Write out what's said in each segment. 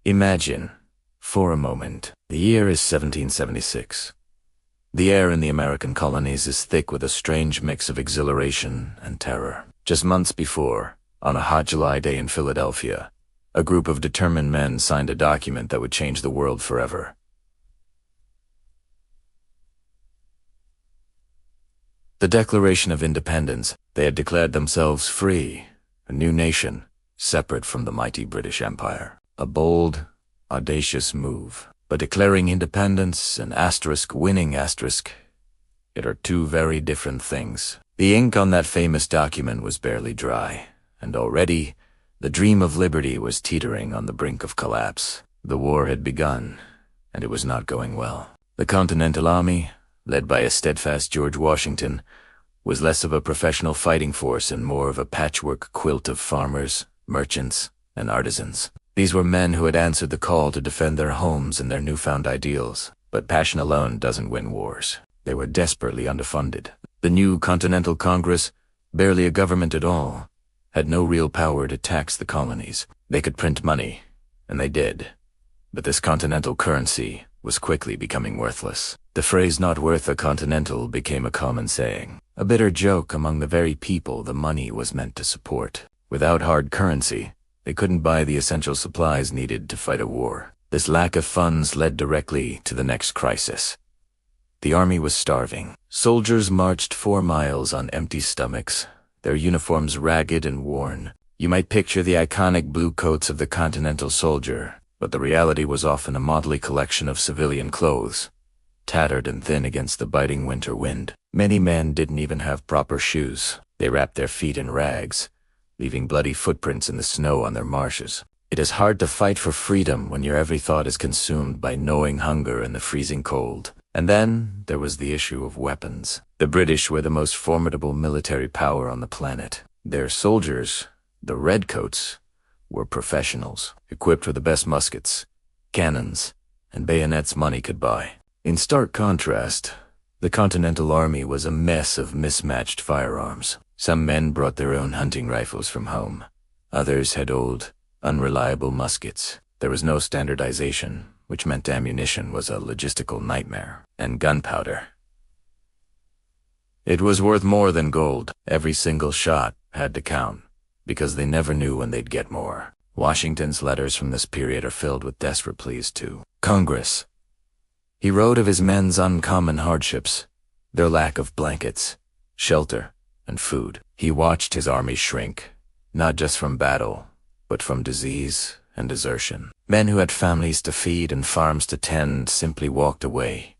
Imagine, for a moment, the year is 1776. The air in the American colonies is thick with a strange mix of exhilaration and terror. Just months before, on a hot July day in Philadelphia, a group of determined men signed a document that would change the world forever. The Declaration of Independence. They had declared themselves free, a new nation, separate from the mighty British Empire. A bold, audacious move. But declaring independence and winning it are two very different things. The ink on that famous document was barely dry, and already the dream of liberty was teetering on the brink of collapse. The war had begun, and it was not going well. The Continental Army, led by a steadfast George Washington, was less of a professional fighting force and more of a patchwork quilt of farmers, merchants, and artisans. These were men who had answered the call to defend their homes and their newfound ideals. But passion alone doesn't win wars. They were desperately underfunded. The new Continental Congress, barely a government at all, had no real power to tax the colonies. They could print money, and they did. But this continental currency was quickly becoming worthless. The phrase "not worth a continental" became a common saying, a bitter joke among the very people the money was meant to support. Without hard currency, they couldn't buy the essential supplies needed to fight a war. This lack of funds led directly to the next crisis. The army was starving. Soldiers marched 4 miles on empty stomachs, their uniforms ragged and worn. You might picture the iconic blue coats of the Continental soldier, but the reality was often a motley collection of civilian clothes, tattered and thin against the biting winter wind. Many men didn't even have proper shoes. They wrapped their feet in rags, leaving bloody footprints in the snow on their marshes. It is hard to fight for freedom when your every thought is consumed by gnawing hunger and the freezing cold. And then there was the issue of weapons. The British were the most formidable military power on the planet. Their soldiers, the Redcoats, were professionals, equipped with the best muskets, cannons, and bayonets money could buy. In stark contrast, the Continental Army was a mess of mismatched firearms. Some men brought their own hunting rifles from home. Others had old, unreliable muskets. There was no standardization, which meant ammunition was a logistical nightmare. And gunpowder. It was worth more than gold. Every single shot had to count, because they never knew when they'd get more. Washington's letters from this period are filled with desperate pleas to Congress. He wrote of his men's uncommon hardships, their lack of blankets, shelter, and food. He watched his army shrink, not just from battle, but from disease and desertion. Men who had families to feed and farms to tend simply walked away,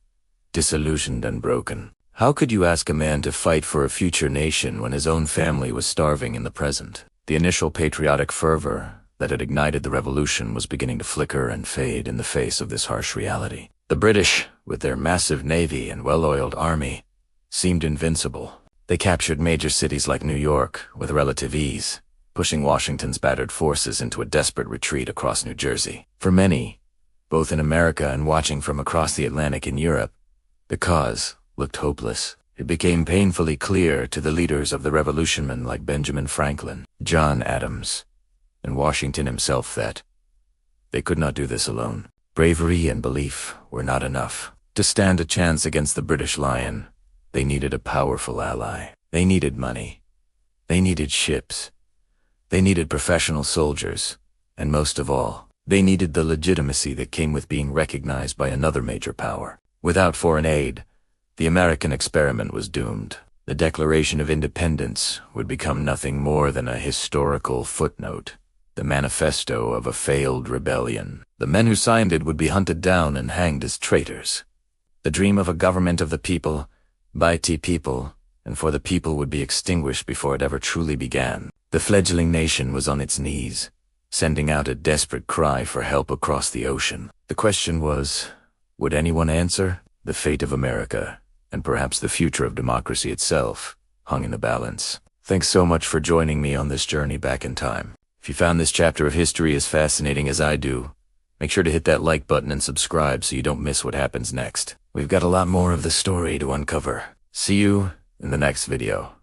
disillusioned and broken. How could you ask a man to fight for a future nation when his own family was starving in the present? The initial patriotic fervor that had ignited the revolution was beginning to flicker and fade in the face of this harsh reality. The British, with their massive navy and well-oiled army, seemed invincible. They captured major cities like New York with relative ease, pushing Washington's battered forces into a desperate retreat across New Jersey. For many, both in America and watching from across the Atlantic in Europe, the cause looked hopeless. It became painfully clear to the leaders of the revolutionmen like Benjamin Franklin, John Adams, and Washington himself that they could not do this alone. Bravery and belief were not enough. To stand a chance against the British Lion, they needed a powerful ally. They needed money. They needed ships. They needed professional soldiers. And most of all, they needed the legitimacy that came with being recognized by another major power. Without foreign aid, the American experiment was doomed. The Declaration of Independence would become nothing more than a historical footnote, the manifesto of a failed rebellion. The men who signed it would be hunted down and hanged as traitors. The dream of a government of the people, by the people, and for the people would be extinguished before it ever truly began. The fledgling nation was on its knees, sending out a desperate cry for help across the ocean. The question was, would anyone answer? The fate of America, and perhaps the future of democracy itself, hung in the balance. Thanks so much for joining me on this journey back in time. If you found this chapter of history as fascinating as I do, make sure to hit that like button and subscribe so you don't miss what happens next. We've got a lot more of the story to uncover. See you in the next video.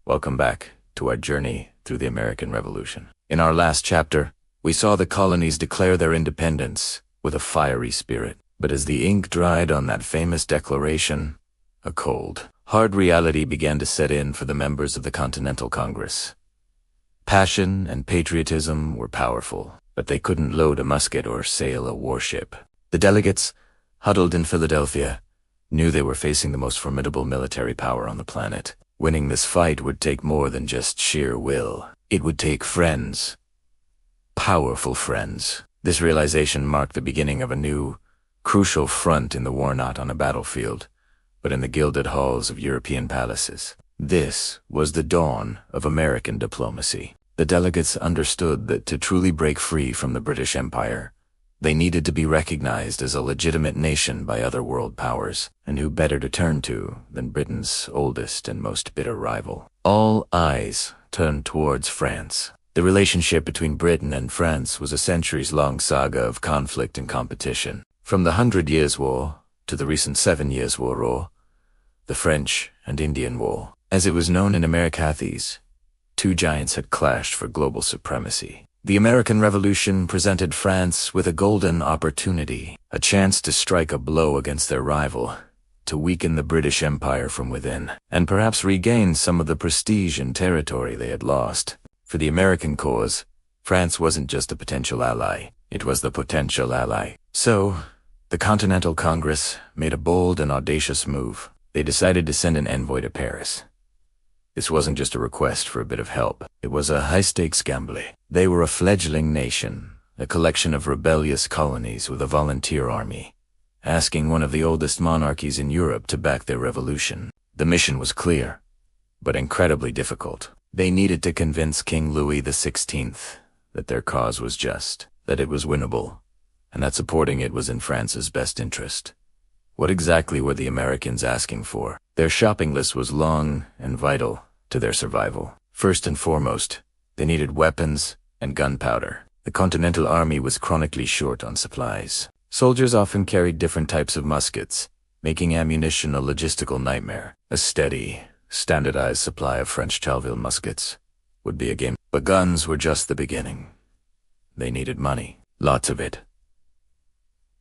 Welcome back to our journey through the American Revolution. In our last chapter, We saw the colonies declare their independence with a fiery spirit. But as the ink dried on that famous declaration, a cold, hard reality began to set in for the members of the Continental Congress. Passion and patriotism were powerful, but they couldn't load a musket or sail a warship. The delegates, huddled in Philadelphia, knew they were facing the most formidable military power on the planet. Winning this fight would take more than just sheer will. It would take friends. Powerful friends. This realization marked the beginning of a new, crucial front in the war, not on a battlefield, but in the gilded halls of European palaces. This was the dawn of American diplomacy. The delegates understood that to truly break free from the British Empire, they needed to be recognized as a legitimate nation by other world powers, and who better to turn to than Britain's oldest and most bitter rival. All eyes turned towards France. The relationship between Britain and France was a centuries-long saga of conflict and competition. From the 100 Years' War to the recent 7 Years' War, or the French and Indian War, as it was known in Americathes, two giants had clashed for global supremacy. The American Revolution presented France with a golden opportunity, a chance to strike a blow against their rival, to weaken the British Empire from within, and perhaps regain some of the prestige and territory they had lost. For the American cause, France wasn't just a potential ally, it was the potential ally. So, the Continental Congress made a bold and audacious move. They decided to send an envoy to Paris. This wasn't just a request for a bit of help. It was a high-stakes gamble. They were a fledgling nation, a collection of rebellious colonies with a volunteer army, asking one of the oldest monarchies in Europe to back their revolution. The mission was clear, but incredibly difficult. They needed to convince King Louis XVI that their cause was just, that it was winnable, and that supporting it was in France's best interest. What exactly were the Americans asking for? Their shopping list was long and vital to their survival. First and foremost, they needed weapons and gunpowder. The Continental Army was chronically short on supplies. Soldiers often carried different types of muskets, making ammunition a logistical nightmare. A steady, standardized supply of French Chalville muskets would be a game. But guns were just the beginning. They needed money. Lots of it.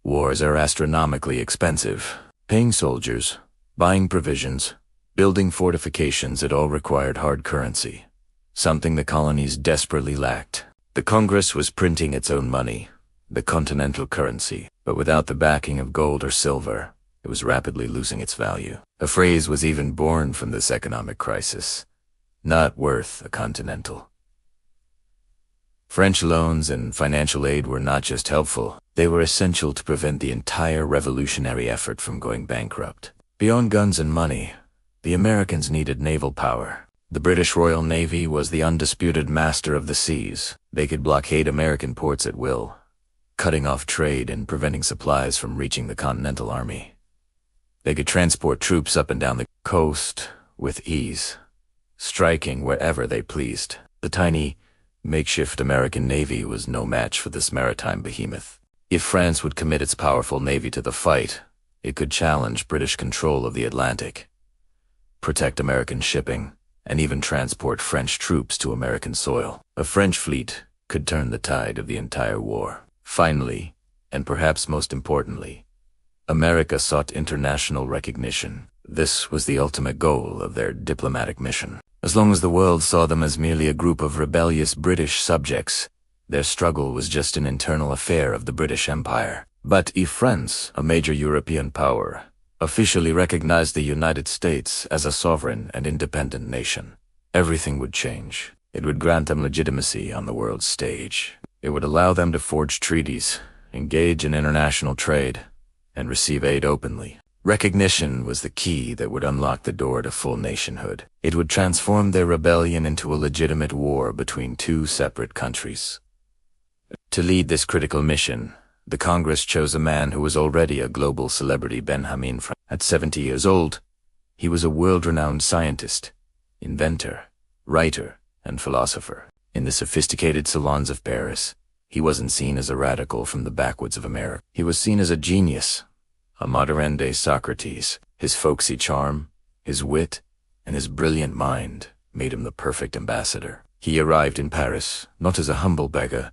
Wars are astronomically expensive. Paying soldiers, buying provisions, building fortifications, it all required hard currency, something the colonies desperately lacked. The Congress was printing its own money, the continental currency, but without the backing of gold or silver, it was rapidly losing its value. A phrase was even born from this economic crisis: not worth a continental. French loans and financial aid were not just helpful, they were essential to prevent the entire revolutionary effort from going bankrupt. Beyond guns and money, the Americans needed naval power. The British Royal Navy was the undisputed master of the seas. They could blockade American ports at will, cutting off trade and preventing supplies from reaching the Continental Army. They could transport troops up and down the coast with ease, striking wherever they pleased. The tiny, makeshift American Navy was no match for this maritime behemoth. If France would commit its powerful navy to the fight, it could challenge British control of the Atlantic, protect American shipping, and even transport French troops to American soil. A French fleet could turn the tide of the entire war. Finally, and perhaps most importantly, America sought international recognition. This was the ultimate goal of their diplomatic mission. As long as the world saw them as merely a group of rebellious British subjects, their struggle was just an internal affair of the British Empire. But if France, a major European power, officially recognized the United States as a sovereign and independent nation, everything would change. It would grant them legitimacy on the world stage. It would allow them to forge treaties, engage in international trade, and receive aid openly. Recognition was the key that would unlock the door to full nationhood. It would transform their rebellion into a legitimate war between two separate countries. To lead this critical mission, the Congress chose a man who was already a global celebrity, Benjamin Franklin. At 70 years old, he was a world-renowned scientist, inventor, writer, and philosopher. In the sophisticated salons of Paris, he wasn't seen as a radical from the backwoods of America. He was seen as a genius, a modern-day Socrates. His folksy charm, his wit, and his brilliant mind made him the perfect ambassador. He arrived in Paris, not as a humble beggar,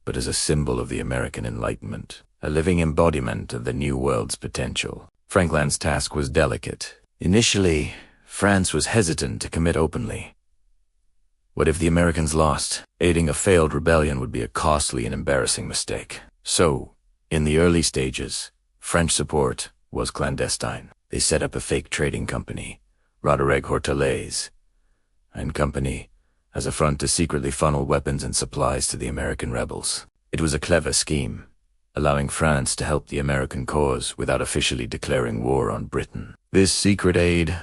but as a symbol of the American Enlightenment, a living embodiment of the New World's potential. Franklin's task was delicate. Initially, France was hesitant to commit openly. What if the Americans lost? Aiding a failed rebellion would be a costly and embarrassing mistake. So, in the early stages, French support was clandestine. They set up a fake trading company, Roderick Hortelez and Company, as a front to secretly funnel weapons and supplies to the American rebels. It was a clever scheme, allowing France to help the American cause without officially declaring war on Britain. This secret aid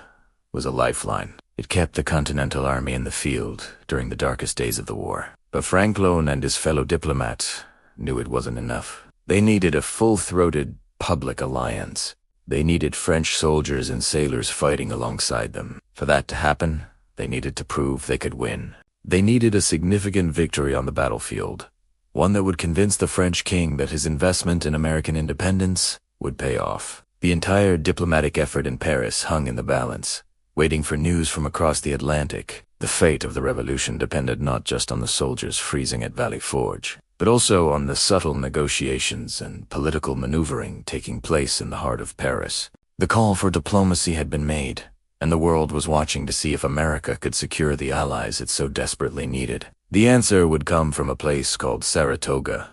was a lifeline. It kept the Continental Army in the field during the darkest days of the war. But Franklin and his fellow diplomats knew it wasn't enough. They needed a full-throated public alliance. They needed French soldiers and sailors fighting alongside them. For that to happen, they needed to prove they could win. They needed a significant victory on the battlefield, one that would convince the French king that his investment in American independence would pay off. The entire diplomatic effort in Paris hung in the balance, waiting for news from across the Atlantic. The fate of the revolution depended not just on the soldiers freezing at Valley Forge, but also on the subtle negotiations and political maneuvering taking place in the heart of Paris. The call for diplomacy had been made, and the world was watching to see if America could secure the allies it so desperately needed. The answer would come from a place called Saratoga,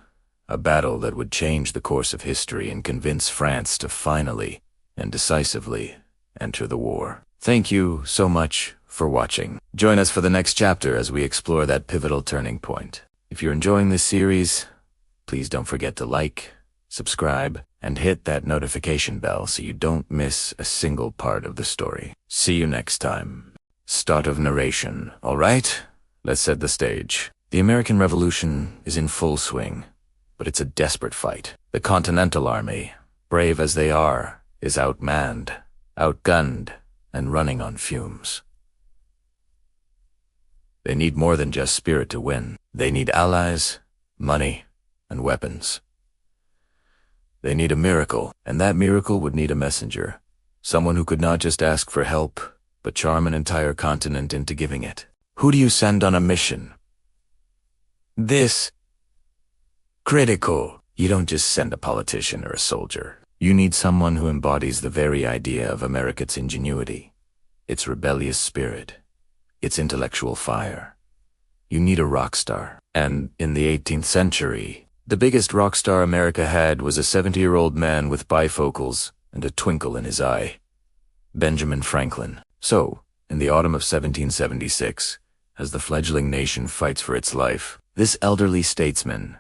a battle that would change the course of history and convince France to finally and decisively enter the war. Thank you so much for watching. Join us for the next chapter as we explore that pivotal turning point. If you're enjoying this series, please don't forget to like, subscribe, and hit that notification bell so you don't miss a single part of the story. See you next time. Start of narration, all right? Let's set the stage. The American Revolution is in full swing, but it's a desperate fight. The Continental Army, brave as they are, is outmanned, outgunned, and running on fumes. They need more than just spirit to win. They need allies, money, and weapons. They need a miracle, and that miracle would need a messenger. Someone who could not just ask for help, but charm an entire continent into giving it. Who do you send on a mission? This critical. You don't just send a politician or a soldier. You need someone who embodies the very idea of America's ingenuity, its rebellious spirit, its intellectual fire. You need a rock star. And in the 18th century, the biggest rock star America had was a 70-year-old man with bifocals and a twinkle in his eye. Benjamin Franklin. So, in the autumn of 1776, as the fledgling nation fights for its life, this elderly statesman,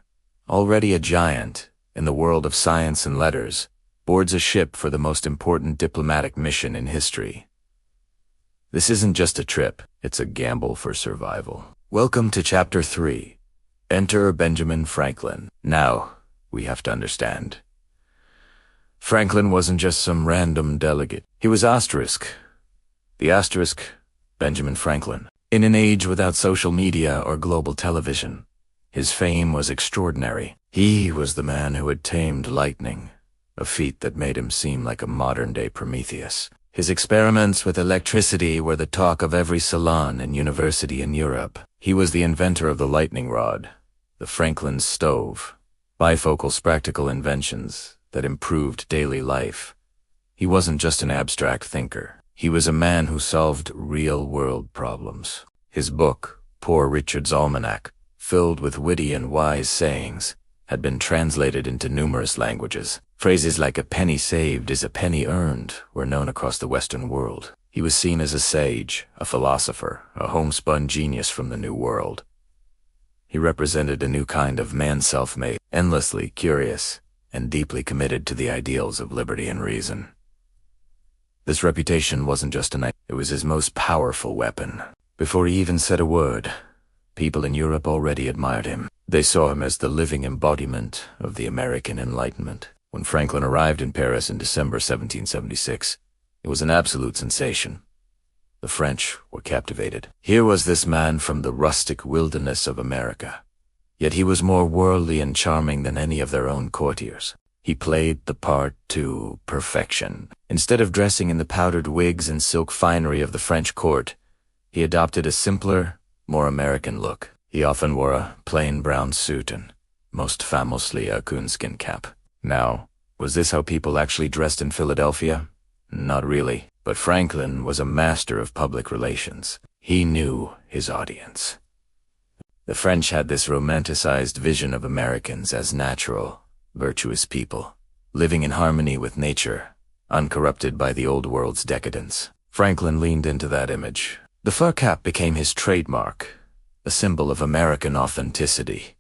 already a giant in the world of science and letters, boards a ship for the most important diplomatic mission in history. This isn't just a trip, it's a gamble for survival. Welcome to Chapter 3. Enter Benjamin Franklin. Now, we have to understand. Franklin wasn't just some random delegate. He was asterisk. The asterisk, Benjamin Franklin. In an age without social media or global television, his fame was extraordinary. He was the man who had tamed lightning, a feat that made him seem like a modern-day Prometheus. His experiments with electricity were the talk of every salon and university in Europe. He was the inventor of the lightning rod, the Franklin stove, bifocals, practical inventions that improved daily life. He wasn't just an abstract thinker. He was a man who solved real-world problems. His book, Poor Richard's Almanac, filled with witty and wise sayings, had been translated into numerous languages. Phrases like "a penny saved is a penny earned" were known across the Western world. He was seen as a sage, a philosopher, a homespun genius from the New World. He represented a new kind of man, self-made, endlessly curious, and deeply committed to the ideals of liberty and reason. This reputation wasn't just an idea, it was his most powerful weapon. Before he even said a word, people in Europe already admired him. They saw him as the living embodiment of the American Enlightenment. When Franklin arrived in Paris in December 1776, it was an absolute sensation. The French were captivated. Here was this man from the rustic wilderness of America. Yet he was more worldly and charming than any of their own courtiers. He played the part to perfection. Instead of dressing in the powdered wigs and silk finery of the French court, he adopted a simpler, more American look. He often wore a plain brown suit and most famously a coonskin cap. Now, was this how people actually dressed in Philadelphia? Not really, but Franklin was a master of public relations. He knew his audience. The French had this romanticized vision of Americans as natural, virtuous people, living in harmony with nature, uncorrupted by the old world's decadence. Franklin leaned into that image. The fur cap became his trademark, a symbol of American authenticity.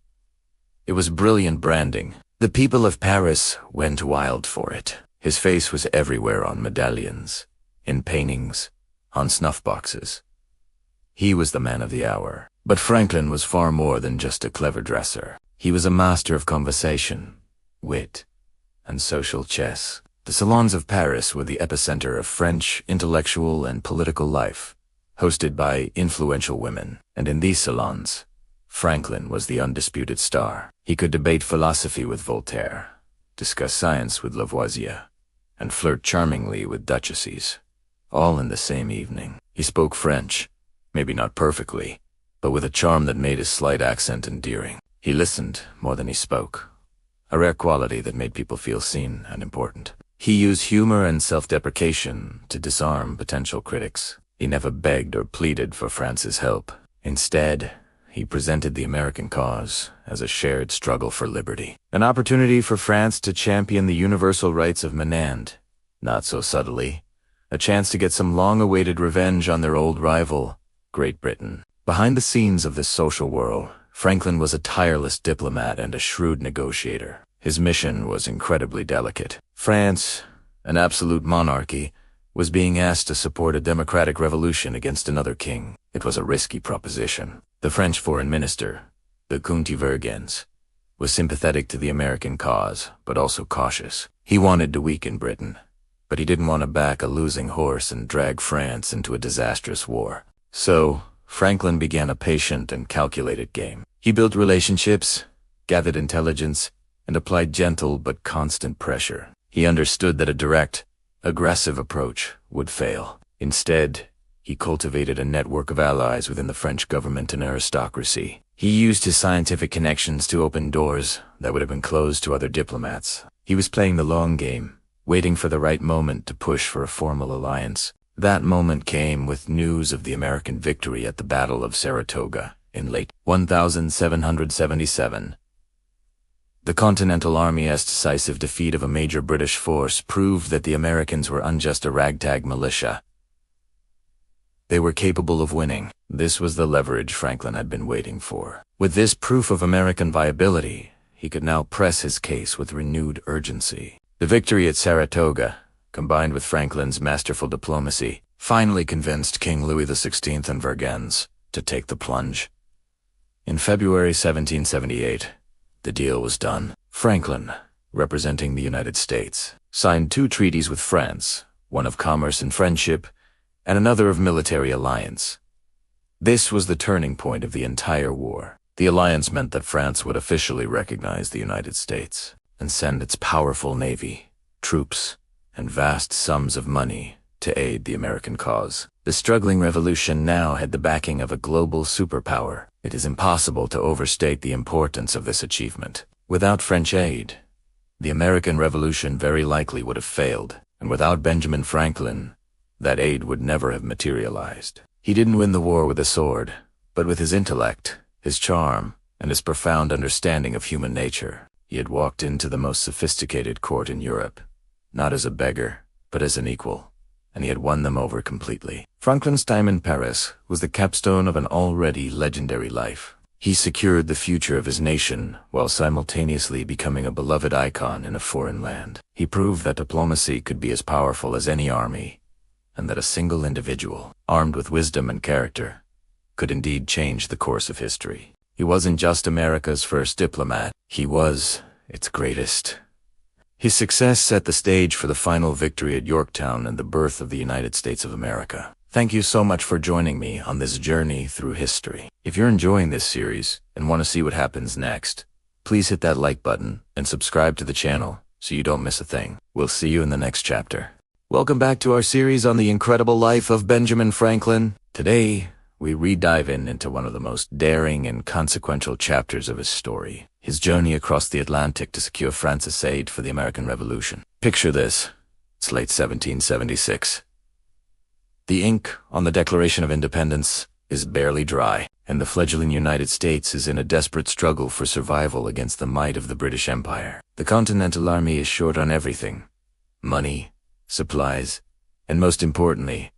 It was brilliant branding. The people of Paris went wild for it. His face was everywhere on medallions, in paintings, on snuff boxes. He was the man of the hour. But Franklin was far more than just a clever dresser. He was a master of conversation, wit, and social chess. The salons of Paris were the epicenter of French intellectual and political life, hosted by influential women. And in these salons, Franklin was the undisputed star. He could debate philosophy with Voltaire, discuss science with Lavoisier, and flirt charmingly with duchesses, all in the same evening. He spoke French, maybe not perfectly, but with a charm that made his slight accent endearing. He listened more than he spoke, a rare quality that made people feel seen and important. He used humor and self-deprecation to disarm potential critics. He never begged or pleaded for France's help. Instead, he presented the American cause as a shared struggle for liberty, an opportunity for France to champion the universal rights of men and, not so subtly, a chance to get some long-awaited revenge on their old rival, Great Britain. Behind the scenes of this social whirl, Franklin was a tireless diplomat and a shrewd negotiator. His mission was incredibly delicate. France, an absolute monarchy, was being asked to support a democratic revolution against another king. It was a risky proposition. The French foreign minister, the Comte Vergennes, was sympathetic to the American cause, but also cautious. He wanted to weaken Britain, but he didn't want to back a losing horse and drag France into a disastrous war. So, Franklin began a patient and calculated game. He built relationships, gathered intelligence, and applied gentle but constant pressure. He understood that a direct, aggressive approach would fail. Instead, he cultivated a network of allies within the French government and aristocracy. He used his scientific connections to open doors that would have been closed to other diplomats. He was playing the long game, waiting for the right moment to push for a formal alliance. That moment came with news of the American victory at the Battle of Saratoga in late 1777. The Continental Army's decisive defeat of a major British force proved that the Americans were just a ragtag militia. They were capable of winning. This was the leverage Franklin had been waiting for. With this proof of American viability, he could now press his case with renewed urgency. The victory at Saratoga, combined with Franklin's masterful diplomacy, finally convinced King Louis XVI and Vergennes to take the plunge. In February 1778, the deal was done. Franklin, representing the United States, signed 2 treaties with France, one of commerce and friendship, and another of military alliance. This was the turning point of the entire war. The alliance meant that France would officially recognize the United States and send its powerful navy, troops, and vast sums of money to aid the American cause. The struggling revolution now had the backing of a global superpower. It is impossible to overstate the importance of this achievement. Without French aid, the American Revolution very likely would have failed, and without Benjamin Franklin, that aid would never have materialized. He didn't win the war with a sword, but with his intellect, his charm, and his profound understanding of human nature. He had walked into the most sophisticated court in Europe, not as a beggar, but as an equal, and he had won them over completely. Franklin's time in Paris was the capstone of an already legendary life. He secured the future of his nation while simultaneously becoming a beloved icon in a foreign land. He proved that diplomacy could be as powerful as any army, and that a single individual, armed with wisdom and character, could indeed change the course of history. He wasn't just America's first diplomat, he was its greatest. His success set the stage for the final victory at Yorktown and the birth of the United States of America. Thank you so much for joining me on this journey through history. If you're enjoying this series and want to see what happens next, please hit that like button and subscribe to the channel so you don't miss a thing. We'll see you in the next chapter. Welcome back to our series on the incredible life of Benjamin Franklin. Today, we re-dive into one of the most daring and consequential chapters of his story, his journey across the Atlantic to secure France's aid for the American Revolution. Picture this. It's late 1776. The ink on the Declaration of Independence is barely dry, and the fledgling United States is in a desperate struggle for survival against the might of the British Empire. The Continental Army is short on everything: money, supplies, and most importantly,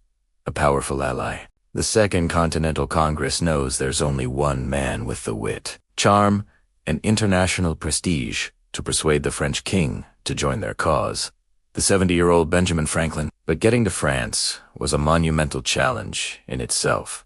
a powerful ally. The Second Continental Congress knows there's only one man with the wit, charm, and international prestige to persuade the French king to join their cause: the 70-year-old Benjamin Franklin. But getting to France was a monumental challenge in itself.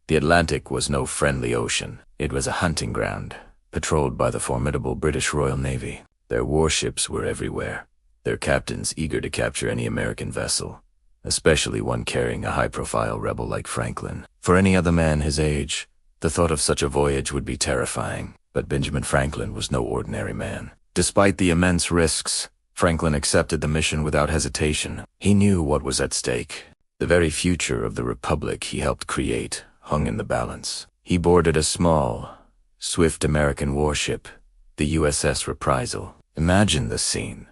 The Atlantic was no friendly ocean. It was a hunting ground, patrolled by the formidable British Royal Navy. Their warships were everywhere, their captains eager to capture any American vessel, especially one carrying a high-profile rebel like Franklin. For any other man his age, the thought of such a voyage would be terrifying, but Benjamin Franklin was no ordinary man. Despite the immense risks, Franklin accepted the mission without hesitation. He knew what was at stake. The very future of the Republic he helped create hung in the balance. He boarded a small, swift American warship, the USS Reprisal. Imagine the scene.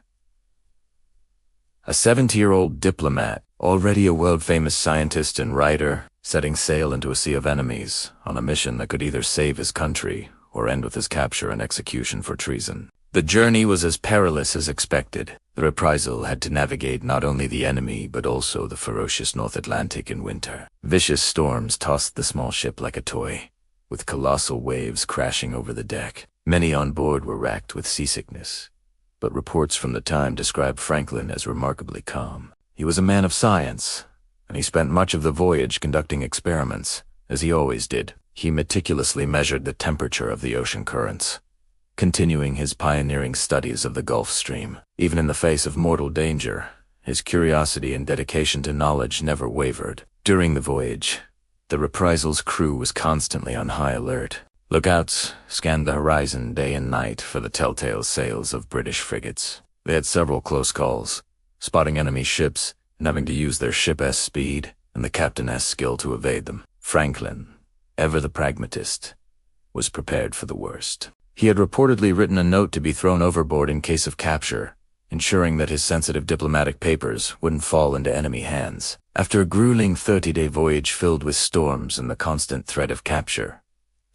A 70-year-old diplomat, already a world-famous scientist and writer, setting sail into a sea of enemies on a mission that could either save his country or end with his capture and execution for treason. The journey was as perilous as expected. The Reprisal had to navigate not only the enemy but also the ferocious North Atlantic in winter. Vicious storms tossed the small ship like a toy, with colossal waves crashing over the deck. Many on board were racked with seasickness, but reports from the time described Franklin as remarkably calm. He was a man of science, and he spent much of the voyage conducting experiments, as he always did. He meticulously measured the temperature of the ocean currents, continuing his pioneering studies of the Gulf Stream. Even in the face of mortal danger, his curiosity and dedication to knowledge never wavered. During the voyage, the Reprisal's crew was constantly on high alert. Lookouts scanned the horizon day and night for the telltale sails of British frigates. They had several close calls, spotting enemy ships and having to use their ship's speed and the captain's skill to evade them. Franklin, ever the pragmatist, was prepared for the worst. He had reportedly written a note to be thrown overboard in case of capture, ensuring that his sensitive diplomatic papers wouldn't fall into enemy hands. After a grueling 30-day voyage filled with storms and the constant threat of capture,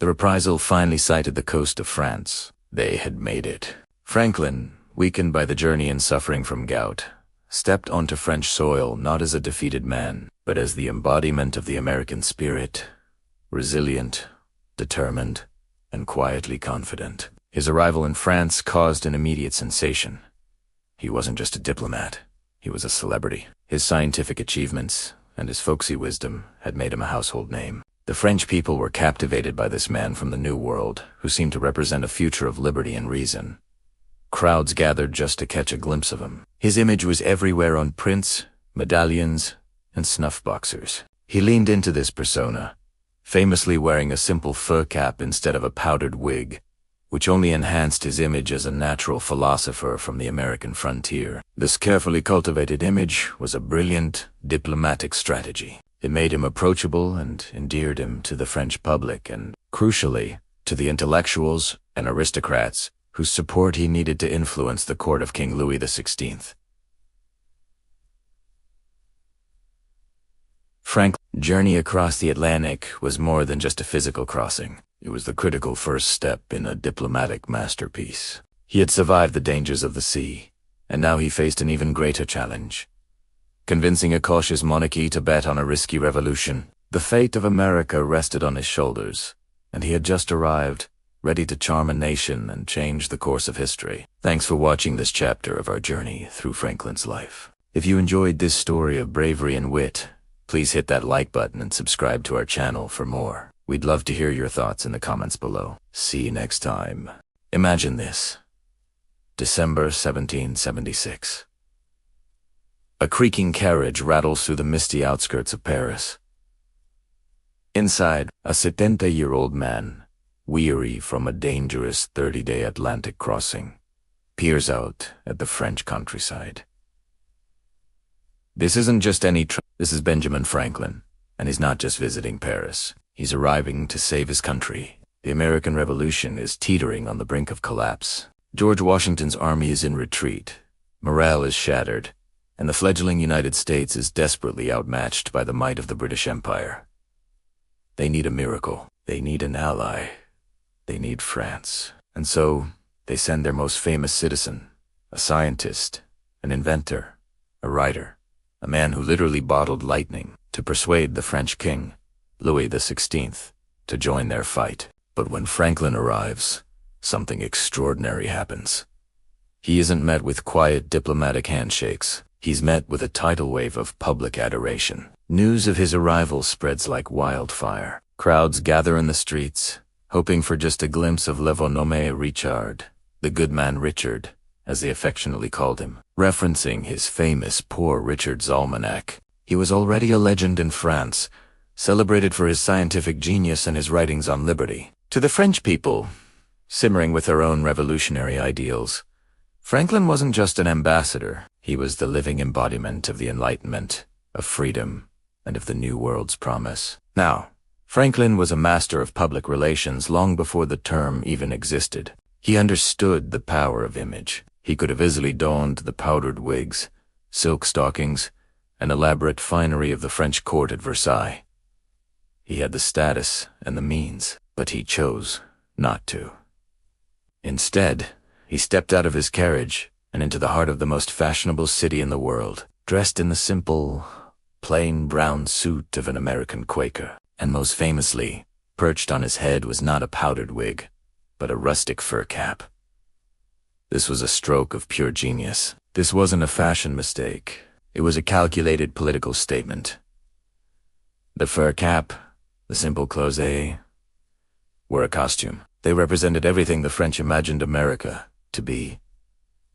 the Reprisal finally sighted the coast of France. They had made it. Franklin, weakened by the journey and suffering from gout, stepped onto French soil not as a defeated man, but as the embodiment of the American spirit, resilient, determined, and quietly confident. His arrival in France caused an immediate sensation. He wasn't just a diplomat, he was a celebrity. His scientific achievements and his folksy wisdom had made him a household name. The French people were captivated by this man from the New World, who seemed to represent a future of liberty and reason. Crowds gathered just to catch a glimpse of him. His image was everywhere on prints, medallions, and snuff boxers. He leaned into this persona, famously wearing a simple fur cap instead of a powdered wig, which only enhanced his image as a natural philosopher from the American frontier. This carefully cultivated image was a brilliant diplomatic strategy. It made him approachable and endeared him to the French public and, crucially, to the intellectuals and aristocrats whose support he needed to influence the court of King Louis XVI. Franklin's journey across the Atlantic was more than just a physical crossing. It was the critical first step in a diplomatic masterpiece. He had survived the dangers of the sea, and now he faced an even greater challenge: convincing a cautious monarchy to bet on a risky revolution. The fate of America rested on his shoulders, and he had just arrived, ready to charm a nation and change the course of history. Thanks for watching this chapter of our journey through Franklin's life. If you enjoyed this story of bravery and wit, please hit that like button and subscribe to our channel for more. We'd love to hear your thoughts in the comments below. See you next time. Imagine this. December 1776. A creaking carriage rattles through the misty outskirts of Paris. Inside, a 70-year-old man, weary from a dangerous 30-day Atlantic crossing, peers out at the French countryside. This isn't just any this is Benjamin Franklin, And he's not just visiting Paris. He's arriving to save his country. The American Revolution is teetering on the brink of collapse. George Washington's army is in retreat. Morale is shattered, and the fledgling United States is desperately outmatched by the might of the British Empire. They need a miracle. They need an ally. They need France. And so, they send their most famous citizen, a scientist, an inventor, a writer, a man who literally bottled lightning, to persuade the French king, Louis XVI, to join their fight. But when Franklin arrives, something extraordinary happens. He isn't met with quiet diplomatic handshakes. He's met with a tidal wave of public adoration. News of his arrival spreads like wildfire. Crowds gather in the streets, hoping for just a glimpse of Le Bonhomme Richard, the good man Richard, as they affectionately called him. Referencing his famous Poor Richard's Almanac, he was already a legend in France, celebrated for his scientific genius and his writings on liberty. To the French people, simmering with their own revolutionary ideals, Franklin wasn't just an ambassador. He was the living embodiment of the Enlightenment, of freedom, and of the New World's promise. Now, Franklin was a master of public relations long before the term even existed. He understood the power of image. He could have easily donned the powdered wigs, silk stockings, and elaborate finery of the French court at Versailles. He had the status and the means, but he chose not to. Instead, he stepped out of his carriage and into the heart of the most fashionable city in the world, dressed in the simple, plain brown suit of an American Quaker. And most famously, perched on his head was not a powdered wig, but a rustic fur cap. This was a stroke of pure genius. This wasn't a fashion mistake. It was a calculated political statement. The fur cap, the simple closets, were a costume. They represented everything the French imagined America to be: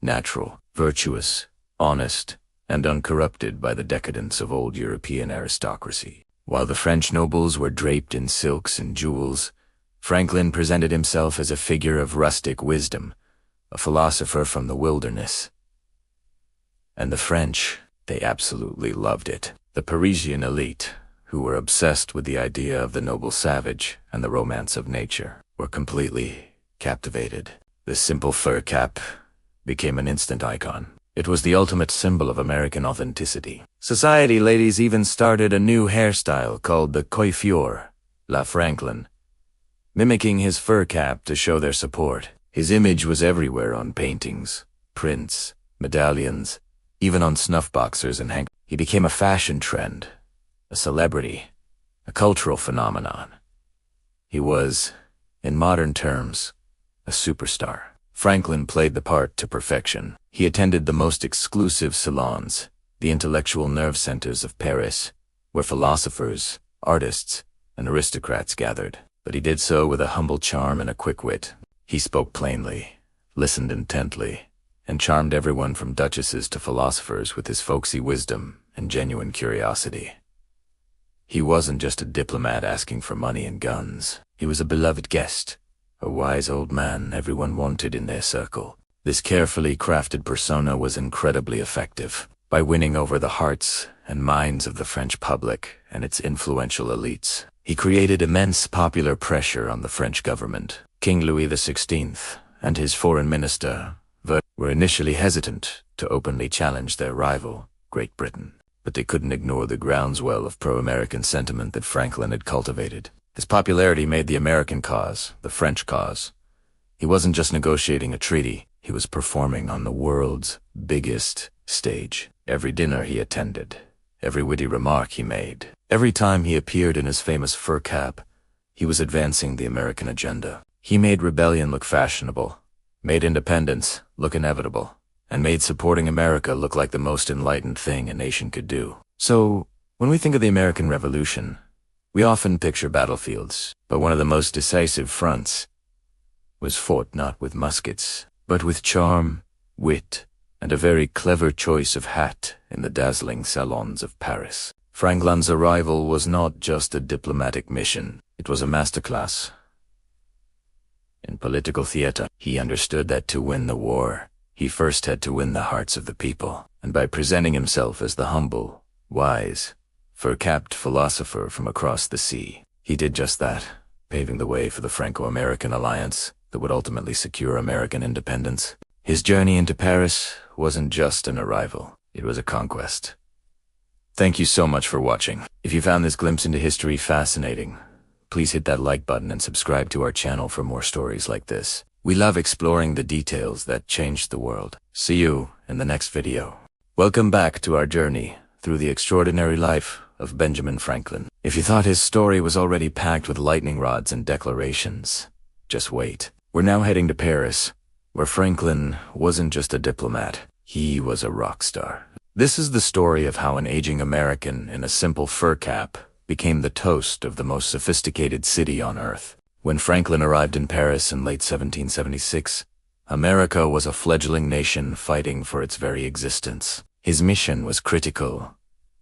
natural, virtuous, honest, and uncorrupted by the decadence of old European aristocracy. While the French nobles were draped in silks and jewels, Franklin presented himself as a figure of rustic wisdom, a philosopher from the wilderness. And the French, they absolutely loved it. The Parisian elite, who were obsessed with the idea of the noble savage and the romance of nature, were completely captivated. The simple fur cap became an instant icon. It was the ultimate symbol of American authenticity. Society ladies even started a new hairstyle called the coiffure, La Franklin, mimicking his fur cap to show their support. His image was everywhere on paintings, prints, medallions, even on snuff boxers and handkerchiefs. He became a fashion trend, a celebrity, a cultural phenomenon. He was, in modern terms, a superstar. Franklin played the part to perfection. He attended the most exclusive salons, the intellectual nerve centers of Paris, where philosophers, artists, and aristocrats gathered. But he did so with a humble charm and a quick wit. He spoke plainly, listened intently, and charmed everyone from duchesses to philosophers with his folksy wisdom and genuine curiosity. He wasn't just a diplomat asking for money and guns. He was a beloved guest, a wise old man everyone wanted in their circle. This carefully crafted persona was incredibly effective. By winning over the hearts and minds of the French public and its influential elites, he created immense popular pressure on the French government. King Louis XVI and his foreign minister, Vergennes, were initially hesitant to openly challenge their rival, Great Britain, but they couldn't ignore the groundswell of pro-American sentiment that Franklin had cultivated. His popularity made the American cause, the French cause. He wasn't just negotiating a treaty, he was performing on the world's biggest stage. Every dinner he attended, every witty remark he made, every time he appeared in his famous fur cap, he was advancing the American agenda. He made rebellion look fashionable, made independence look inevitable, and made supporting America look like the most enlightened thing a nation could do. So, when we think of the American Revolution, we often picture battlefields, but one of the most decisive fronts was fought not with muskets, but with charm, wit, and a very clever choice of hat in the dazzling salons of Paris. Franklin's arrival was not just a diplomatic mission, it was a masterclass in political theater. He understood that to win the war, he first had to win the hearts of the people, and by presenting himself as the humble, wise, fur-capped philosopher from across the sea. He did just that, paving the way for the Franco-American alliance that would ultimately secure American independence. His journey into Paris wasn't just an arrival, it was a conquest. Thank you so much for watching. If you found this glimpse into history fascinating, please hit that like button and subscribe to our channel for more stories like this. We love exploring the details that changed the world. See you in the next video. Welcome back to our journey through the extraordinary life of Benjamin Franklin. If you thought his story was already packed with lightning rods and declarations, just wait. We're now heading to Paris, where Franklin wasn't just a diplomat, he was a rock star. This is the story of how an aging American in a simple fur cap became the toast of the most sophisticated city on earth. When Franklin arrived in Paris in late 1776, America was a fledgling nation fighting for its very existence. His mission was critical: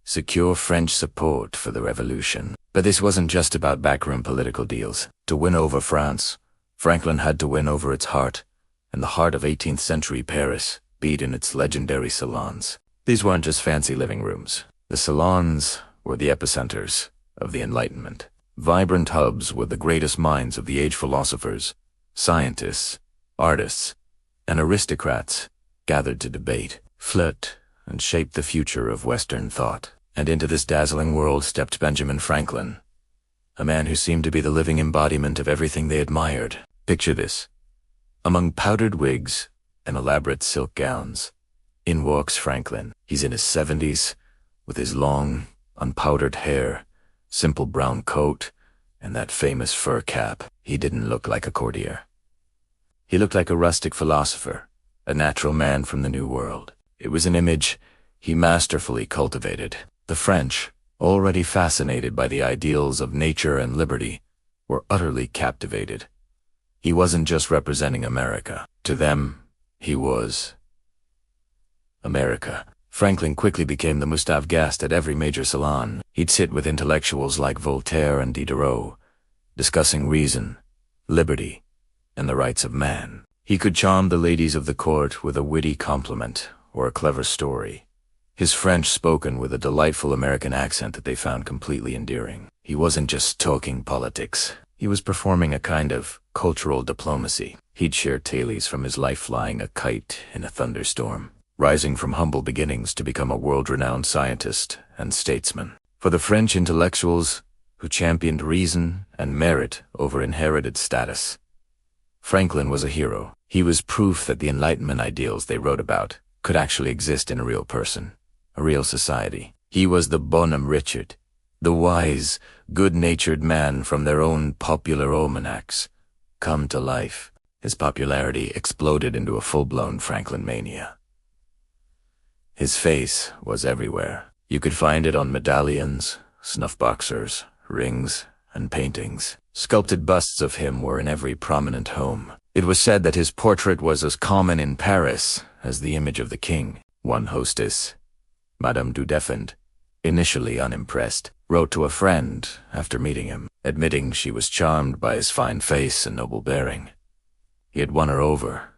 secure French support for the revolution. But this wasn't just about backroom political deals. To win over France, Franklin had to win over its heart, and the heart of 18th century Paris beat in its legendary salons. These weren't just fancy living rooms. The salons were the epicenters of the Enlightenment. Vibrant hubs where the greatest minds of the age, philosophers, scientists, artists, and aristocrats gathered to debate, flirt, and shape the future of Western thought. And into this dazzling world stepped Benjamin Franklin, a man who seemed to be the living embodiment of everything they admired. Picture this. Among powdered wigs and elaborate silk gowns, in walks Franklin. He's in his 70s, with his long, unpowdered hair, simple brown coat, and that famous fur cap. He didn't look like a courtier. He looked like a rustic philosopher, a natural man from the New World. It was an image he masterfully cultivated. The French, already fascinated by the ideals of nature and liberty, were utterly captivated. He wasn't just representing America. To them, he was America. Franklin quickly became the must-have guest at every major salon. He'd sit with intellectuals like Voltaire and Diderot, discussing reason, liberty, and the rights of man. He could charm the ladies of the court with a witty compliment or a clever story, his French spoken with a delightful American accent that they found completely endearing. He wasn't just talking politics. He was performing a kind of cultural diplomacy. He'd share tales from his life flying a kite in a thunderstorm, rising from humble beginnings to become a world-renowned scientist and statesman. For the French intellectuals who championed reason and merit over inherited status, Franklin was a hero. He was proof that the Enlightenment ideals they wrote about could actually exist in a real person, a real society. He was the bonhomme Richard, the wise, good-natured man from their own popular almanacs, come to life. His popularity exploded into a full-blown Franklin mania. His face was everywhere. You could find it on medallions, snuff boxers, rings, and paintings. Sculpted busts of him were in every prominent home. It was said that his portrait was as common in Paris as the image of the king. One hostess, Madame du Deffand, initially unimpressed, wrote to a friend after meeting him, admitting she was charmed by his fine face and noble bearing. He had won her over,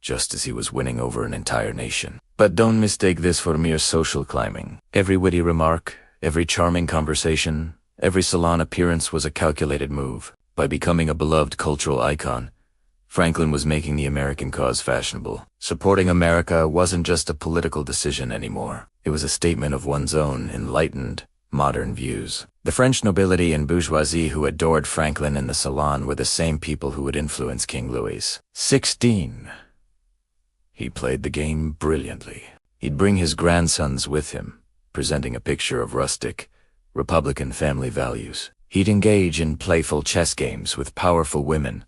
just as he was winning over an entire nation. But don't mistake this for mere social climbing. Every witty remark, every charming conversation, every salon appearance was a calculated move. By becoming a beloved cultural icon, Franklin was making the American cause fashionable. Supporting America wasn't just a political decision anymore. It was a statement of one's own enlightened, modern views. The French nobility and bourgeoisie who adored Franklin in the salon were the same people who would influence King Louis XVI. He played the game brilliantly. He'd bring his grandsons with him, presenting a picture of rustic, Republican family values. He'd engage in playful chess games with powerful women,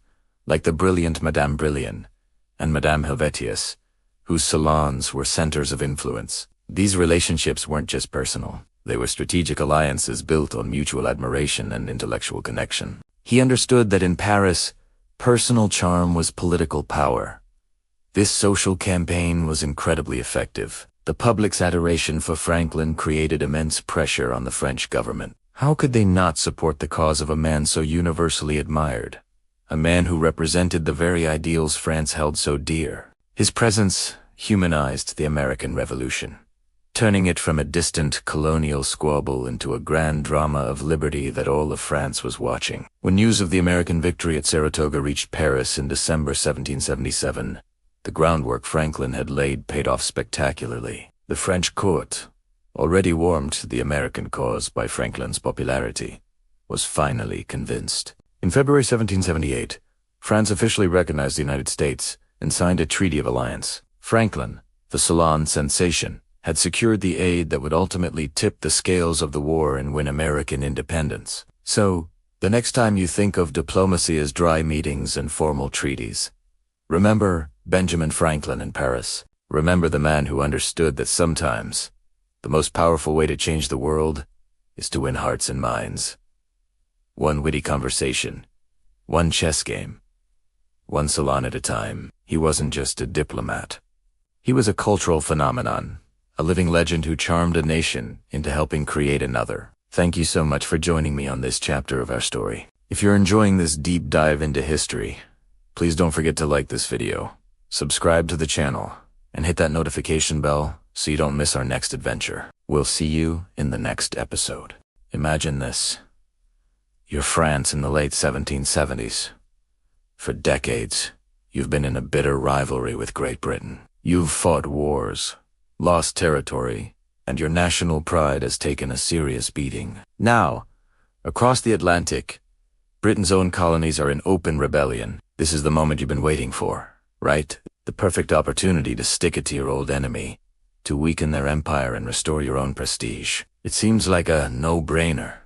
like the brilliant Madame Brilliant and Madame Helvetius, whose salons were centers of influence. These relationships weren't just personal. They were strategic alliances built on mutual admiration and intellectual connection. He understood that in Paris, personal charm was political power. This social campaign was incredibly effective. The public's adoration for Franklin created immense pressure on the French government. How could they not support the cause of a man so universally admired? A man who represented the very ideals France held so dear. His presence humanized the American Revolution. turning it from a distant colonial squabble into a grand drama of liberty that all of France was watching. When news of the American victory at Saratoga reached Paris in December 1777, the groundwork Franklin had laid paid off spectacularly. The French court, already warmed to the American cause by Franklin's popularity, was finally convinced. In February 1778, France officially recognized the United States and signed a treaty of alliance. Franklin, the Salon sensation, had secured the aid that would ultimately tip the scales of the war and win American independence. So, the next time you think of diplomacy as dry meetings and formal treaties, remember Benjamin Franklin in Paris. Remember the man who understood that sometimes the most powerful way to change the world is to win hearts and minds. One witty conversation, one chess game, one salon at a time. He wasn't just a diplomat. He was a cultural phenomenon, a living legend who charmed a nation into helping create another. Thank you so much for joining me on this chapter of our story. If you're enjoying this deep dive into history, please don't forget to like this video, subscribe to the channel, and hit that notification bell so you don't miss our next adventure. We'll see you in the next episode. Imagine this. You're France in the late 1770s. For decades, you've been in a bitter rivalry with Great Britain. You've fought wars, lost territory, and your national pride has taken a serious beating. Now, across the Atlantic, Britain's own colonies are in open rebellion. This is the moment you've been waiting for, right? The perfect opportunity to stick it to your old enemy, to weaken their empire and restore your own prestige. It seems like a no-brainer.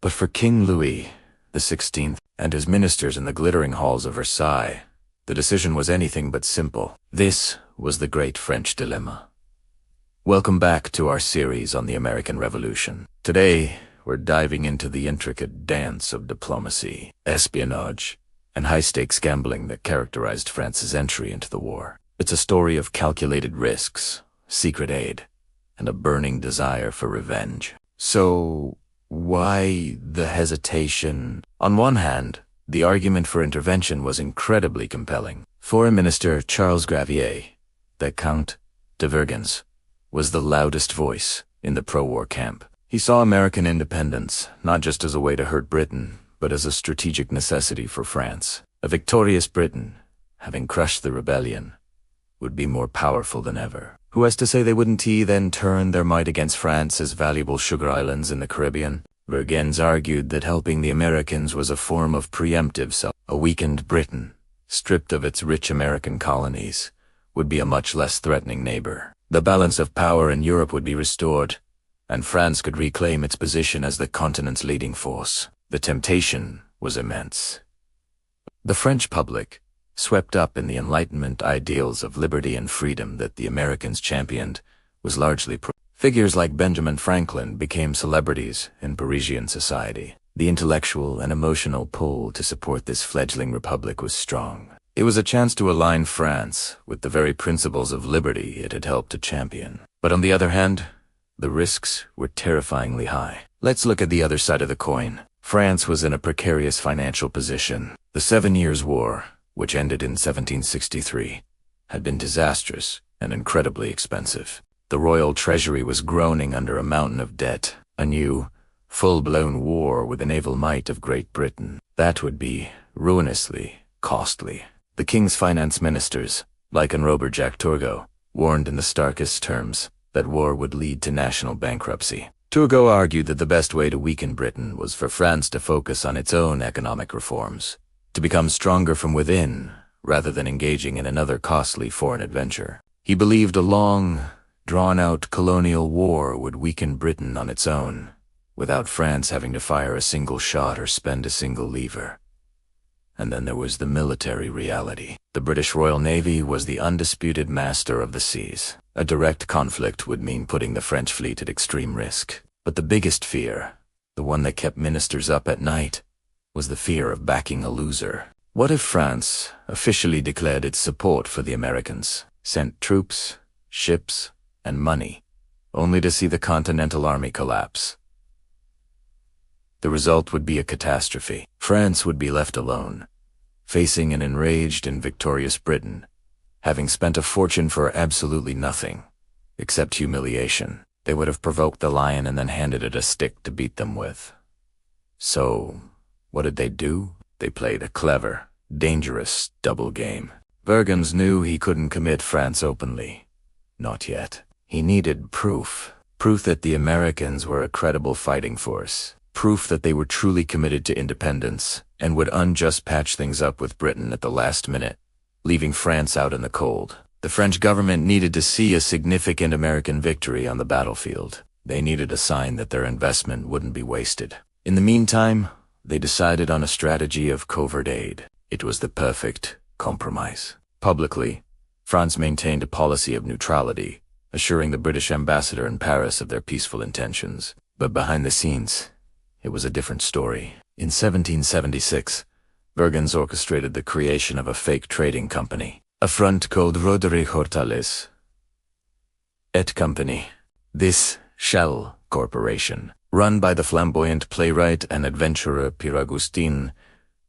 But for King Louis XVI and his ministers in the glittering halls of Versailles, the decision was anything but simple. This was the great French dilemma. Welcome back to our series on the American Revolution. Today, we're diving into the intricate dance of diplomacy, espionage, and high-stakes gambling that characterized France's entry into the war. It's a story of calculated risks, secret aid, and a burning desire for revenge. So, why the hesitation? On one hand, the argument for intervention was incredibly compelling. Foreign Minister Charles Gravier, the Count de Vergennes, was the loudest voice in the pro-war camp. He saw American independence not just as a way to hurt Britain, but as a strategic necessity for France. A victorious Britain, having crushed the rebellion, would be more powerful than ever. Who has to say they wouldn't then turn their might against France's valuable sugar islands in the Caribbean? Vergennes argued that helping the Americans was a form of preemptive self. A weakened Britain, stripped of its rich American colonies, would be a much less threatening neighbor. The balance of power in Europe would be restored, and France could reclaim its position as the continent's leading force. The temptation was immense. The French public, swept up in the Enlightenment ideals of liberty and freedom that the Americans championed, was largely Figures like Benjamin Franklin became celebrities in Parisian society. The intellectual and emotional pull to support this fledgling republic was strong. It was a chance to align France with the very principles of liberty it had helped to champion. But on the other hand, the risks were terrifyingly high. Let's look at the other side of the coin. France was in a precarious financial position. The 7 Years' War, which ended in 1763, had been disastrous and incredibly expensive. The royal treasury was groaning under a mountain of debt. A new, full-blown war with the naval might of Great Britain. That would be ruinously costly. The king's finance ministers, like Robert Jacques Turgot, warned in the starkest terms that war would lead to national bankruptcy. Turgot argued that the best way to weaken Britain was for France to focus on its own economic reforms, to become stronger from within, rather than engaging in another costly foreign adventure. He believed a long, drawn-out colonial war would weaken Britain on its own, without France having to fire a single shot or spend a single lever. And then there was the military reality. The British Royal Navy was the undisputed master of the seas. A direct conflict would mean putting the French fleet at extreme risk. But the biggest fear, the one that kept ministers up at night, was the fear of backing a loser. What if France officially declared its support for the Americans, sent troops, ships, and money, only to see the Continental Army collapse? The result would be a catastrophe. France would be left alone, facing an enraged and victorious Britain, having spent a fortune for absolutely nothing, except humiliation. They would have provoked the lion and then handed it a stick to beat them with. So, what did they do? They played a clever, dangerous double game. Vergennes knew he couldn't commit France openly. Not yet. He needed proof. Proof that the Americans were a credible fighting force. Proof that they were truly committed to independence and would unjust patch things up with Britain at the last minute, leaving France out in the cold. The French government needed to see a significant American victory on the battlefield. They needed a sign that their investment wouldn't be wasted. In the meantime, they decided on a strategy of covert aid. It was the perfect compromise. Publicly, France maintained a policy of neutrality, assuring the British ambassador in Paris of their peaceful intentions. But behind the scenes, it was a different story. In 1776, Vergennes orchestrated the creation of a fake trading company, a front called Roderick Hortales et Company. This shell corporation, run by the flamboyant playwright and adventurer Pierre Augustin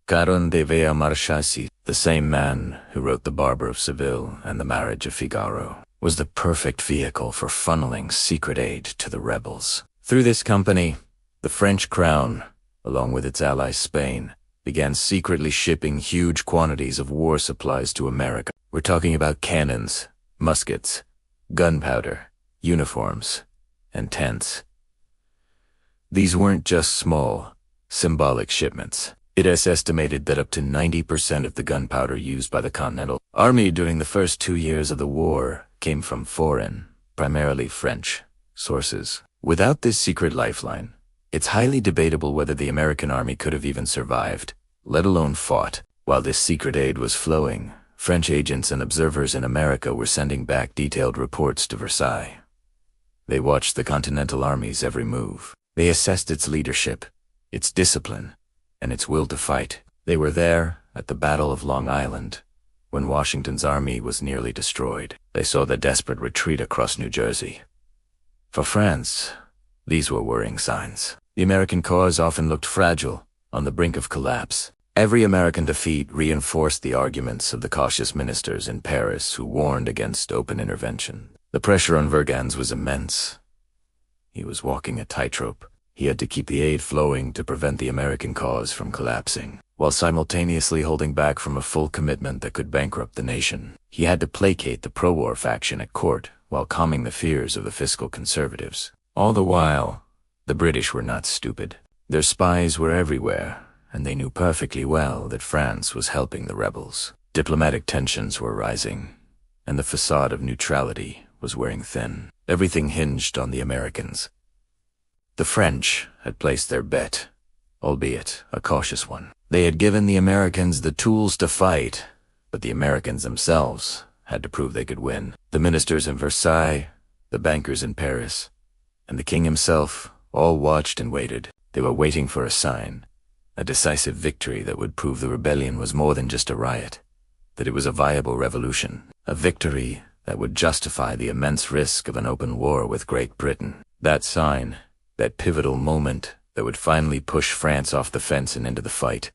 Caron de Vea Marchasi, the same man who wrote The Barber of Seville and The Marriage of Figaro, was the perfect vehicle for funneling secret aid to the rebels. Through this company, the French crown, along with its ally Spain, began secretly shipping huge quantities of war supplies to America. We're talking about cannons, muskets, gunpowder, uniforms, and tents. These weren't just small, symbolic shipments. It is estimated that up to 90% of the gunpowder used by the Continental Army during the first 2 years of the war came from foreign, primarily French, sources. Without this secret lifeline, it's highly debatable whether the American army could have even survived, let alone fought. While this secret aid was flowing, French agents and observers in America were sending back detailed reports to Versailles. They watched the Continental Army's every move. They assessed its leadership, its discipline, and its will to fight. They were there at the Battle of Long Island, when Washington's army was nearly destroyed. They saw the desperate retreat across New Jersey. For France, these were worrying signs. The American cause often looked fragile, on the brink of collapse. Every American defeat reinforced the arguments of the cautious ministers in Paris who warned against open intervention. The pressure on Vergennes was immense. He was walking a tightrope. He had to keep the aid flowing to prevent the American cause from collapsing, while simultaneously holding back from a full commitment that could bankrupt the nation. He had to placate the pro-war faction at court while calming the fears of the fiscal conservatives. All the while, the British were not stupid. Their spies were everywhere, and they knew perfectly well that France was helping the rebels. Diplomatic tensions were rising, and the facade of neutrality was wearing thin. Everything hinged on the Americans. The French had placed their bet, albeit a cautious one. They had given the Americans the tools to fight, but the Americans themselves had to prove they could win. The ministers in Versailles, the bankers in Paris, and the king himself all watched and waited. They were waiting for a sign, a decisive victory that would prove the rebellion was more than just a riot, that it was a viable revolution, a victory that would justify the immense risk of an open war with Great Britain. That sign, that pivotal moment that would finally push France off the fence and into the fight,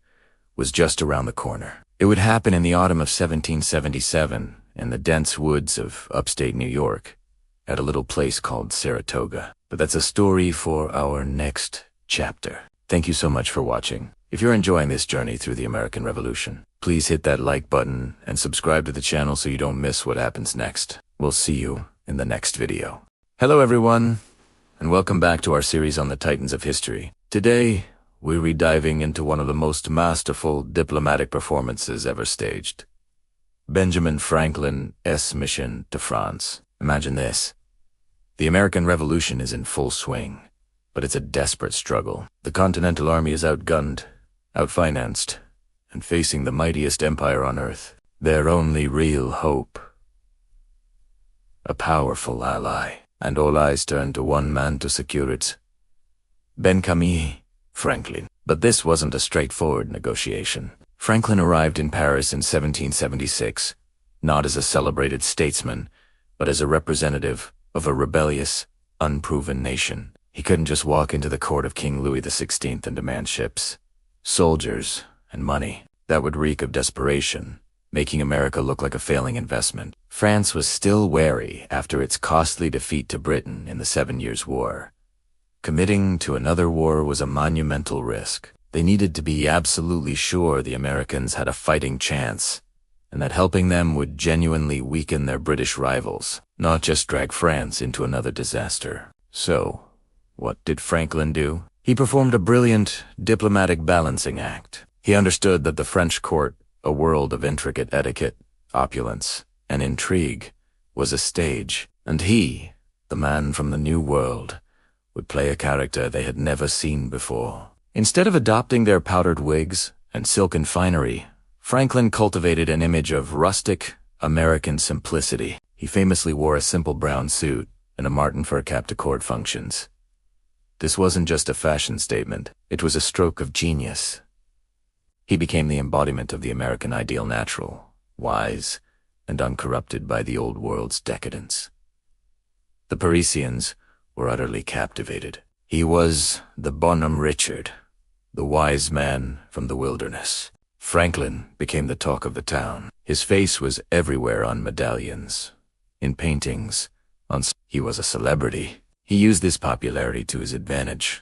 was just around the corner. It would happen in the autumn of 1777 in the dense woods of upstate New York, at a little place called Saratoga. But that's a story for our next chapter. Thank you so much for watching. If you're enjoying this journey through the American Revolution, please hit that like button and subscribe to the channel so you don't miss what happens next. We'll see you in the next video. Hello everyone, and welcome back to our series on the Titans of History. Today, we're rediving into one of the most masterful diplomatic performances ever staged. Benjamin Franklin's mission to France. Imagine this. The American Revolution is in full swing, but it's a desperate struggle. The Continental Army is outgunned, outfinanced, and facing the mightiest empire on earth. Their only real hope. A powerful ally, and all eyes turn to one man to secure it. Benjamin Franklin. But this wasn't a straightforward negotiation. Franklin arrived in Paris in 1776, not as a celebrated statesman, but as a representative of a rebellious, unproven nation. He couldn't just walk into the court of King Louis XVI and demand ships, soldiers, and money. That would reek of desperation making America look like a failing investment. France was still wary after its costly defeat to Britain in the 7 Years' War. Committing to another war was a monumental risk. They needed to be absolutely sure the Americans had a fighting chance, and that helping them would genuinely weaken their British rivals, not just drag France into another disaster. So, what did Franklin do? He performed a brilliant diplomatic balancing act. He understood that the French court, a world of intricate etiquette, opulence, and intrigue, was a stage, and he, the man from the New World, would play a character they had never seen before. Instead of adopting their powdered wigs and silken finery, Franklin cultivated an image of rustic American simplicity. He famously wore a simple brown suit and a marten fur cap to court functions. This wasn't just a fashion statement, it was a stroke of genius. He became the embodiment of the American ideal, natural, wise, and uncorrupted by the old world's decadence. The Parisians were utterly captivated. He was the bonhomme Richard, the wise man from the wilderness. Franklin became the talk of the town. His face was everywhere on medallions, in paintings, he was a celebrity. He used this popularity to his advantage,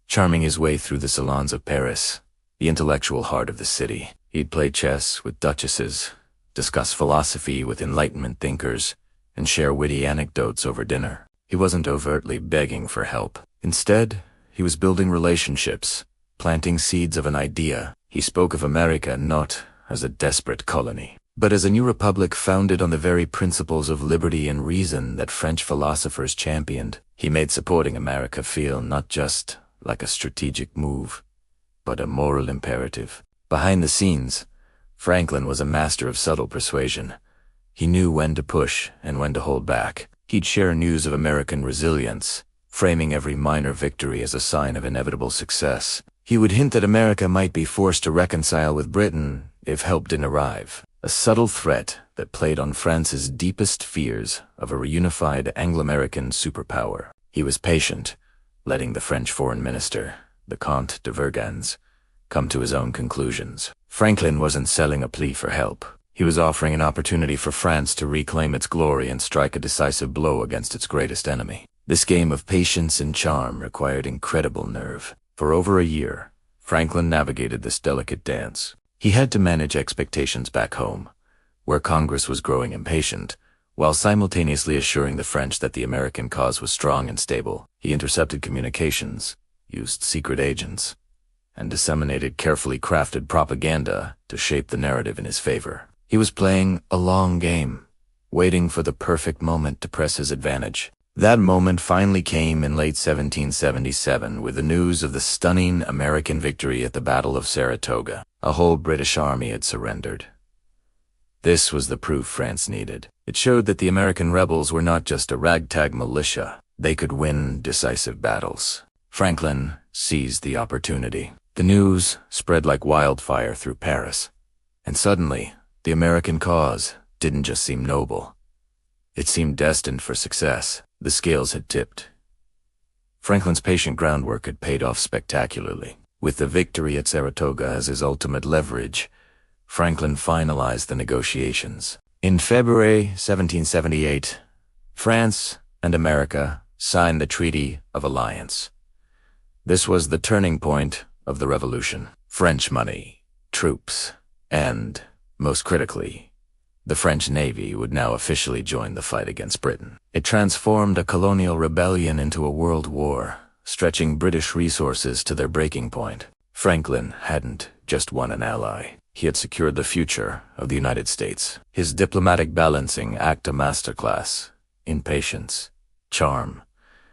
charming his way through the salons of Paris, the intellectual heart of the city. He'd play chess with duchesses, discuss philosophy with Enlightenment thinkers, and share witty anecdotes over dinner. He wasn't overtly begging for help. Instead, he was building relationships, planting seeds of an idea. He spoke of America not as a desperate colony, but as a new republic founded on the very principles of liberty and reason that French philosophers championed. He made supporting America feel not just like a strategic move, but a moral imperative. Behind the scenes, Franklin was a master of subtle persuasion. He knew when to push and when to hold back. He'd share news of American resilience, framing every minor victory as a sign of inevitable success. He would hint that America might be forced to reconcile with Britain if help didn't arrive, a subtle threat that played on France's deepest fears of a reunified Anglo-American superpower. He was patient, letting the French foreign minister, the Comte de Vergennes, come to his own conclusions. Franklin wasn't selling a plea for help. He was offering an opportunity for France to reclaim its glory and strike a decisive blow against its greatest enemy. This game of patience and charm required incredible nerve. For over a year, Franklin navigated this delicate dance. He had to manage expectations back home, where Congress was growing impatient, while simultaneously assuring the French that the American cause was strong and stable. He intercepted communications, used secret agents, and disseminated carefully crafted propaganda to shape the narrative in his favor. He was playing a long game, waiting for the perfect moment to press his advantage. That moment finally came in late 1777 with the news of the stunning American victory at the Battle of Saratoga. A whole British army had surrendered. This was the proof France needed. It showed that the American rebels were not just a ragtag militia. They could win decisive battles. Franklin seized the opportunity. The news spread like wildfire through Paris, and suddenly, the American cause didn't just seem noble. It seemed destined for success. The scales had tipped. Franklin's patient groundwork had paid off spectacularly. With the victory at Saratoga as his ultimate leverage, Franklin finalized the negotiations. In February 1778, France and America signed the Treaty of Alliance. This was the turning point of the revolution. French money, troops, and, most critically, the French Navy would now officially join the fight against Britain. It transformed a colonial rebellion into a world war, stretching British resources to their breaking point. Franklin hadn't just won an ally. He had secured the future of the United States. His diplomatic balancing act a masterclass in patience, charm,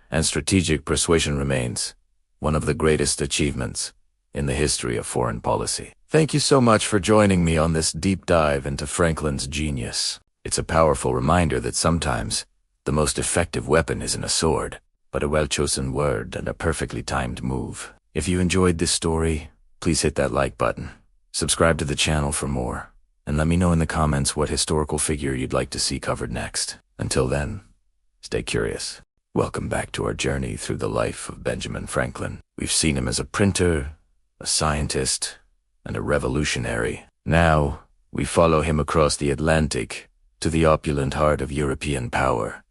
and strategic persuasion remains one of the greatest achievements in the history of foreign policy. Thank you so much for joining me on this deep dive into Franklin's genius. It's a powerful reminder that sometimes the most effective weapon isn't a sword, but a well-chosen word and a perfectly timed move. If you enjoyed this story, please hit that like button. Subscribe to the channel for more, and let me know in the comments what historical figure you'd like to see covered next. Until then, stay curious. Welcome back to our journey through the life of Benjamin Franklin. We've seen him as a printer, a scientist, and a revolutionary. Now, We follow him across the Atlantic to the opulent heart of European power.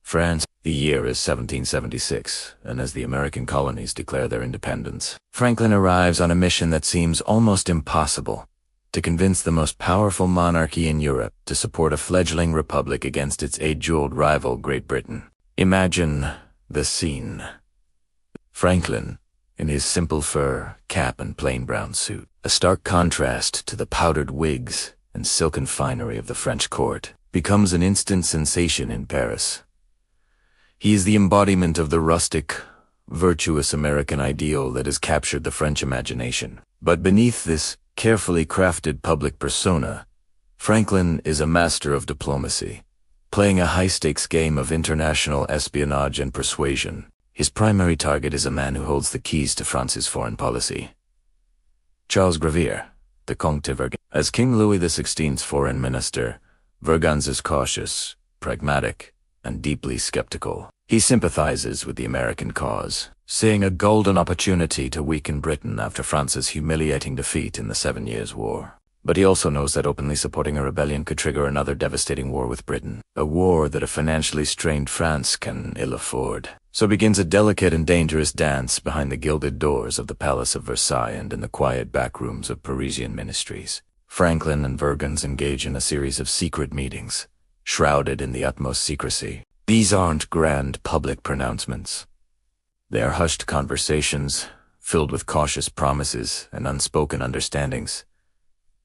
France. The year is 1776, and as the American colonies declare their independence, Franklin arrives on a mission that seems almost impossible: to convince the most powerful monarchy in Europe to support a fledgling republic against its age-old rival Great Britain. Imagine the scene. Franklin, in his simple fur cap and plain brown suit, a stark contrast to the powdered wigs and silken finery of the French court, becomes an instant sensation in Paris. He is the embodiment of the rustic, virtuous American ideal that has captured the French imagination. But beneath this carefully crafted public persona, Franklin is a master of diplomacy, playing a high-stakes game of international espionage and persuasion. His primary target is a man who holds the keys to France's foreign policy: Charles Gravier, the Comte de Vergennes. As King Louis XVI's foreign minister, Vergennes is cautious, pragmatic, and deeply skeptical. He sympathizes with the American cause, seeing a golden opportunity to weaken Britain after France's humiliating defeat in the 7 Years' War. But he also knows that openly supporting a rebellion could trigger another devastating war with Britain, a war that a financially strained France can ill afford. So begins a delicate and dangerous dance behind the gilded doors of the Palace of Versailles and in the quiet back rooms of Parisian ministries. Franklin and Vergennes engage in a series of secret meetings, shrouded in the utmost secrecy. These aren't grand public pronouncements. They are hushed conversations, filled with cautious promises and unspoken understandings.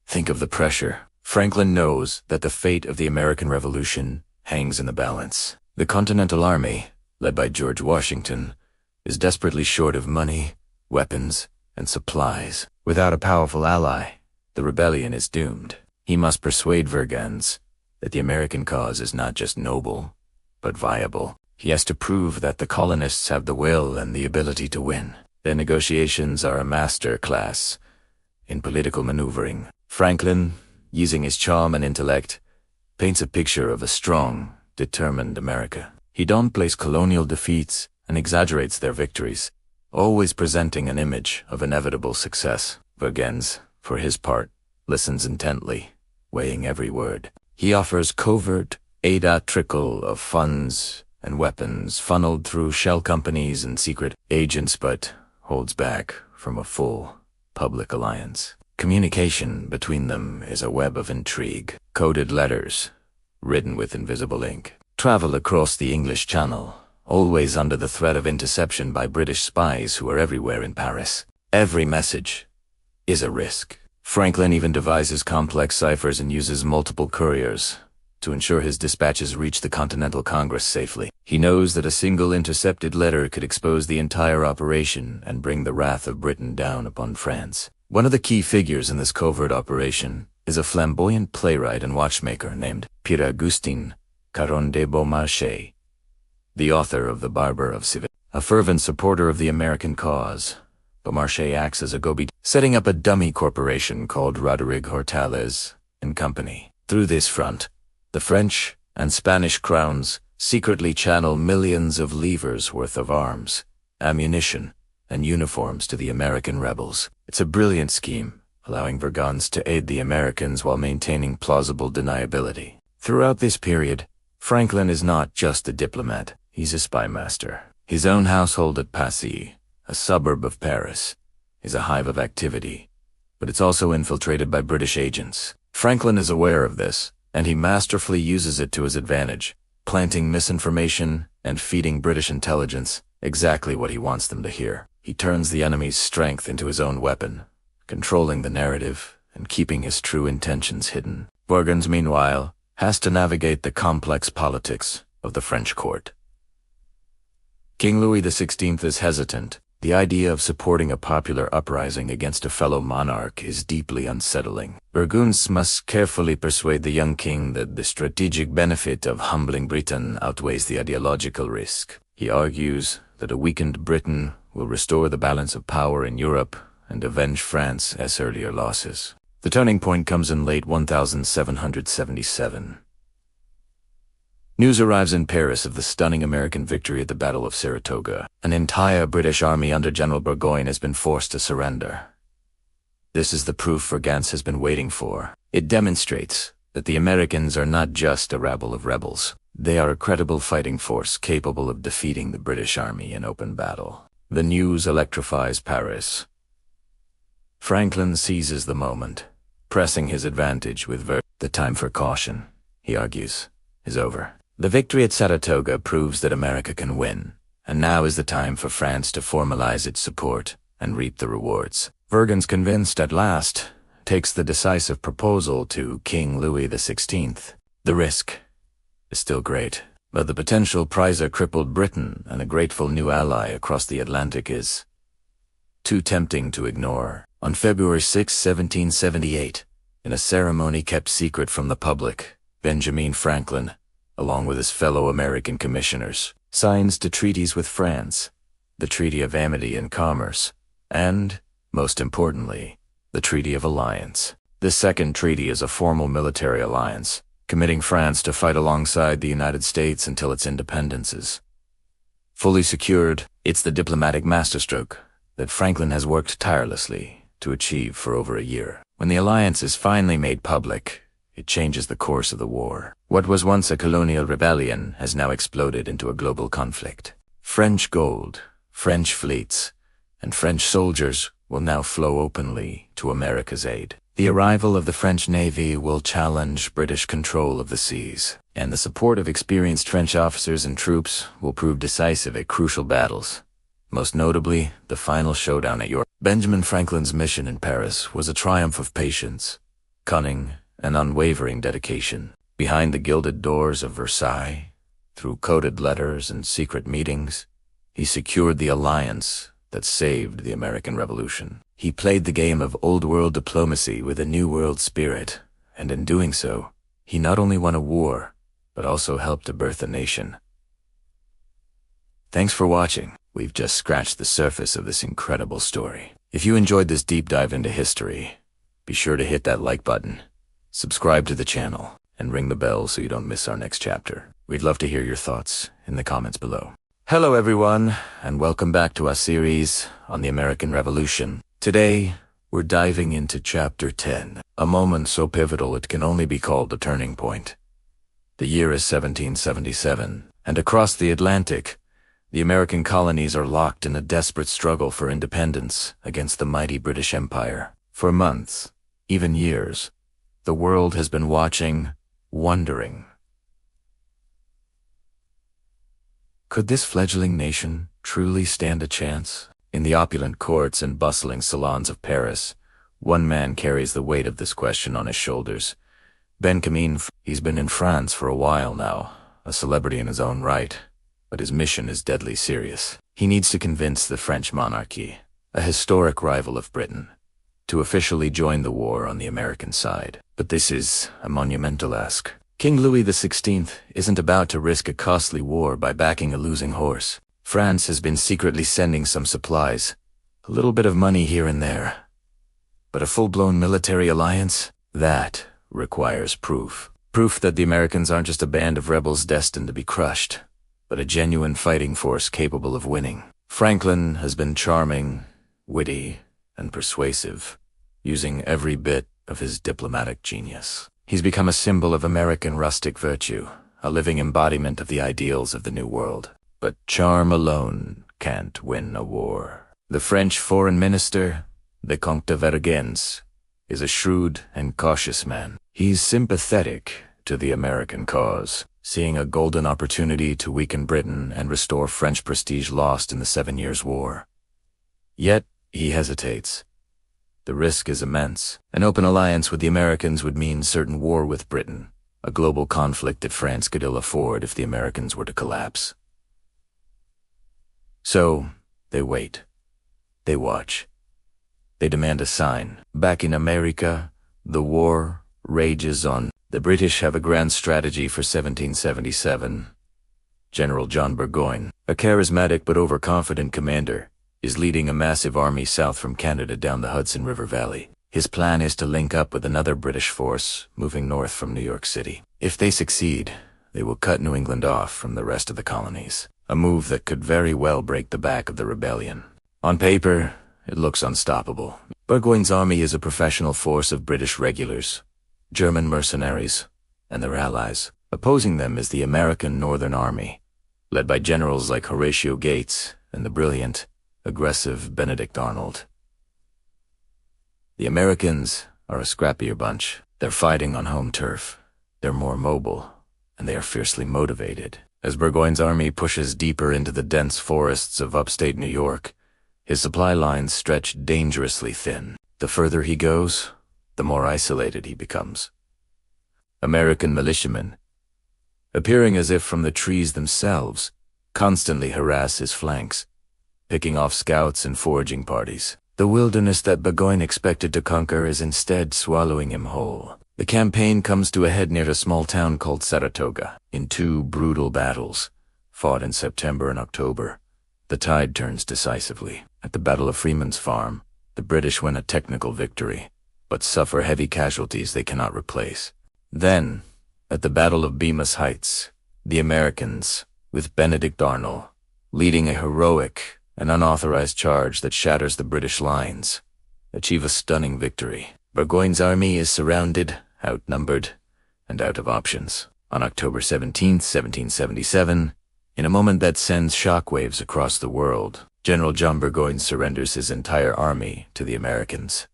Think of the pressure. Franklin knows that the fate of the American Revolution hangs in the balance. The Continental Army, led by George Washington, is desperately short of money, weapons, and supplies. Without a powerful ally, the rebellion is doomed. He must persuade Vergennes that the American cause is not just noble, but viable. He has to prove that the colonists have the will and the ability to win. Their negotiations are a master class in political maneuvering. Franklin, using his charm and intellect, paints a picture of a strong, determined America. He downplays colonial defeats and exaggerates their victories, always presenting an image of inevitable success. Vergennes, for his part, listens intently, weighing every word. He offers covert aid, a trickle of funds and weapons funneled through shell companies and secret agents, but holds back from a full public alliance. Communication between them is a web of intrigue. Coded letters, written with invisible ink, travel across the English Channel, always under the threat of interception by British spies who are everywhere in Paris. Every message is a risk. Franklin even devises complex ciphers and uses multiple couriers to ensure his dispatches reach the Continental Congress safely. He knows that a single intercepted letter could expose the entire operation and bring the wrath of Britain down upon France. One of the key figures in this covert operation is a flamboyant playwright and watchmaker named Pierre-Augustin Caron de Beaumarchais, the author of The Barber of Seville. A fervent supporter of the American cause, Beaumarchais acts as a go-between, setting up a dummy corporation called Roderick Hortalez and Company. Through this front, the French and Spanish crowns secretly channel millions of livres worth of arms, ammunition, and uniforms to the American rebels. It's a brilliant scheme, allowing Vergennes to aid the Americans while maintaining plausible deniability. Throughout this period, Franklin is not just a diplomat, he's a spy master. His own household at Passy, a suburb of Paris, is a hive of activity, but it's also infiltrated by British agents. Franklin is aware of this, and he masterfully uses it to his advantage, planting misinformation and feeding British intelligence exactly what he wants them to hear. He turns the enemy's strength into his own weapon, controlling the narrative and keeping his true intentions hidden. Vergennes, meanwhile, has to navigate the complex politics of the French court. King Louis XVI is hesitant. The idea of supporting a popular uprising against a fellow monarch is deeply unsettling. Vergennes must carefully persuade the young king that the strategic benefit of humbling Britain outweighs the ideological risk. He argues that a weakened Britain will restore the balance of power in Europe and avenge France's earlier losses. The turning point comes in late 1777. News arrives in Paris of the stunning American victory at the Battle of Saratoga. An entire British army under General Burgoyne has been forced to surrender. This is the proof Vergennes has been waiting for. It demonstrates that the Americans are not just a rabble of rebels. They are a credible fighting force capable of defeating the British Army in open battle. The news electrifies Paris. Franklin seizes the moment, pressing his advantage with The time for caution, he argues, is over. The victory at Saratoga proves that America can win, and now is the time for France to formalize its support and reap the rewards. Vergennes, convinced at last, takes the decisive proposal to King Louis XVI. The risk is still great, but the potential prize, a crippled Britain and a grateful new ally across the Atlantic, is too tempting to ignore. On February 6, 1778, in a ceremony kept secret from the public, Benjamin Franklin, along with his fellow American commissioners, signs two treaties with France, the Treaty of Amity and Commerce, and, most importantly, the Treaty of Alliance. This second treaty is a formal military alliance, committing France to fight alongside the United States until its independence is fully secured. It's the diplomatic masterstroke that Franklin has worked tirelessly to achieve for over a year. When the alliance is finally made public, it changes the course of the war. What was once a colonial rebellion has now exploded into a global conflict. French gold, French fleets, and French soldiers will now flow openly to America's aid. The arrival of the French Navy will challenge British control of the seas, and the support of experienced French officers and troops will prove decisive at crucial battles. Most notably, the final showdown at York. Benjamin Franklin's mission in Paris was a triumph of patience, cunning, and unwavering dedication. Behind the gilded doors of Versailles, through coded letters and secret meetings, he secured the alliance that saved the American Revolution. He played the game of old-world diplomacy with a new-world spirit, and in doing so, he not only won a war, but also helped to birth a nation. Thanks for watching. We've just scratched the surface of this incredible story. If you enjoyed this deep dive into history, be sure to hit that like button, subscribe to the channel, and ring the bell so you don't miss our next chapter. We'd love to hear your thoughts in the comments below. Hello everyone, and welcome back to our series on the American Revolution. Today, we're diving into Chapter 10, a moment so pivotal it can only be called a turning point. The year is 1777, and across the Atlantic, the American colonies are locked in a desperate struggle for independence against the mighty British Empire. For months, even years, the world has been watching, wondering. Could this fledgling nation truly stand a chance? In the opulent courts and bustling salons of Paris, one man carries the weight of this question on his shoulders. Benjamin, he's been in France for a while now, a celebrity in his own right. But his mission is deadly serious. He needs to convince the French monarchy, a historic rival of Britain, to officially join the war on the American side. But this is a monumental ask. King Louis XVI isn't about to risk a costly war by backing a losing horse. France has been secretly sending some supplies, a little bit of money here and there. But a full-blown military alliance? That requires proof. Proof that the Americans aren't just a band of rebels destined to be crushed, but a genuine fighting force capable of winning. Franklin has been charming, witty, and persuasive, using every bit of his diplomatic genius. He's become a symbol of American rustic virtue, a living embodiment of the ideals of the New World. But charm alone can't win a war. The French foreign minister, the Comte de Vergennes, is a shrewd and cautious man. He's sympathetic to the American cause, seeing a golden opportunity to weaken Britain and restore French prestige lost in the 7 Years' War. Yet, he hesitates. The risk is immense. An open alliance with the Americans would mean certain war with Britain, a global conflict that France could ill afford if the Americans were to collapse. So, they wait. They watch. They demand a sign. Back in America, the war rages on. The British have a grand strategy for 1777. General John Burgoyne, a charismatic but overconfident commander, is leading a massive army south from Canada down the Hudson River Valley. His plan is to link up with another British force moving north from New York City. If they succeed, they will cut New England off from the rest of the colonies, a move that could very well break the back of the rebellion. On paper, it looks unstoppable, but Burgoyne's army is a professional force of British regulars, German mercenaries, and their allies. Opposing them is the American Northern Army, led by generals like Horatio Gates and the brilliant, aggressive Benedict Arnold. The Americans are a scrappier bunch. They're fighting on home turf. They're more mobile, and they are fiercely motivated. As Burgoyne's army pushes deeper into the dense forests of upstate New York, his supply lines stretch dangerously thin. The further he goes, the more isolated he becomes. American militiamen, appearing as if from the trees themselves, constantly harass his flanks, picking off scouts and foraging parties. The wilderness that Burgoyne expected to conquer is instead swallowing him whole. The campaign comes to a head near a small town called Saratoga. In 2 brutal battles, fought in September and October, the tide turns decisively. At the Battle of Freeman's Farm, the British win a technical victory, but suffer heavy casualties they cannot replace. Then, at the Battle of Bemis Heights, the Americans, with Benedict Arnold, leading a heroic and unauthorized charge that shatters the British lines, achieve a stunning victory. Burgoyne's army is surrounded, outnumbered, and out of options. On October 17, 1777, in a moment that sends shockwaves across the world, General John Burgoyne surrenders his entire army to the Americans.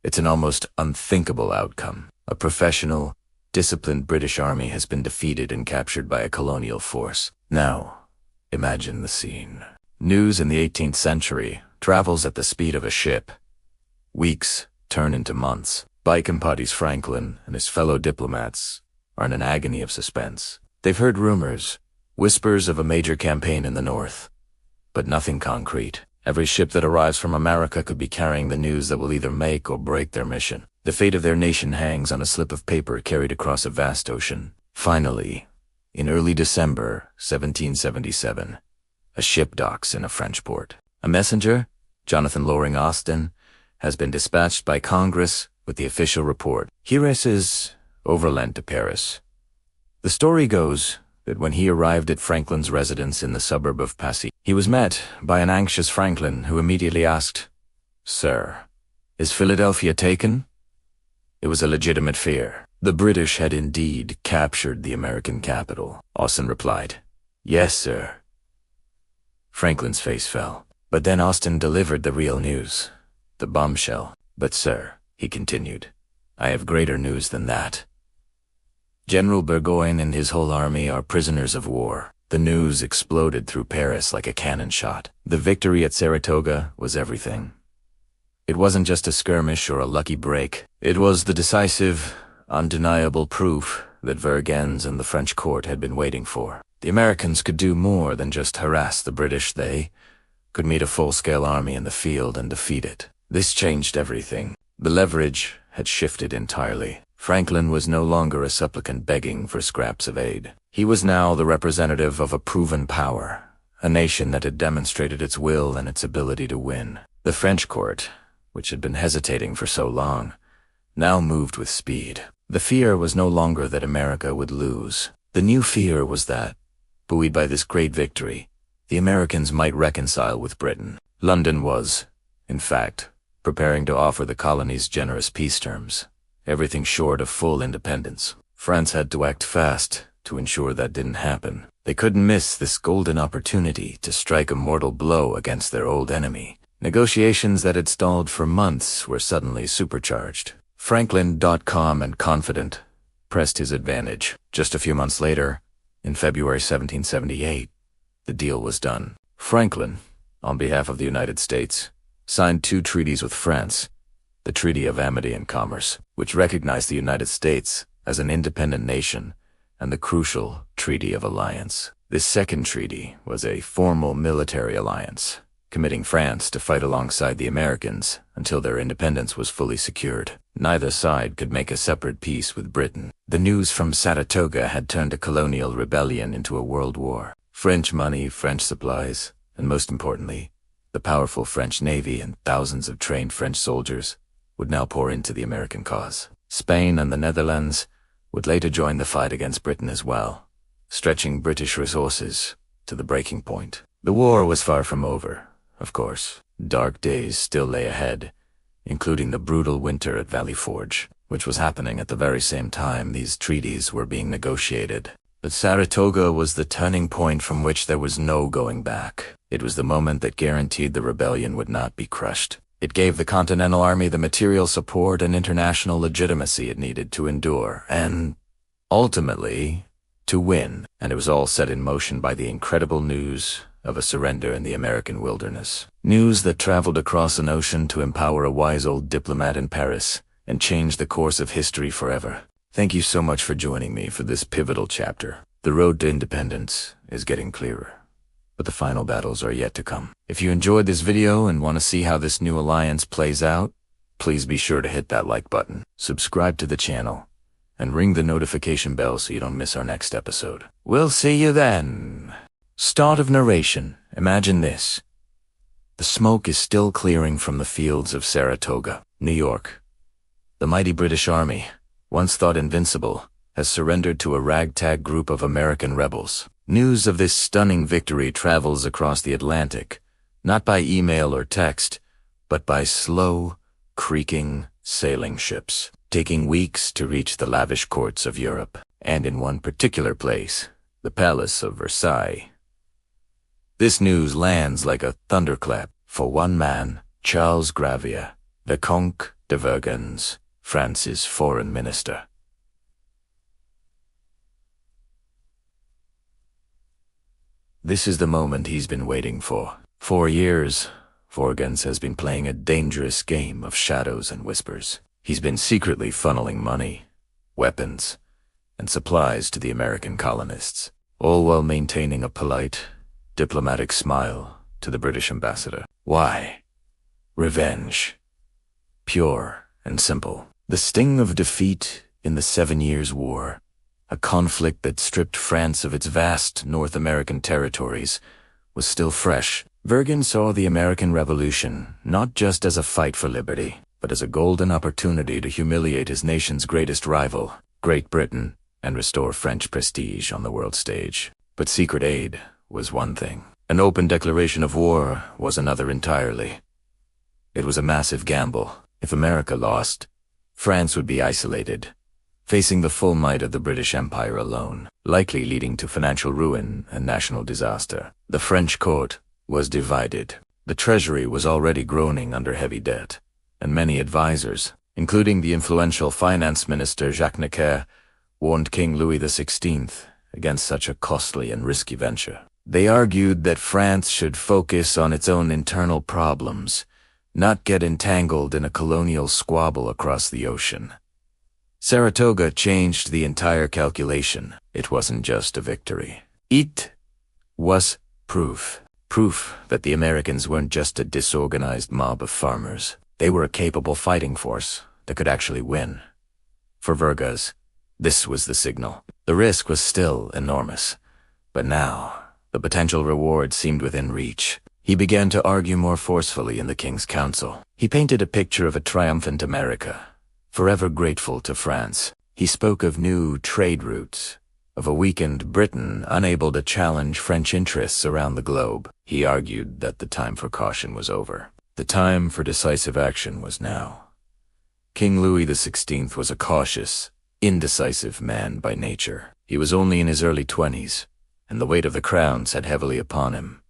It's an almost unthinkable outcome. A professional, disciplined British army has been defeated and captured by a colonial force. Now, imagine the scene. News in the 18th century travels at the speed of a ship. Weeks turn into months. Bicampotes Franklin and his fellow diplomats are in an agony of suspense. They've heard rumors, whispers of a major campaign in the north, but nothing concrete. Every ship that arrives from America could be carrying the news that will either make or break their mission. The fate of their nation hangs on a slip of paper carried across a vast ocean. Finally, in early December 1777, a ship docks in a French port. A messenger, Jonathan Loring Austin, has been dispatched by Congress with the official report. Heres is overland to Paris. The story goes that when he arrived at Franklin's residence in the suburb of Passy, he was met by an anxious Franklin who immediately asked, "Sir, is Philadelphia taken?" It was a legitimate fear. The British had indeed captured the American capital. Austin replied, "Yes, sir." Franklin's face fell. But then Austin delivered the real news, the bombshell. "But sir," he continued, "I have greater news than that. General Burgoyne and his whole army are prisoners of war." The news exploded through Paris like a cannon shot. The victory at Saratoga was everything. It wasn't just a skirmish or a lucky break. It was the decisive, undeniable proof that Vergennes and the French court had been waiting for. The Americans could do more than just harass the British. They could meet a full-scale army in the field and defeat it. This changed everything. The leverage had shifted entirely. Franklin was no longer a supplicant begging for scraps of aid. He was now the representative of a proven power, a nation that had demonstrated its will and its ability to win. The French court, which had been hesitating for so long, now moved with speed. The fear was no longer that America would lose. The new fear was that, buoyed by this great victory, the Americans might reconcile with Britain. London was, in fact, preparing to offer the colonies generous peace terms, everything short of full independence. France had to act fast to ensure that didn't happen. They couldn't miss this golden opportunity to strike a mortal blow against their old enemy. Negotiations that had stalled for months were suddenly supercharged. Franklin, calm and confident, pressed his advantage. Just a few months later, in February 1778, the deal was done. Franklin, on behalf of the United States, signed 2 treaties with France: the Treaty of Amity and Commerce, which recognized the United States as an independent nation, and the crucial Treaty of Alliance. This second treaty was a formal military alliance, committing France to fight alongside the Americans until their independence was fully secured. Neither side could make a separate peace with Britain. The news from Saratoga had turned a colonial rebellion into a world war. French money, French supplies, and most importantly, the powerful French Navy and thousands of trained French soldiers would now pour into the American cause. Spain and the Netherlands would later join the fight against Britain as well, stretching British resources to the breaking point. The war was far from over, of course. Dark days still lay ahead, including the brutal winter at Valley Forge, which was happening at the very same time these treaties were being negotiated. But Saratoga was the turning point from which there was no going back. It was the moment that guaranteed the rebellion would not be crushed. It gave the Continental Army the material support and international legitimacy it needed to endure and, ultimately, to win. And it was all set in motion by the incredible news of a surrender in the American wilderness. News that traveled across an ocean to empower a wise old diplomat in Paris and change the course of history forever. Thank you so much for joining me for this pivotal chapter. The road to independence is getting clearer, but the final battles are yet to come. If you enjoyed this video and want to see how this new alliance plays out, please be sure to hit that like button, subscribe to the channel, and ring the notification bell so you don't miss our next episode. We'll see you then. Start of narration. Imagine this. The smoke is still clearing from the fields of Saratoga, New York. The mighty British Army, once thought invincible, has surrendered to a ragtag group of American rebels. News of this stunning victory travels across the Atlantic, not by email or text, but by slow, creaking sailing ships, taking weeks to reach the lavish courts of Europe, and in one particular place, the Palace of Versailles. This news lands like a thunderclap for one man, Charles Gravier, Vicomte de Vergennes, France's foreign minister. This is the moment he's been waiting for. 4 years, Vergennes has been playing a dangerous game of shadows and whispers. He's been secretly funneling money, weapons, and supplies to the American colonists, all while maintaining a polite, diplomatic smile to the British ambassador. Why? Revenge. Pure and simple. The sting of defeat in the 7 Years' War, a conflict that stripped France of its vast North American territories, was still fresh. Vergennes saw the American Revolution not just as a fight for liberty, but as a golden opportunity to humiliate his nation's greatest rival, Great Britain, and restore French prestige on the world stage. But secret aid was one thing. An open declaration of war was another entirely. It was a massive gamble. If America lost, France would be isolated, facing the full might of the British Empire alone, likely leading to financial ruin and national disaster. The French court was divided. The treasury was already groaning under heavy debt, and many advisors, including the influential finance minister Jacques Necker, warned King Louis XVI against such a costly and risky venture. They argued that France should focus on its own internal problems, not get entangled in a colonial squabble across the ocean. Saratoga changed the entire calculation. It wasn't just a victory. It was proof. Proof that the Americans weren't just a disorganized mob of farmers. They were a capable fighting force that could actually win. For Vergennes, this was the signal. The risk was still enormous, but now the potential reward seemed within reach. He began to argue more forcefully in the King's Council. He painted a picture of a triumphant America, forever grateful to France. He spoke of new trade routes, of a weakened Britain unable to challenge French interests around the globe. He argued that the time for caution was over. The time for decisive action was now. King Louis XVI was a cautious, indecisive man by nature. He was only in his early 20s, and the weight of the crown sat heavily upon him.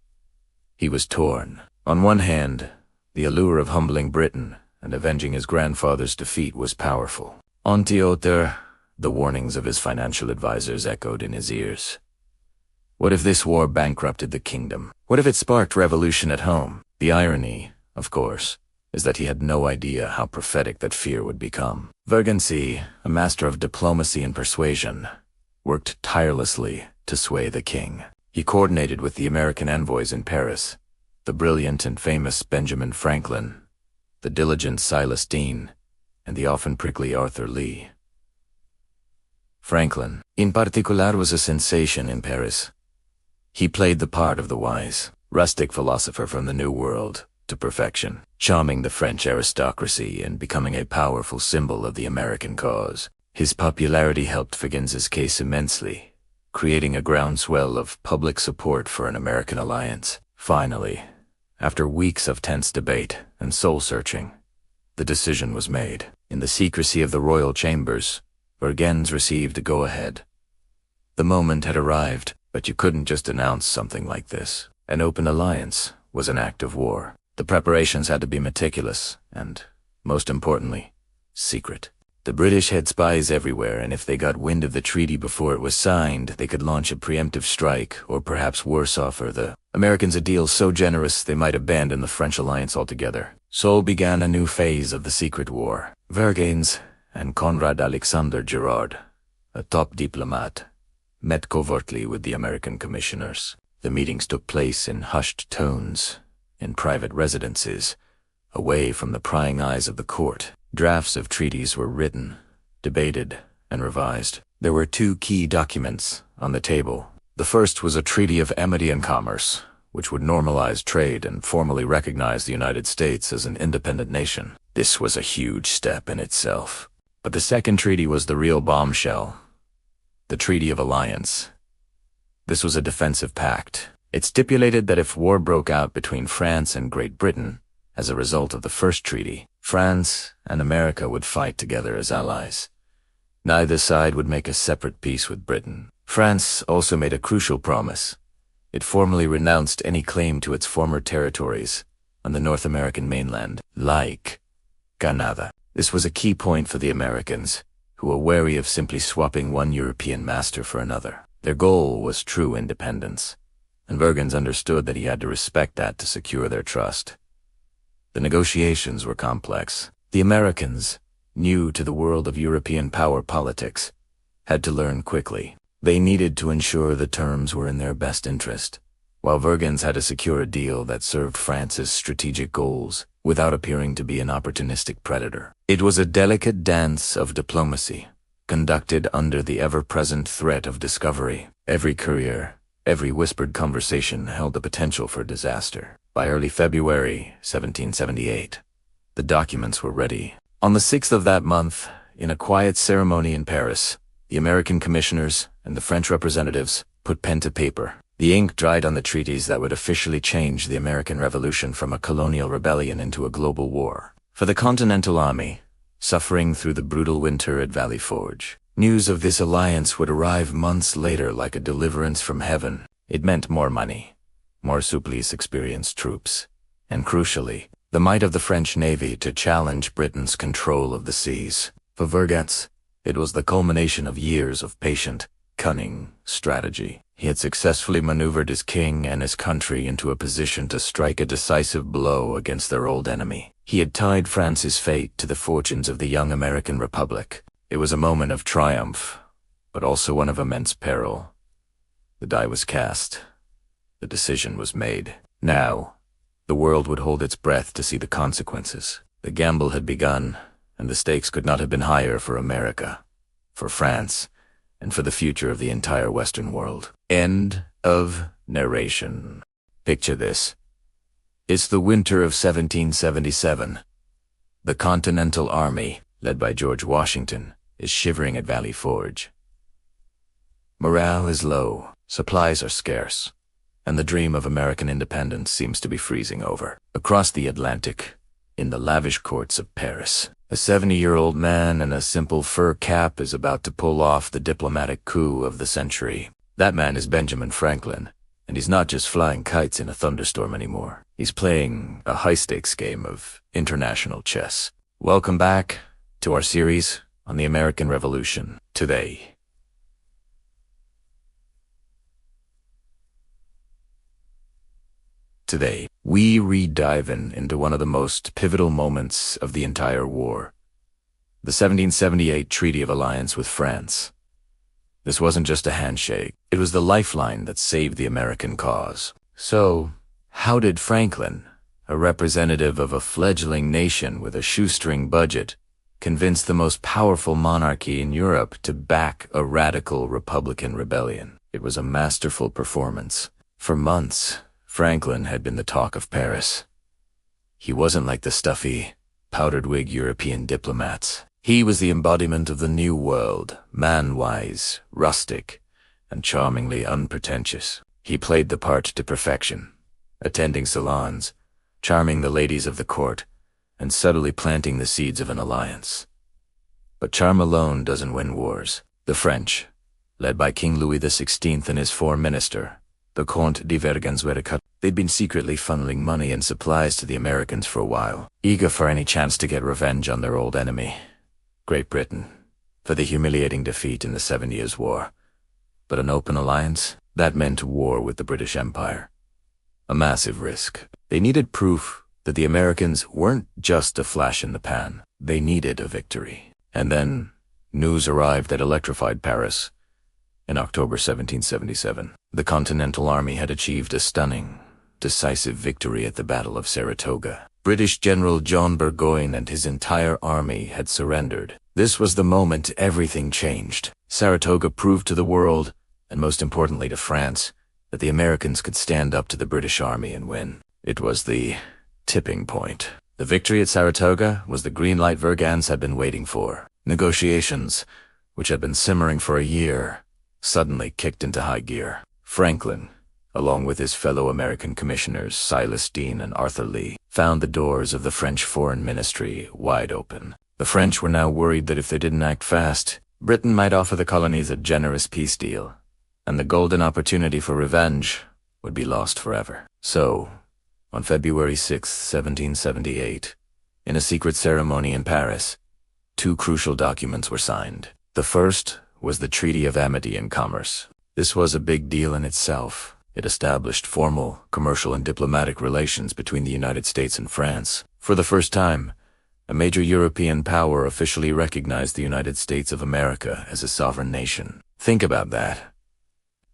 He was torn. On one hand, the allure of humbling Britain and avenging his grandfather's defeat was powerful. On the other, the warnings of his financial advisors echoed in his ears. What if this war bankrupted the kingdom? What if it sparked revolution at home? The irony, of course, is that he had no idea how prophetic that fear would become. Vergennes, a master of diplomacy and persuasion, worked tirelessly to sway the king. He coordinated with the American envoys in Paris, the brilliant and famous Benjamin Franklin, the diligent Silas Deane, and the often prickly Arthur Lee. Franklin, in particular, was a sensation in Paris. He played the part of the wise, rustic philosopher from the New World to perfection, charming the French aristocracy and becoming a powerful symbol of the American cause. His popularity helped Vergennes' case immensely, creating a groundswell of public support for an American alliance. Finally, after weeks of tense debate and soul-searching, The decision was made. In the secrecy of the royal chambers, Vergennes received a go-ahead. The moment had arrived, but you couldn't just announce something like this. An open alliance was an act of war. The preparations had to be meticulous and, most importantly, secret. The British had spies everywhere, and if they got wind of the treaty before it was signed, they could launch a preemptive strike, or perhaps worse, offer the Americans a deal so generous they might abandon the French alliance altogether. So began a new phase of the secret war. Vergennes and Conrad Alexander Girard, a top diplomat, met covertly with the American commissioners. The meetings took place in hushed tones, in private residences, away from the prying eyes of the court. Drafts of treaties were written, debated, and revised. There were two key documents on the table. The first was a treaty of amity and commerce, which would normalize trade and formally recognize the United States as an independent nation. This was a huge step in itself. But the second treaty was the real bombshell, the Treaty of Alliance. This was a defensive pact. It stipulated that if war broke out between France and Great Britain, as a result of the first treaty, France and America would fight together as allies. Neither side would make a separate peace with Britain. France also made a crucial promise. It formally renounced any claim to its former territories on the North American mainland, like Canada. This was a key point for the Americans, who were wary of simply swapping one European master for another. Their goal was true independence, and Vergennes understood that he had to respect that to secure their trust. The negotiations were complex. The Americans, new to the world of European power politics, had to learn quickly. They needed to ensure the terms were in their best interest, while Vergennes had to secure a deal that served France's strategic goals without appearing to be an opportunistic predator. It was a delicate dance of diplomacy, conducted under the ever-present threat of discovery. Every courier, every whispered conversation held the potential for disaster. By early February 1778, the documents were ready. On the 6th of that month, in a quiet ceremony in Paris, the American commissioners and the French representatives put pen to paper. The ink dried on the treaties that would officially change the American Revolution from a colonial rebellion into a global war. For the Continental Army, suffering through the brutal winter at Valley Forge, news of this alliance would arrive months later like a deliverance from heaven. It meant more money, more supplice experienced troops, and crucially, the might of the French Navy to challenge Britain's control of the seas. For Vergennes, it was the culmination of years of patient, cunning strategy. He had successfully maneuvered his king and his country into a position to strike a decisive blow against their old enemy. He had tied France's fate to the fortunes of the young American Republic. It was a moment of triumph, but also one of immense peril. The die was cast. The decision was made. Now, the world would hold its breath to see the consequences. The gamble had begun, and the stakes could not have been higher for America, for France, and for the future of the entire Western world. End of narration. Picture this. It's the winter of 1777. The Continental Army, led by George Washington, is shivering at Valley Forge. Morale is low, supplies are scarce, and the dream of American independence seems to be freezing over. Across the Atlantic, in the lavish courts of Paris, a 70-year-old man in a simple fur cap is about to pull off the diplomatic coup of the century. That man is Benjamin Franklin, and he's not just flying kites in a thunderstorm anymore. He's playing a high-stakes game of international chess. Welcome back to our series on the American Revolution. Today, we re-dive into one of the most pivotal moments of the entire war, the 1778 Treaty of Alliance with France. This wasn't just a handshake. It was the lifeline that saved the American cause. So, how did Franklin, a representative of a fledgling nation with a shoestring budget, convince the most powerful monarchy in Europe to back a radical Republican rebellion? It was a masterful performance. For months, Franklin had been the talk of Paris. He wasn't like the stuffy, powdered-wig European diplomats. He was the embodiment of the New World, man-wise, rustic, and charmingly unpretentious. He played the part to perfection, attending salons, charming the ladies of the court, and subtly planting the seeds of an alliance. But charm alone doesn't win wars. The French, led by King Louis XVI and his foreign minister, the Comte de Vergennes, they'd been secretly funneling money and supplies to the Americans for a while, eager for any chance to get revenge on their old enemy, Great Britain, for the humiliating defeat in the 7 Years' War. But an open alliance? That meant war with the British Empire. A massive risk. They needed proof that the Americans weren't just a flash in the pan. They needed a victory. And then, news arrived that electrified Paris. In October 1777, the Continental Army had achieved a stunning, decisive victory at the Battle of Saratoga. British General John Burgoyne and his entire army had surrendered. This was the moment everything changed. Saratoga proved to the world, and most importantly to France, that the Americans could stand up to the British army and win. It was the tipping point. The victory at Saratoga was the green light Vergennes had been waiting for. Negotiations, which had been simmering for a year, suddenly kicked into high gear. Franklin, along with his fellow American commissioners Silas Deane and Arthur Lee, found the doors of the French Foreign Ministry wide open. The French were now worried that if they didn't act fast, Britain might offer the colonies a generous peace deal, and the golden opportunity for revenge would be lost forever. So, on February 6, 1778, in a secret ceremony in Paris, two crucial documents were signed. The first was the Treaty of Amity and Commerce. This was a big deal in itself. It established formal, commercial and diplomatic relations between the United States and France. For the first time, a major European power officially recognized the United States of America as a sovereign nation. Think about that.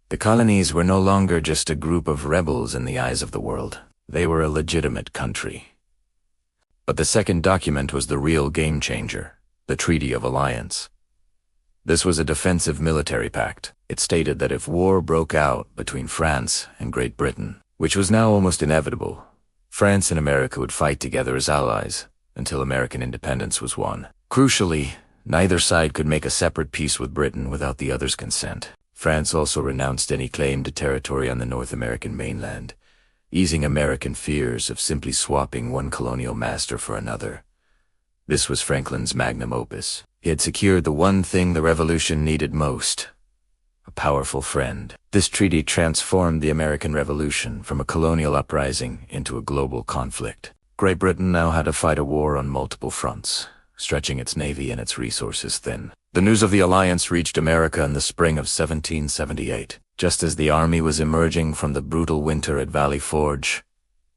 The colonies were no longer just a group of rebels in the eyes of the world. They were a legitimate country. But the second document was the real game changer, the Treaty of Alliance. This was a defensive military pact. It stated that if war broke out between France and Great Britain, which was now almost inevitable, France and America would fight together as allies until American independence was won. Crucially, neither side could make a separate peace with Britain without the other's consent. France also renounced any claim to territory on the North American mainland, easing American fears of simply swapping one colonial master for another. This was Franklin's magnum opus. He had secured the one thing the Revolution needed most: a powerful friend. This treaty transformed the American Revolution from a colonial uprising into a global conflict. Great Britain now had to fight a war on multiple fronts, stretching its navy and its resources thin. The news of the alliance reached America in the spring of 1778, just as the army was emerging from the brutal winter at Valley Forge.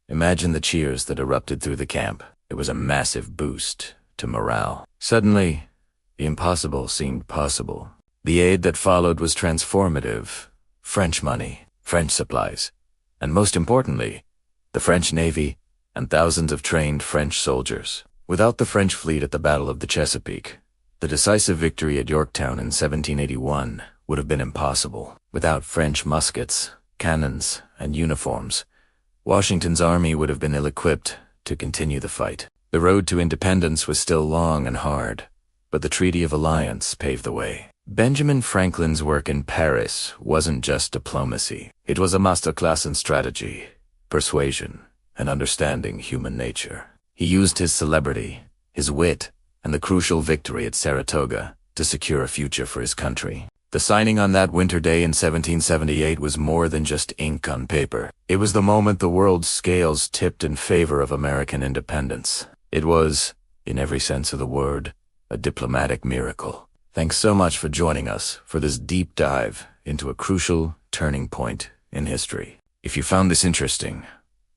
Imagine the cheers that erupted through the camp. It was a massive boost to morale. Suddenly, the impossible seemed possible. The aid that followed was transformative. French money, French supplies, and most importantly, the French Navy and thousands of trained French soldiers. Without the French fleet at the Battle of the Chesapeake, the decisive victory at Yorktown in 1781 would have been impossible. Without French muskets, cannons, and uniforms, Washington's army would have been ill-equipped to continue the fight. The road to independence was still long and hard, but the Treaty of Alliance paved the way. Benjamin Franklin's work in Paris wasn't just diplomacy. It was a masterclass in strategy, persuasion, and understanding human nature. He used his celebrity, his wit, and the crucial victory at Saratoga to secure a future for his country. The signing on that winter day in 1778 was more than just ink on paper. It was the moment the world's scales tipped in favor of American independence. It was, in every sense of the word, a diplomatic miracle. Thanks so much for joining us for this deep dive into a crucial turning point in history. If you found this interesting,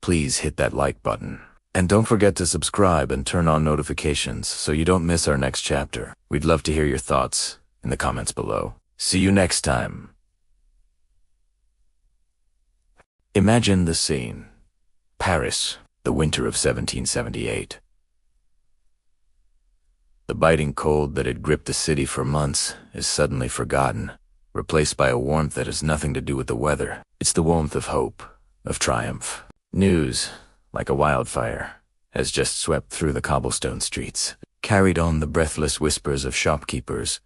please hit that like button. And don't forget to subscribe and turn on notifications so you don't miss our next chapter. We'd love to hear your thoughts in the comments below. See you next time. Imagine the scene. Paris, the winter of 1778. The biting cold that had gripped the city for months is suddenly forgotten, replaced by a warmth that has nothing to do with the weather. It's the warmth of hope, of triumph. News, like a wildfire, has just swept through the cobblestone streets, carried on the breathless whispers of shopkeepers,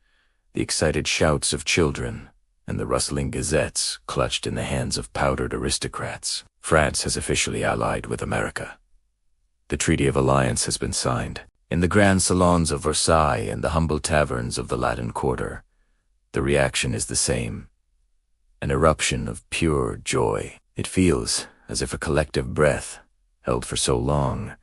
the excited shouts of children, and the rustling gazettes clutched in the hands of powdered aristocrats. France has officially allied with America. The Treaty of Alliance has been signed. In the grand salons of Versailles and the humble taverns of the Latin Quarter, the reaction is the same. An eruption of pure joy. It feels as if a collective breath, held for so long,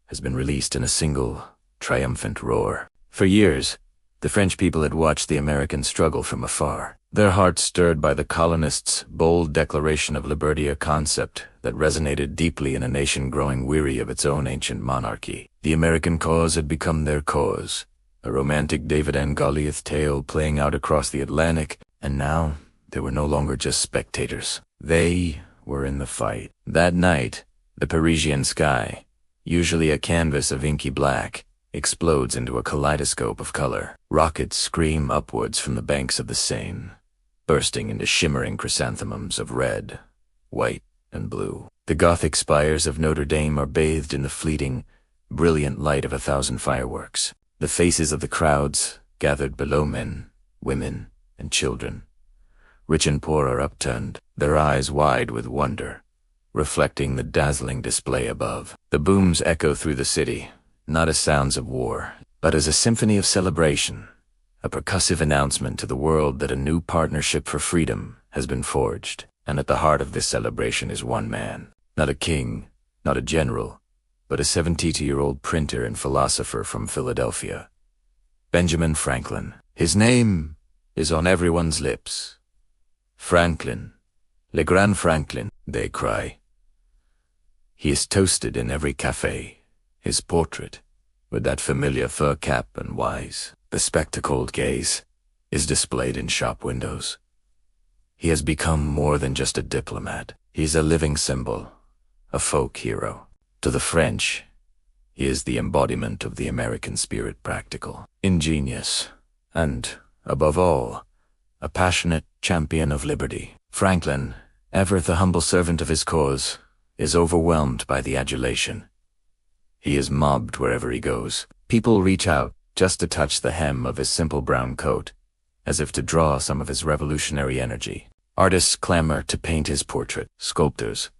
has been released in a single, triumphant roar. For years, the French people had watched the American struggle from afar, their hearts stirred by the colonists' bold declaration of liberty, a concept that resonated deeply in a nation growing weary of its own ancient monarchy. The American cause had become their cause, a romantic David and Goliath tale playing out across the Atlantic, and now they were no longer just spectators. They were in the fight. That night, the Parisian sky, usually a canvas of inky black, explodes into a kaleidoscope of color. Rockets scream upwards from the banks of the Seine, bursting into shimmering chrysanthemums of red, white, and blue. The Gothic spires of Notre Dame are bathed in the fleeting, brilliant light of 1,000 fireworks. The faces of the crowds, gathered below men, women, and children, rich and poor, are upturned, their eyes wide with wonder, reflecting the dazzling display above. The booms echo through the city, not as sounds of war, but as a symphony of celebration, a percussive announcement to the world that a new partnership for freedom has been forged. And at the heart of this celebration is one man, not a king, not a general, but a 72-year-old printer and philosopher from Philadelphia, Benjamin Franklin. His name is on everyone's lips. Franklin, Le Grand Franklin, they cry. He is toasted in every café. His portrait, with that familiar fur cap and wise, bespectacled gaze, is displayed in shop windows. He has become more than just a diplomat. He's a living symbol, a folk hero. To the French, he is the embodiment of the American spirit, practical, ingenious, and, above all, a passionate champion of liberty. Franklin, ever the humble servant of his cause, is overwhelmed by the adulation. He is mobbed wherever he goes. People reach out just to touch the hem of his simple brown coat, as if to draw some of his revolutionary energy. Artists clamor to paint his portrait, sculptors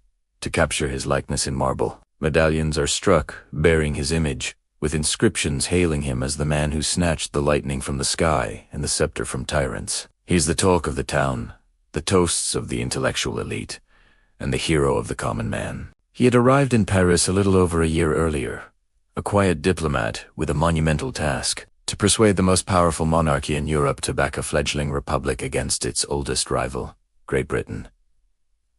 to capture his likeness in marble. Medallions are struck bearing his image, with inscriptions hailing him as the man who snatched the lightning from the sky and the scepter from tyrants. He's the talk of the town, the toasts of the intellectual elite, and the hero of the common man. He had arrived in Paris a little over a year earlier, a quiet diplomat with a monumental task: to persuade the most powerful monarchy in Europe to back a fledgling republic against its oldest rival, Great Britain.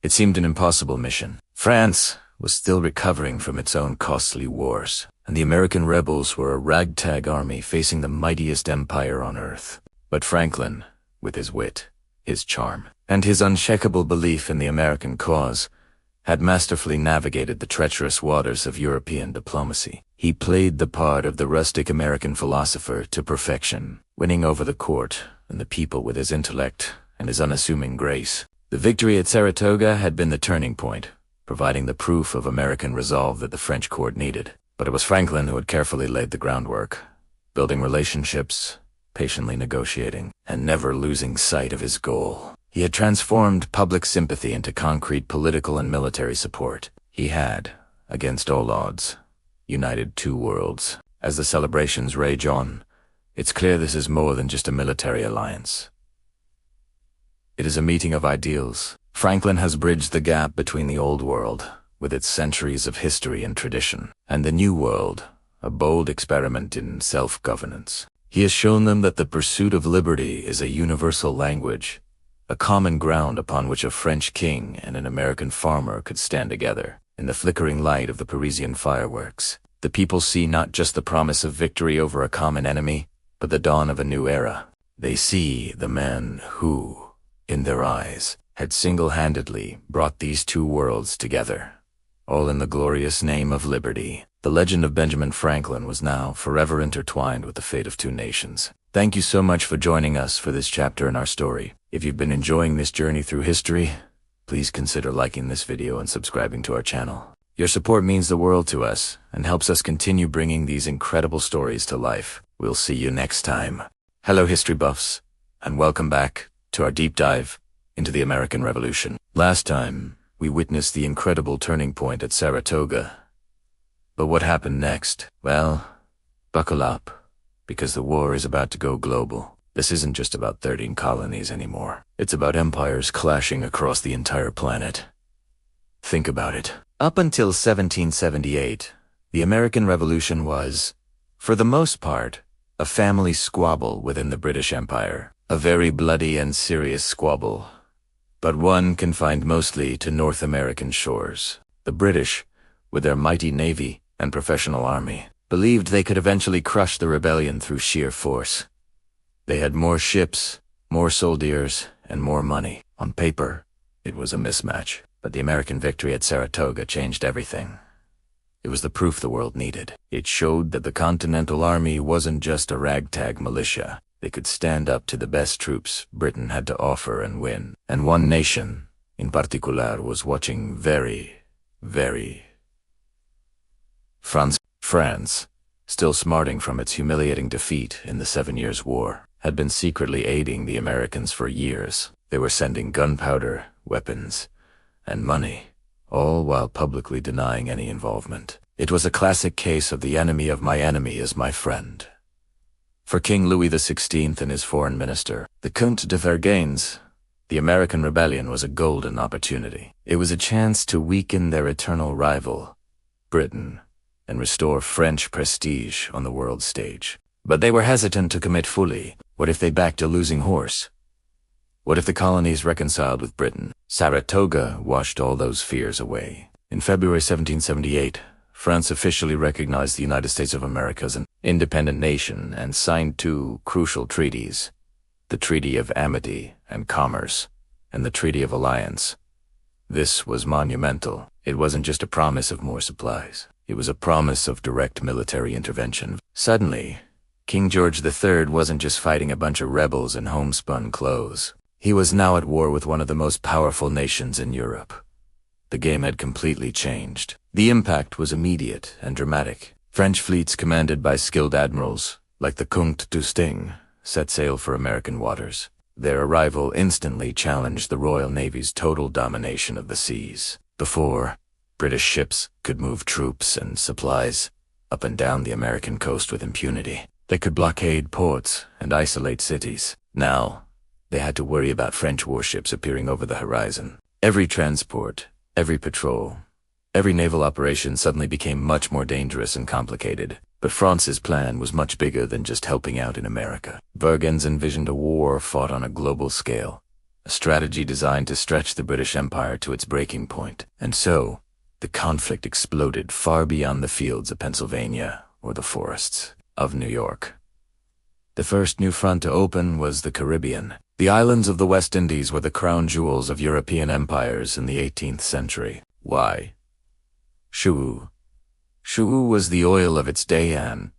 It seemed an impossible mission. France was still recovering from its own costly wars, and the American rebels were a ragtag army facing the mightiest empire on earth. But Franklin, with his wit, his charm, and his unshakable belief in the American cause, had masterfully navigated the treacherous waters of European diplomacy. He played the part of the rustic American philosopher to perfection, winning over the court and the people with his intellect and his unassuming grace. The victory at Saratoga had been the turning point, providing the proof of American resolve that the French court needed. But it was Franklin who had carefully laid the groundwork, building relationships, patiently negotiating, and never losing sight of his goal. He had transformed public sympathy into concrete political and military support. He had, against all odds, united two worlds. As the celebrations rage on, it's clear this is more than just a military alliance. It is a meeting of ideals. Franklin has bridged the gap between the old world, with its centuries of history and tradition, and the new world, a bold experiment in self-governance. He has shown them that the pursuit of liberty is a universal language, a common ground upon which a French king and an American farmer could stand together. In the flickering light of the Parisian fireworks, the people see not just the promise of victory over a common enemy, but the dawn of a new era. They see the man who, in their eyes, had single-handedly brought these two worlds together, all in the glorious name of liberty. The legend of Benjamin Franklin was now forever intertwined with the fate of two nations. Thank you so much for joining us for this chapter in our story. If you've been enjoying this journey through history, please consider liking this video and subscribing to our channel. Your support means the world to us and helps us continue bringing these incredible stories to life. We'll see you next time. Hello history buffs, and welcome back to our deep dive into the American Revolution. Last time, we witnessed the incredible turning point at Saratoga. But what happened next? Well, buckle up, because the war is about to go global. This isn't just about 13 colonies anymore. It's about empires clashing across the entire planet. Think about it. Up until 1778, the American Revolution was, for the most part, a family squabble within the British Empire. A very bloody and serious squabble, but one confined mostly to North American shores. The British, with their mighty navy and professional army, believed they could eventually crush the rebellion through sheer force. They had more ships, more soldiers, and more money. On paper, it was a mismatch, but the American victory at Saratoga changed everything. It was the proof the world needed. It showed that the Continental Army wasn't just a ragtag militia. They could stand up to the best troops Britain had to offer and win. And one nation, in particular, was watching very France, still smarting from its humiliating defeat in the 7 Years' War, had been secretly aiding the Americans for years. They were sending gunpowder, weapons, and money, all while publicly denying any involvement. It was a classic case of the enemy of my enemy is my friend. For King Louis XVI and his foreign minister, the Comte de Vergennes, the American rebellion was a golden opportunity. It was a chance to weaken their eternal rival, Britain, and restore French prestige on the world stage. But they were hesitant to commit fully. What if they backed a losing horse? What if the colonies reconciled with Britain? Saratoga washed all those fears away. In February 1778, France officially recognized the United States of America as an independent nation and signed two crucial treaties, the Treaty of Amity and Commerce and the Treaty of Alliance. This was monumental. It wasn't just a promise of more supplies. It was a promise of direct military intervention. Suddenly, King George III wasn't just fighting a bunch of rebels in homespun clothes. He was now at war with one of the most powerful nations in Europe. The game had completely changed. The impact was immediate and dramatic. French fleets commanded by skilled admirals, like the Comte d'Estaing, set sail for American waters. Their arrival instantly challenged the Royal Navy's total domination of the seas. Before, British ships could move troops and supplies up and down the American coast with impunity. They could blockade ports and isolate cities. Now, they had to worry about French warships appearing over the horizon. Every transport, every patrol, every naval operation suddenly became much more dangerous and complicated. But France's plan was much bigger than just helping out in America. Vergennes envisioned a war fought on a global scale, a strategy designed to stretch the British Empire to its breaking point. And so, the conflict exploded far beyond the fields of Pennsylvania or the forests of New York. The first new front to open was the Caribbean. The islands of the West Indies were the crown jewels of European empires in the 18th century. Why? Chouou was the oil of its day, an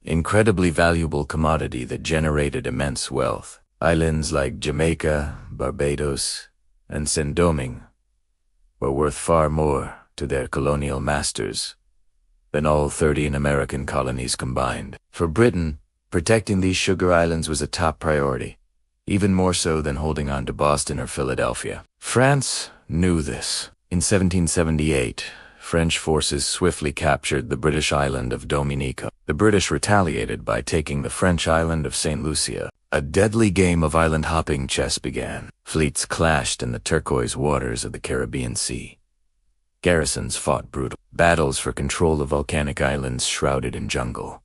incredibly valuable commodity that generated immense wealth. Islands like Jamaica, Barbados, and Saint-Domingue were worth far more to their colonial masters than all 13 American colonies combined. For Britain, protecting these sugar islands was a top priority, even more so than holding on to Boston or Philadelphia. France knew this. In 1778, French forces swiftly captured the British island of Dominica. The British retaliated by taking the French island of St. Lucia. A deadly game of island-hopping chess began. Fleets clashed in the turquoise waters of the Caribbean Sea. Garrisons fought brutal battles for control of volcanic islands shrouded in jungle.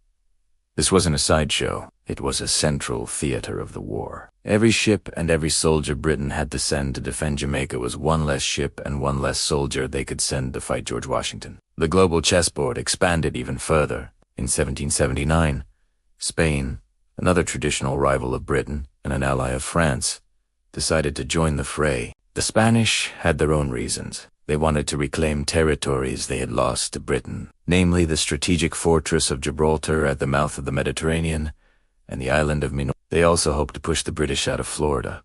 This wasn't a sideshow. It was a central theater of the war. Every ship and every soldier Britain had to send to defend Jamaica was one less ship and one less soldier they could send to fight George Washington. The global chessboard expanded even further. In 1779, Spain, another traditional rival of Britain and an ally of France, decided to join the fray. The Spanish had their own reasons. They wanted to reclaim territories they had lost to Britain, namely the strategic fortress of Gibraltar at the mouth of the Mediterranean and the island of Minorca. They also hoped to push the British out of Florida.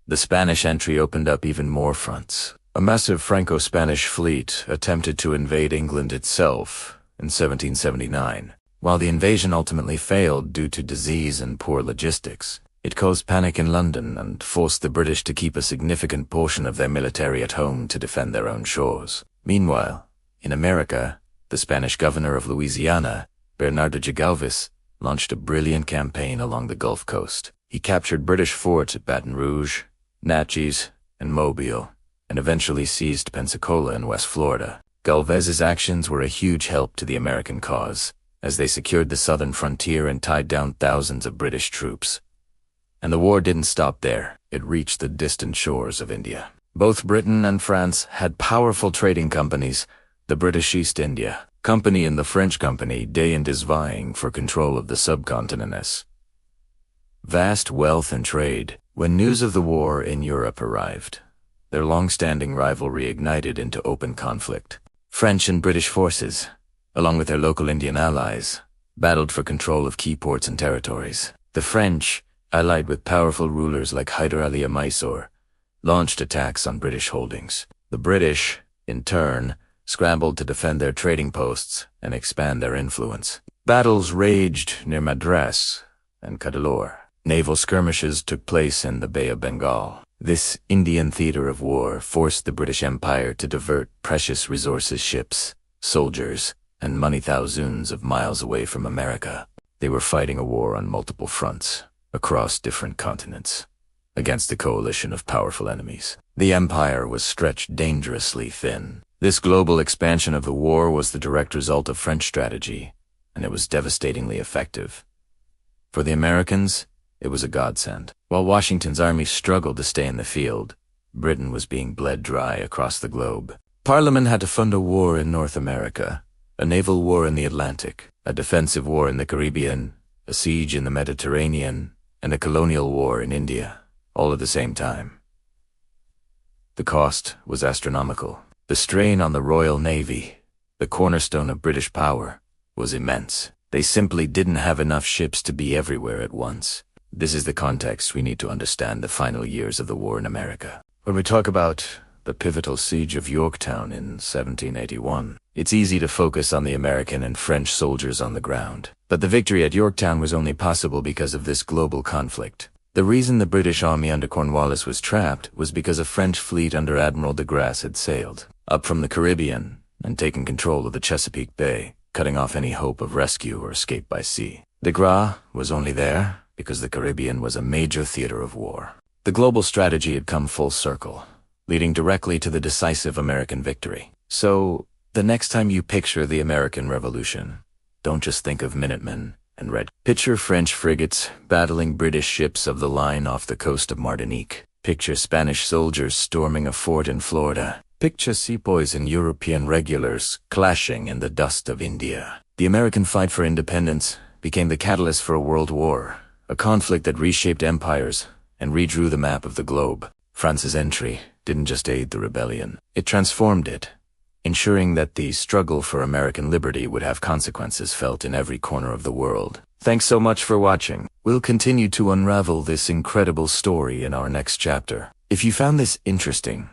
The Spanish entry opened up even more fronts. A massive Franco-Spanish fleet attempted to invade England itself in 1779. While the invasion ultimately failed due to disease and poor logistics, it caused panic in London and forced the British to keep a significant portion of their military at home to defend their own shores. Meanwhile, In America, the Spanish governor of Louisiana, Bernardo de Galvez, launched a brilliant campaign along the Gulf Coast. He captured British forts at Baton Rouge, Natchez, and Mobile, and eventually seized Pensacola in West Florida. Galvez's actions were a huge help to the American cause, as they secured the southern frontier and tied down thousands of British troops. And the war didn't stop there. It reached the distant shores of India. Both Britain and France had powerful trading companies, the British East India Company and the French Company, day and is vying for control of the subcontinent. Vast wealth and trade. When news of the war in Europe arrived, their long-standing rivalry ignited into open conflict. French and British forces, along with their local Indian allies, battled for control of key ports and territories. The French, allied with powerful rulers like Hyder Ali of Mysore, launched attacks on British holdings. The British, in turn, scrambled to defend their trading posts and expand their influence. Battles raged near Madras and Cuddalore. Naval skirmishes took place in the Bay of Bengal. This Indian theater of war forced the British Empire to divert precious resources, ships, soldiers, and money thousands of miles away from America. They were fighting a war on multiple fronts, across different continents, against a coalition of powerful enemies. The empire was stretched dangerously thin. This global expansion of the war was the direct result of French strategy, and it was devastatingly effective. For the Americans, it was a godsend. While Washington's army struggled to stay in the field, Britain was being bled dry across the globe. Parliament had to fund a war in North America, a naval war in the Atlantic, a defensive war in the Caribbean, a siege in the Mediterranean, and a colonial war in India, all at the same time. The cost was astronomical. The strain on the Royal Navy, the cornerstone of British power, was immense. They simply didn't have enough ships to be everywhere at once. This is the context we need to understand the final years of the war in America. When we talk about the pivotal siege of Yorktown in 1781, it's easy to focus on the American and French soldiers on the ground. But the victory at Yorktown was only possible because of this global conflict. The reason the British army under Cornwallis was trapped was because a French fleet under Admiral de Grasse had sailed up from the Caribbean and taken control of the Chesapeake Bay, cutting off any hope of rescue or escape by sea. De Grasse was only there because the Caribbean was a major theater of war. The global strategy had come full circle, leading directly to the decisive American victory. So, the next time you picture the American Revolution, don't just think of Minutemen and Red. Picture French frigates battling British ships of the line off the coast of Martinique. Picture Spanish soldiers storming a fort in Florida. Picture sepoys and European regulars clashing in the dust of India. The American fight for independence became the catalyst for a world war, a conflict that reshaped empires and redrew the map of the globe. France's entry didn't just aid the rebellion, it transformed it, ensuring that the struggle for American liberty would have consequences felt in every corner of the world. Thanks so much for watching. We'll continue to unravel this incredible story in our next chapter. If you found this interesting,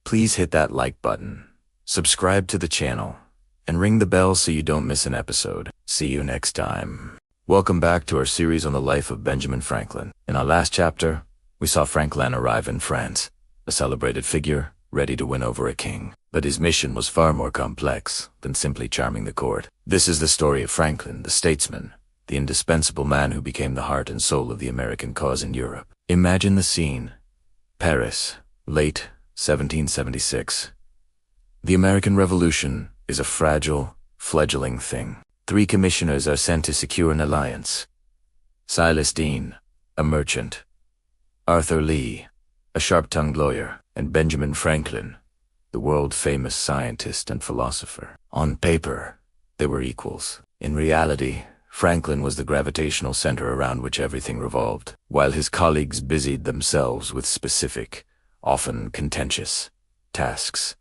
please hit that like button, subscribe to the channel, and ring the bell so you don't miss an episode. See you next time. Welcome back to our series on the life of Benjamin Franklin. In our last chapter, we saw Franklin arrive in France, a celebrated figure ready to win over a king. But his mission was far more complex than simply charming the court. This is the story of Franklin, the statesman, the indispensable man who became the heart and soul of the American cause in Europe. Imagine the scene. Paris, late 1776. The American Revolution is a fragile, fledgling thing. 3 commissioners are sent to secure an alliance. Silas Deane, a merchant, Arthur Lee, a sharp-tongued lawyer, and Benjamin Franklin, the world-famous scientist and philosopher. On paper, they were equals. In reality, Franklin was the gravitational center around which everything revolved, while his colleagues busied themselves with specific, often contentious, tasks.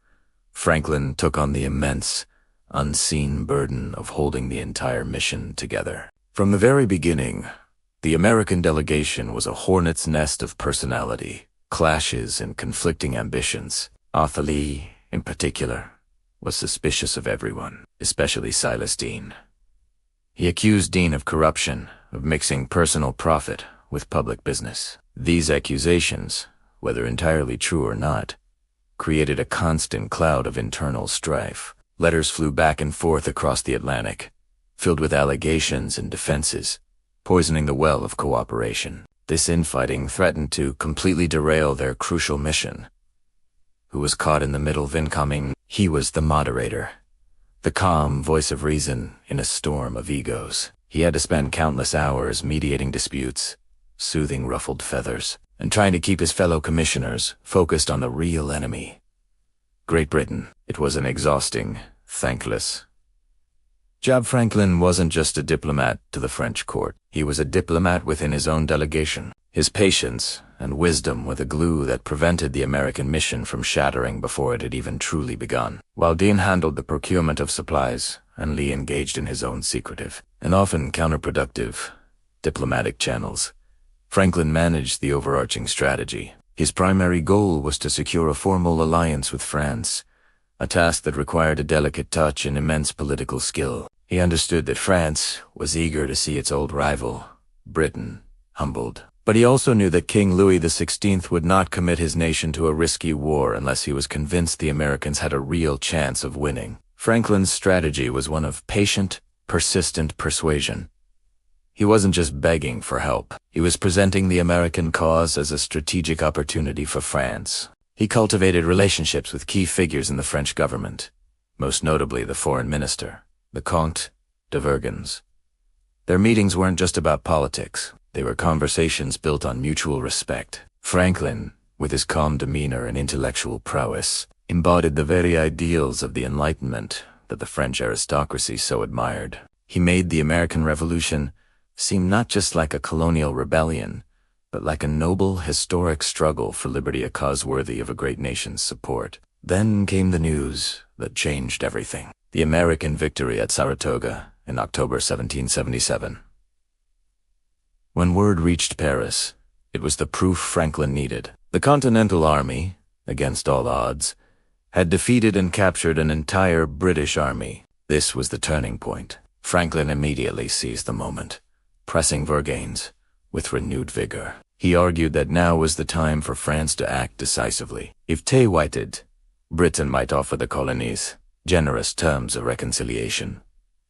Franklin took on the immense, unseen burden of holding the entire mission together. From the very beginning, the American delegation was a hornet's nest of personality, clashes, and conflicting ambitions. Arthur Lee, in particular, was suspicious of everyone, especially Silas Deane. He accused Deane of corruption, of mixing personal profit with public business. These accusations, whether entirely true or not, created a constant cloud of internal strife. Letters flew back and forth across the Atlantic, filled with allegations and defenses, poisoning the well of cooperation. This infighting threatened to completely derail their crucial mission. Who was caught in the middle of incoming? He was the moderator, the calm voice of reason in a storm of egos. He had to spend countless hours mediating disputes, soothing ruffled feathers, and trying to keep his fellow commissioners focused on the real enemy, Great Britain. It was an exhausting, thankless job. Franklin wasn't just a diplomat to the French court. He was a diplomat within his own delegation. His patience and wisdom were the glue that prevented the American mission from shattering before it had even truly begun. While Dean handled the procurement of supplies, and Lee engaged in his own secretive and often counterproductive diplomatic channels, Franklin managed the overarching strategy. His primary goal was to secure a formal alliance with France, a task that required a delicate touch and immense political skill. He understood that France was eager to see its old rival, Britain, humbled. But he also knew that King Louis XVI would not commit his nation to a risky war unless he was convinced the Americans had a real chance of winning. Franklin's strategy was one of patient, persistent persuasion. He wasn't just begging for help. He was presenting the American cause as a strategic opportunity for France. He cultivated relationships with key figures in the French government, most notably the foreign minister, the Comte de Vergennes. Their meetings weren't just about politics. They were conversations built on mutual respect. Franklin, with his calm demeanor and intellectual prowess, embodied the very ideals of the Enlightenment that the French aristocracy so admired. He made the American Revolution seem not just like a colonial rebellion, but like a noble, historic struggle for liberty, a cause worthy of a great nation's support. Then came the news that changed everything. The American victory at Saratoga in October 1777. When word reached Paris, it was the proof Franklin needed. The Continental Army, against all odds, had defeated and captured an entire British army. This was the turning point. Franklin immediately seized the moment, pressing Vergennes with renewed vigor. He argued that now was the time for France to act decisively. If Tay whited, Britain might offer the colonies generous terms of reconciliation,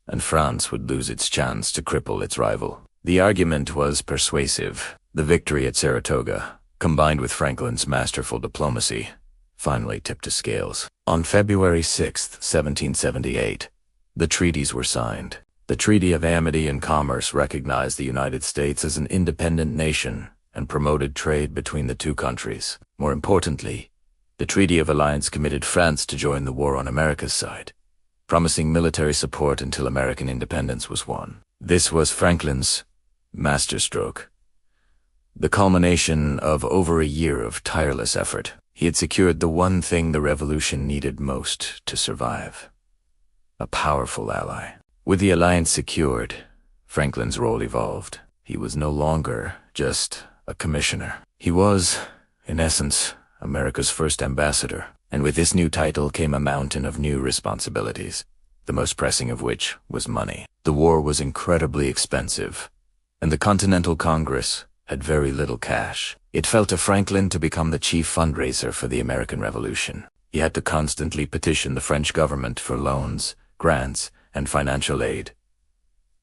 and France would lose its chance to cripple its rival. The argument was persuasive. The victory at Saratoga, combined with Franklin's masterful diplomacy, finally tipped the scales. On February 6, 1778, the treaties were signed. The Treaty of Amity and Commerce recognized the United States as an independent nation and promoted trade between the two countries. More importantly, the Treaty of Alliance committed France to join the war on America's side, promising military support until American independence was won. This was Franklin's masterstroke, the culmination of over a year of tireless effort. He had secured the one thing the revolution needed most to survive: a powerful ally. With the alliance secured, Franklin's role evolved. He was no longer just a commissioner. He was, in essence, America's first ambassador. And with this new title came a mountain of new responsibilities, the most pressing of which was money. The war was incredibly expensive, and the Continental Congress had very little cash. It fell to Franklin to become the chief fundraiser for the American Revolution. He had to constantly petition the French government for loans, grants, and financial aid.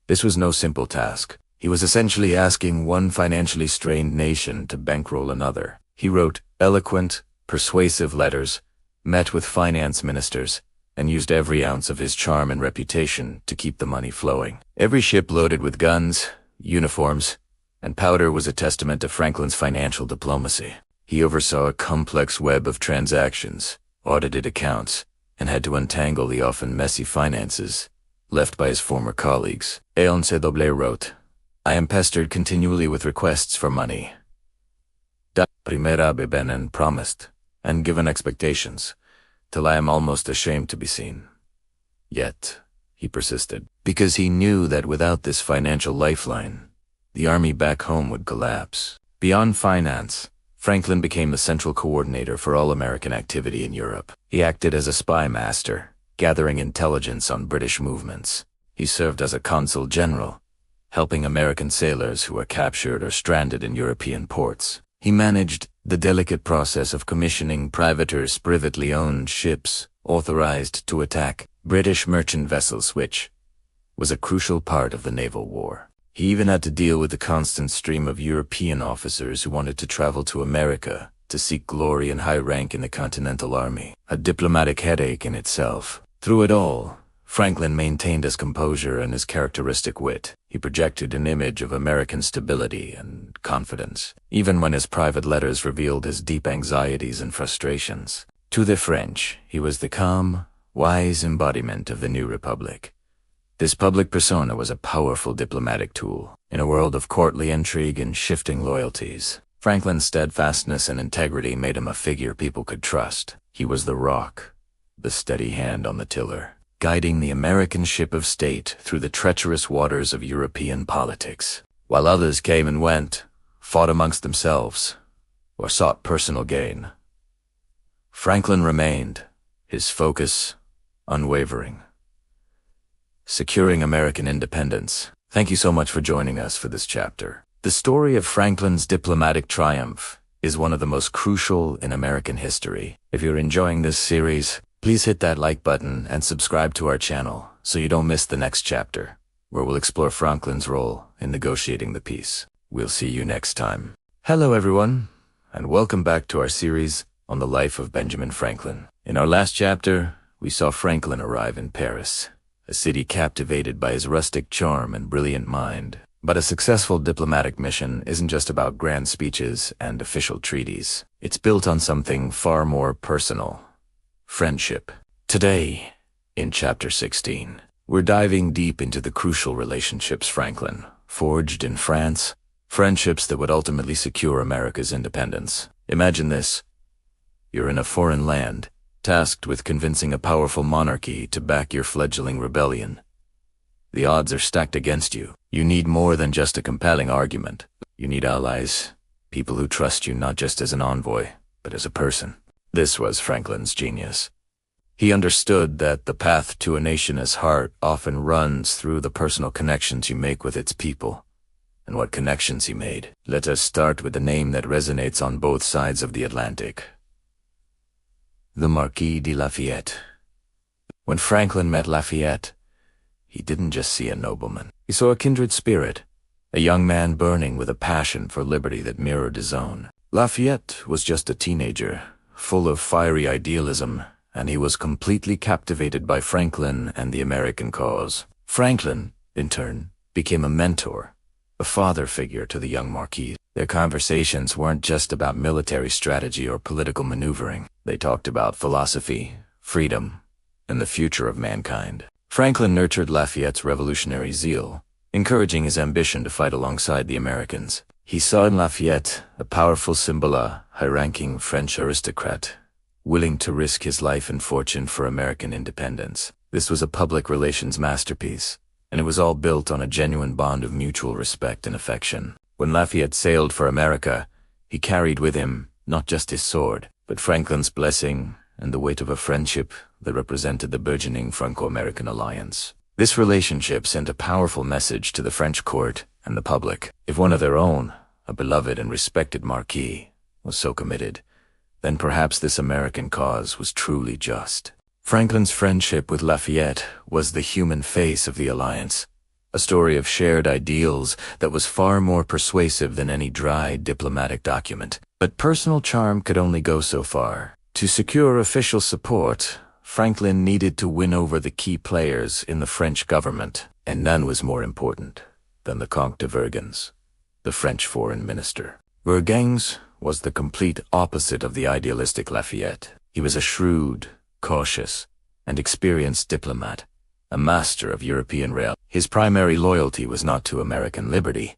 This was no simple task. He was essentially asking one financially strained nation to bankroll another. He wrote eloquent, persuasive letters, met with finance ministers, and used every ounce of his charm and reputation to keep the money flowing. Every ship loaded with guns, uniforms, and powder was a testament to Franklin's financial diplomacy. He oversaw a complex web of transactions, audited accounts, and had to untangle the often messy finances left by his former colleagues. Unforgettable wrote, "I am pestered continually with requests for money. Primera beben and promised, and given expectations, till I am almost ashamed to be seen." Yet, he persisted, because he knew that without this financial lifeline, the army back home would collapse. Beyond finance, Franklin became the central coordinator for all American activity in Europe. He acted as a spy master, gathering intelligence on British movements. He served as a consul general, helping American sailors who were captured or stranded in European ports. He managed the delicate process of commissioning privateers, privately owned ships authorized to attack British merchant vessels, which was a crucial part of the naval war. He even had to deal with the constant stream of European officers who wanted to travel to America to seek glory and high rank in the Continental Army, a diplomatic headache in itself. Through it all, Franklin maintained his composure and his characteristic wit. He projected an image of American stability and confidence, even when his private letters revealed his deep anxieties and frustrations. To the French, he was the calm, wise embodiment of the new republic. This public persona was a powerful diplomatic tool. In a world of courtly intrigue and shifting loyalties, Franklin's steadfastness and integrity made him a figure people could trust. He was the rock, the steady hand on the tiller, guiding the American ship of state through the treacherous waters of European politics. While others came and went, fought amongst themselves, or sought personal gain, Franklin remained, his focus unwavering. Securing American independence. Thank you so much for joining us for this chapter. The story of Franklin's diplomatic triumph is one of the most crucial in American history. If you're enjoying this series, please hit that like button and subscribe to our channel so you don't miss the next chapter, where we'll explore Franklin's role in negotiating the peace. We'll see you next time. Hello everyone, and welcome back to our series on the life of Benjamin Franklin. In our last chapter, we saw Franklin arrive in Paris, a city captivated by his rustic charm and brilliant mind. But a successful diplomatic mission isn't just about grand speeches and official treaties. It's built on something far more personal: friendship. Today, in Chapter 16, we're diving deep into the crucial relationships Franklin forged in France, friendships that would ultimately secure America's independence. Imagine this. You're in a foreign land, tasked with convincing a powerful monarchy to back your fledgling rebellion. The odds are stacked against you. You need more than just a compelling argument. You need allies, people who trust you not just as an envoy, but as a person. This was Franklin's genius. He understood that the path to a nation's heart often runs through the personal connections you make with its people. And what connections he made. Let us start with a name that resonates on both sides of the Atlantic: the Marquis de Lafayette. When Franklin met Lafayette, he didn't just see a nobleman. He saw a kindred spirit, a young man burning with a passion for liberty that mirrored his own. Lafayette was just a teenager, full of fiery idealism, and he was completely captivated by Franklin and the American cause. Franklin, in turn, became a mentor, a father figure to the young Marquis. Their conversations weren't just about military strategy or political maneuvering. They talked about philosophy, freedom, and the future of mankind. Franklin nurtured Lafayette's revolutionary zeal, encouraging his ambition to fight alongside the Americans. He saw in Lafayette a powerful symbol, a high-ranking French aristocrat, willing to risk his life and fortune for American independence. This was a public relations masterpiece, and it was all built on a genuine bond of mutual respect and affection. When Lafayette sailed for America, he carried with him not just his sword, but Franklin's blessing and the weight of a friendship that represented the burgeoning Franco-American alliance. This relationship sent a powerful message to the French court and the public. If one of their own, a beloved and respected marquis, was so committed, then perhaps this American cause was truly just. Franklin's friendship with Lafayette was the human face of the alliance, a story of shared ideals that was far more persuasive than any dry diplomatic document. But personal charm could only go so far. To secure official support, Franklin needed to win over the key players in the French government, and none was more important than the Comte de Vergennes, the French foreign minister. Vergennes was the complete opposite of the idealistic Lafayette. He was a shrewd, cautious, and experienced diplomat, a master of European rail. His primary loyalty was not to American liberty,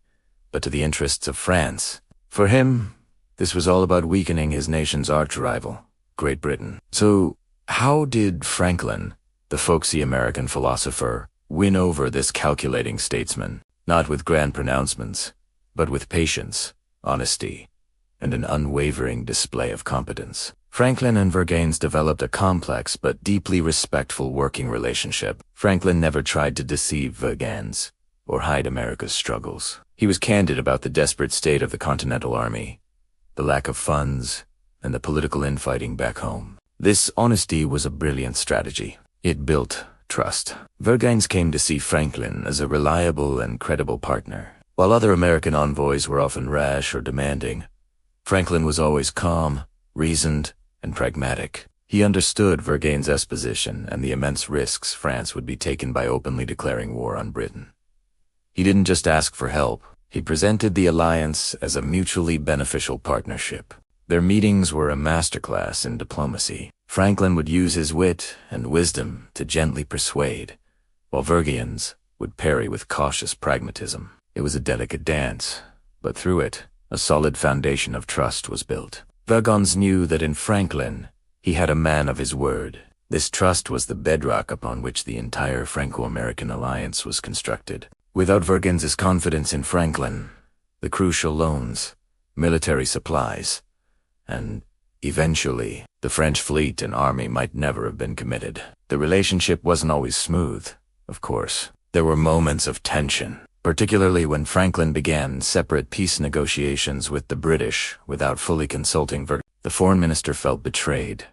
but to the interests of France. For him, this was all about weakening his nation's arch-rival, Great Britain. So, how did Franklin, the folksy American philosopher, win over this calculating statesman? Not with grand pronouncements, but with patience, honesty, and an unwavering display of competence. Franklin and Vergennes developed a complex but deeply respectful working relationship. Franklin never tried to deceive Vergennes or hide America's struggles. He was candid about the desperate state of the Continental Army, the lack of funds, and the political infighting back home. This honesty was a brilliant strategy. It built trust. Vergennes came to see Franklin as a reliable and credible partner. While other American envoys were often rash or demanding, Franklin was always calm, reasoned, and pragmatic. He understood Vergennes' position and the immense risks France would be taking by openly declaring war on Britain. He didn't just ask for help, he presented the alliance as a mutually beneficial partnership. Their meetings were a masterclass in diplomacy. Franklin would use his wit and wisdom to gently persuade, while Vergennes would parry with cautious pragmatism. It was a delicate dance, but through it, a solid foundation of trust was built. Vergennes knew that in Franklin, he had a man of his word. This trust was the bedrock upon which the entire Franco-American alliance was constructed. Without Vergennes' confidence in Franklin, the crucial loans, military supplies, and eventually, the French fleet and army might never have been committed. The relationship wasn't always smooth, of course. There were moments of tension, particularly when Franklin began separate peace negotiations with the British without fully consulting Vergennes. The foreign minister felt betrayed,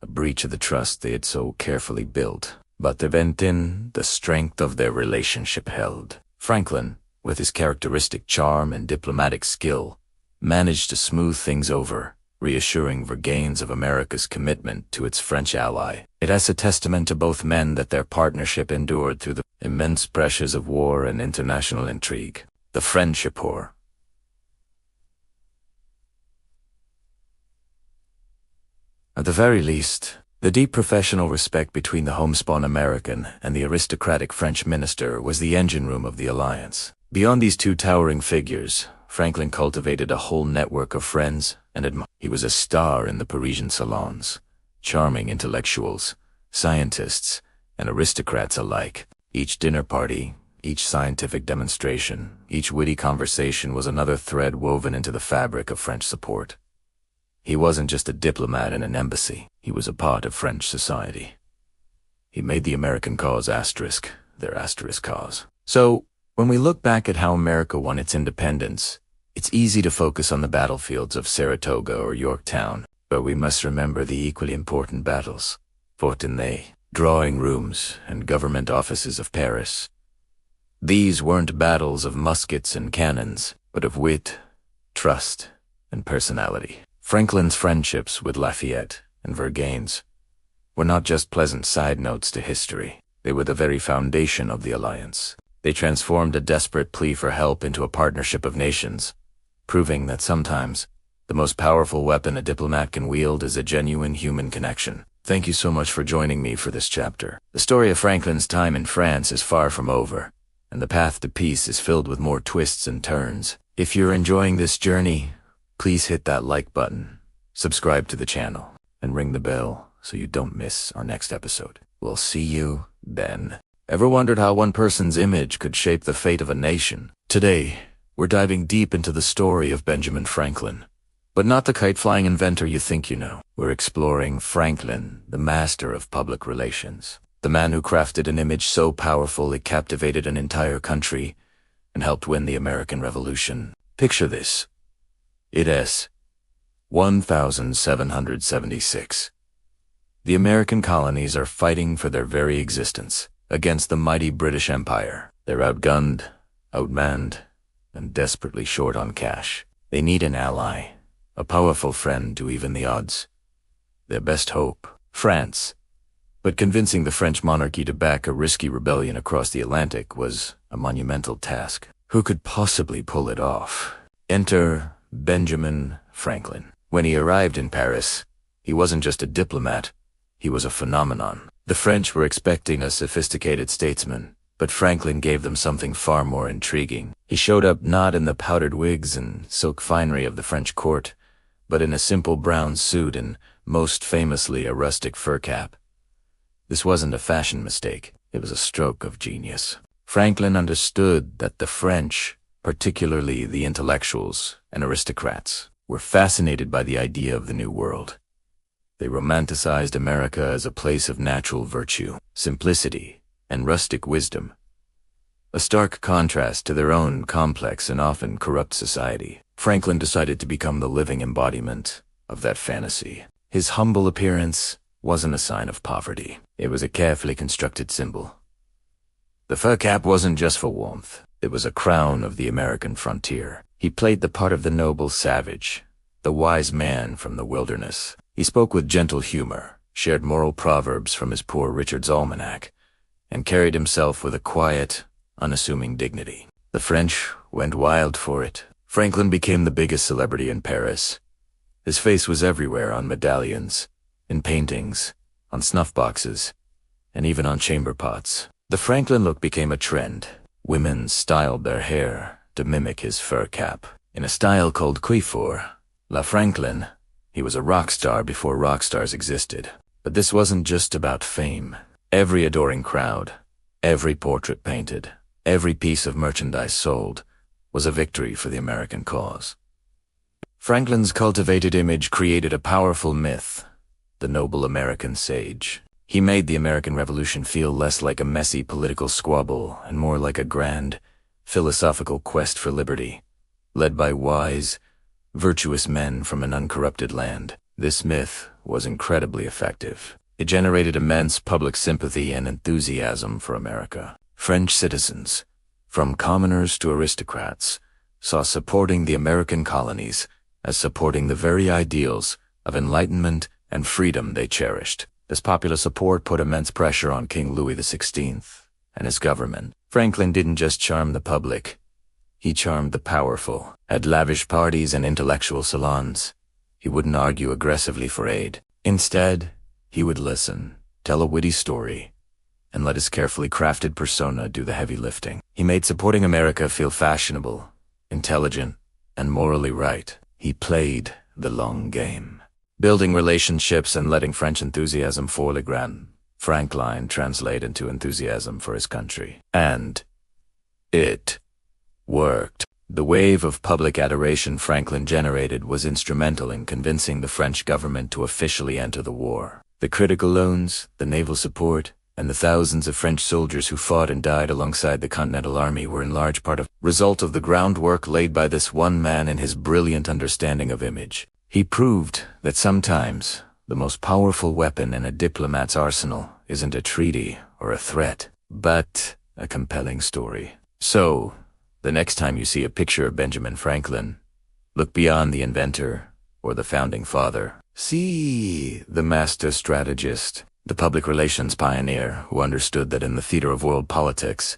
a breach of the trust they had so carefully built. But the strength of their relationship held. Franklin, with his characteristic charm and diplomatic skill, managed to smooth things over, reassuring Vergennes of America's commitment to its French ally. It is a testament to both men that their partnership endured through the immense pressures of war and international intrigue. The friendship war. At the very least, the deep professional respect between the homespun American and the aristocratic French minister was the engine room of the alliance. Beyond these two towering figures, Franklin cultivated a whole network of friends and admirers. He was a star in the Parisian salons, charming intellectuals, scientists, and aristocrats alike. Each dinner party, each scientific demonstration, each witty conversation was another thread woven into the fabric of French support. He wasn't just a diplomat in an embassy, he was a part of French society. He made the American cause their asterisk cause. So, when we look back at how America won its independence, it's easy to focus on the battlefields of Saratoga or Yorktown, but we must remember the equally important battles fought in the drawing rooms and government offices of Paris. These weren't battles of muskets and cannons, but of wit, trust, and personality. Franklin's friendships with Lafayette and Vergennes were not just pleasant side notes to history. They were the very foundation of the alliance. They transformed a desperate plea for help into a partnership of nations, proving that sometimes the most powerful weapon a diplomat can wield is a genuine human connection. Thank you so much for joining me for this chapter. The story of Franklin's time in France is far from over, and the path to peace is filled with more twists and turns. If you're enjoying this journey, please hit that like button, subscribe to the channel, and ring the bell so you don't miss our next episode. We'll see you then. Ever wondered how one person's image could shape the fate of a nation? Today, we're diving deep into the story of Benjamin Franklin. But not the kite-flying inventor you think you know. We're exploring Franklin, the master of public relations. The man who crafted an image so powerful it captivated an entire country and helped win the American Revolution. Picture this. It is 1776. The American colonies are fighting for their very existence against the mighty British Empire. They're outgunned, outmanned, and desperately short on cash. They need an ally, a powerful friend to even the odds. Their best hope, France. But convincing the French monarchy to back a risky rebellion across the Atlantic was a monumental task. Who could possibly pull it off? Enter Benjamin Franklin. When he arrived in Paris, he wasn't just a diplomat, he was a phenomenon. The French were expecting a sophisticated statesman, but Franklin gave them something far more intriguing. He showed up not in the powdered wigs and silk finery of the French court, but in a simple brown suit and, most famously, a rustic fur cap. This wasn't a fashion mistake, it was a stroke of genius. Franklin understood that the French, particularly the intellectuals and aristocrats, were fascinated by the idea of the New World. They romanticized America as a place of natural virtue, simplicity, and rustic wisdom, a stark contrast to their own complex and often corrupt society. Franklin decided to become the living embodiment of that fantasy. His humble appearance, wasn't a sign of poverty. It was a carefully constructed symbol. The fur cap wasn't just for warmth. It was a crown of the American frontier. He played the part of the noble savage, the wise man from the wilderness. He spoke with gentle humor, shared moral proverbs from his Poor Richard's Almanac, and carried himself with a quiet, unassuming dignity. The French went wild for it. Franklin became the biggest celebrity in Paris. His face was everywhere, on medallions, in paintings, on snuff boxes, and even on chamber pots. The Franklin look became a trend. Women styled their hair to mimic his fur cap. In a style called coiffure, La Franklin, he was a rock star before rock stars existed. But this wasn't just about fame. Every adoring crowd, every portrait painted, every piece of merchandise sold was a victory for the American cause. Franklin's cultivated image created a powerful myth, the noble American sage. He made the American Revolution feel less like a messy political squabble and more like a grand, philosophical quest for liberty, led by wise, virtuous men from an uncorrupted land. This myth was incredibly effective. It generated immense public sympathy and enthusiasm for America. French citizens, from commoners to aristocrats, saw supporting the American colonies as supporting the very ideals of enlightenment and freedom they cherished. This popular support put immense pressure on King Louis XVI and his government. Franklin didn't just charm the public, he charmed the powerful. At lavish parties and intellectual salons, he wouldn't argue aggressively for aid. Instead, he would listen, tell a witty story, and let his carefully crafted persona do the heavy lifting. He made supporting America feel fashionable, intelligent, and morally right. He played the long game, building relationships and letting French enthusiasm for le grand Franklin translate into enthusiasm for his country. And it worked. The wave of public adoration Franklin generated was instrumental in convincing the French government to officially enter the war. The critical loans, the naval support, and the thousands of French soldiers who fought and died alongside the Continental Army were in large part a result of the groundwork laid by this one man and his brilliant understanding of image. He proved that sometimes the most powerful weapon in a diplomat's arsenal isn't a treaty or a threat, but a compelling story. So, the next time you see a picture of Benjamin Franklin, look beyond the inventor or the founding father. See the master strategist, the public relations pioneer who understood that in the theater of world politics,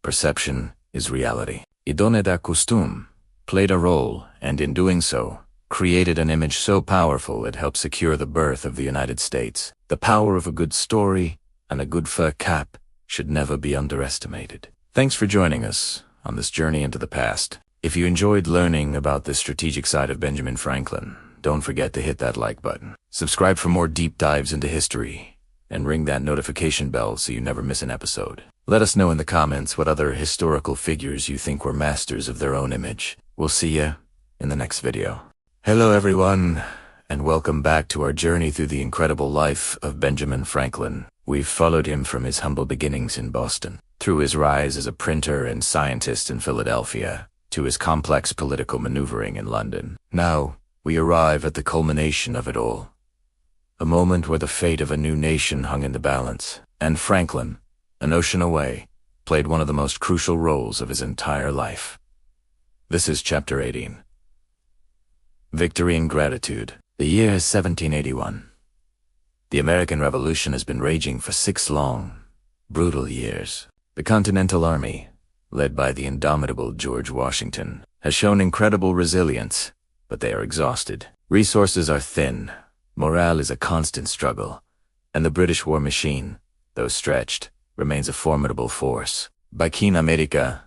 perception is reality. Idone da costume played a role, and in doing so, created an image so powerful it helped secure the birth of the United States. The power of a good story and a good fur cap should never be underestimated. Thanks for joining us on this journey into the past. If you enjoyed learning about the strategic side of Benjamin Franklin, don't forget to hit that like button. Subscribe for more deep dives into history, and ring that notification bell so you never miss an episode. Let us know in the comments what other historical figures you think were masters of their own image. We'll see you in the next video. Hello everyone, and welcome back to our journey through the incredible life of Benjamin Franklin. We've followed him from his humble beginnings in Boston, through his rise as a printer and scientist in Philadelphia, to his complex political maneuvering in London. Now, we arrive at the culmination of it all. A moment where the fate of a new nation hung in the balance, and Franklin, an ocean away, played one of the most crucial roles of his entire life. This is Chapter 18. Victory and Gratitude. The year is 1781. The American Revolution has been raging for 6 long, brutal years. The Continental Army, led by the indomitable George Washington, has shown incredible resilience, but they are exhausted. Resources are thin, morale is a constant struggle, and the British war machine, though stretched, remains a formidable force. By Queen America,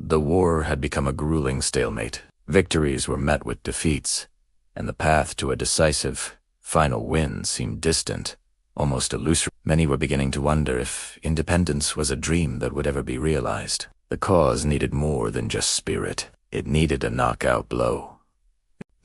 the war had become a grueling stalemate. Victories were met with defeats, and the path to a decisive, final win seemed distant, almost elusive. Many were beginning to wonder if independence was a dream that would ever be realized. The cause needed more than just spirit. It needed a knockout blow.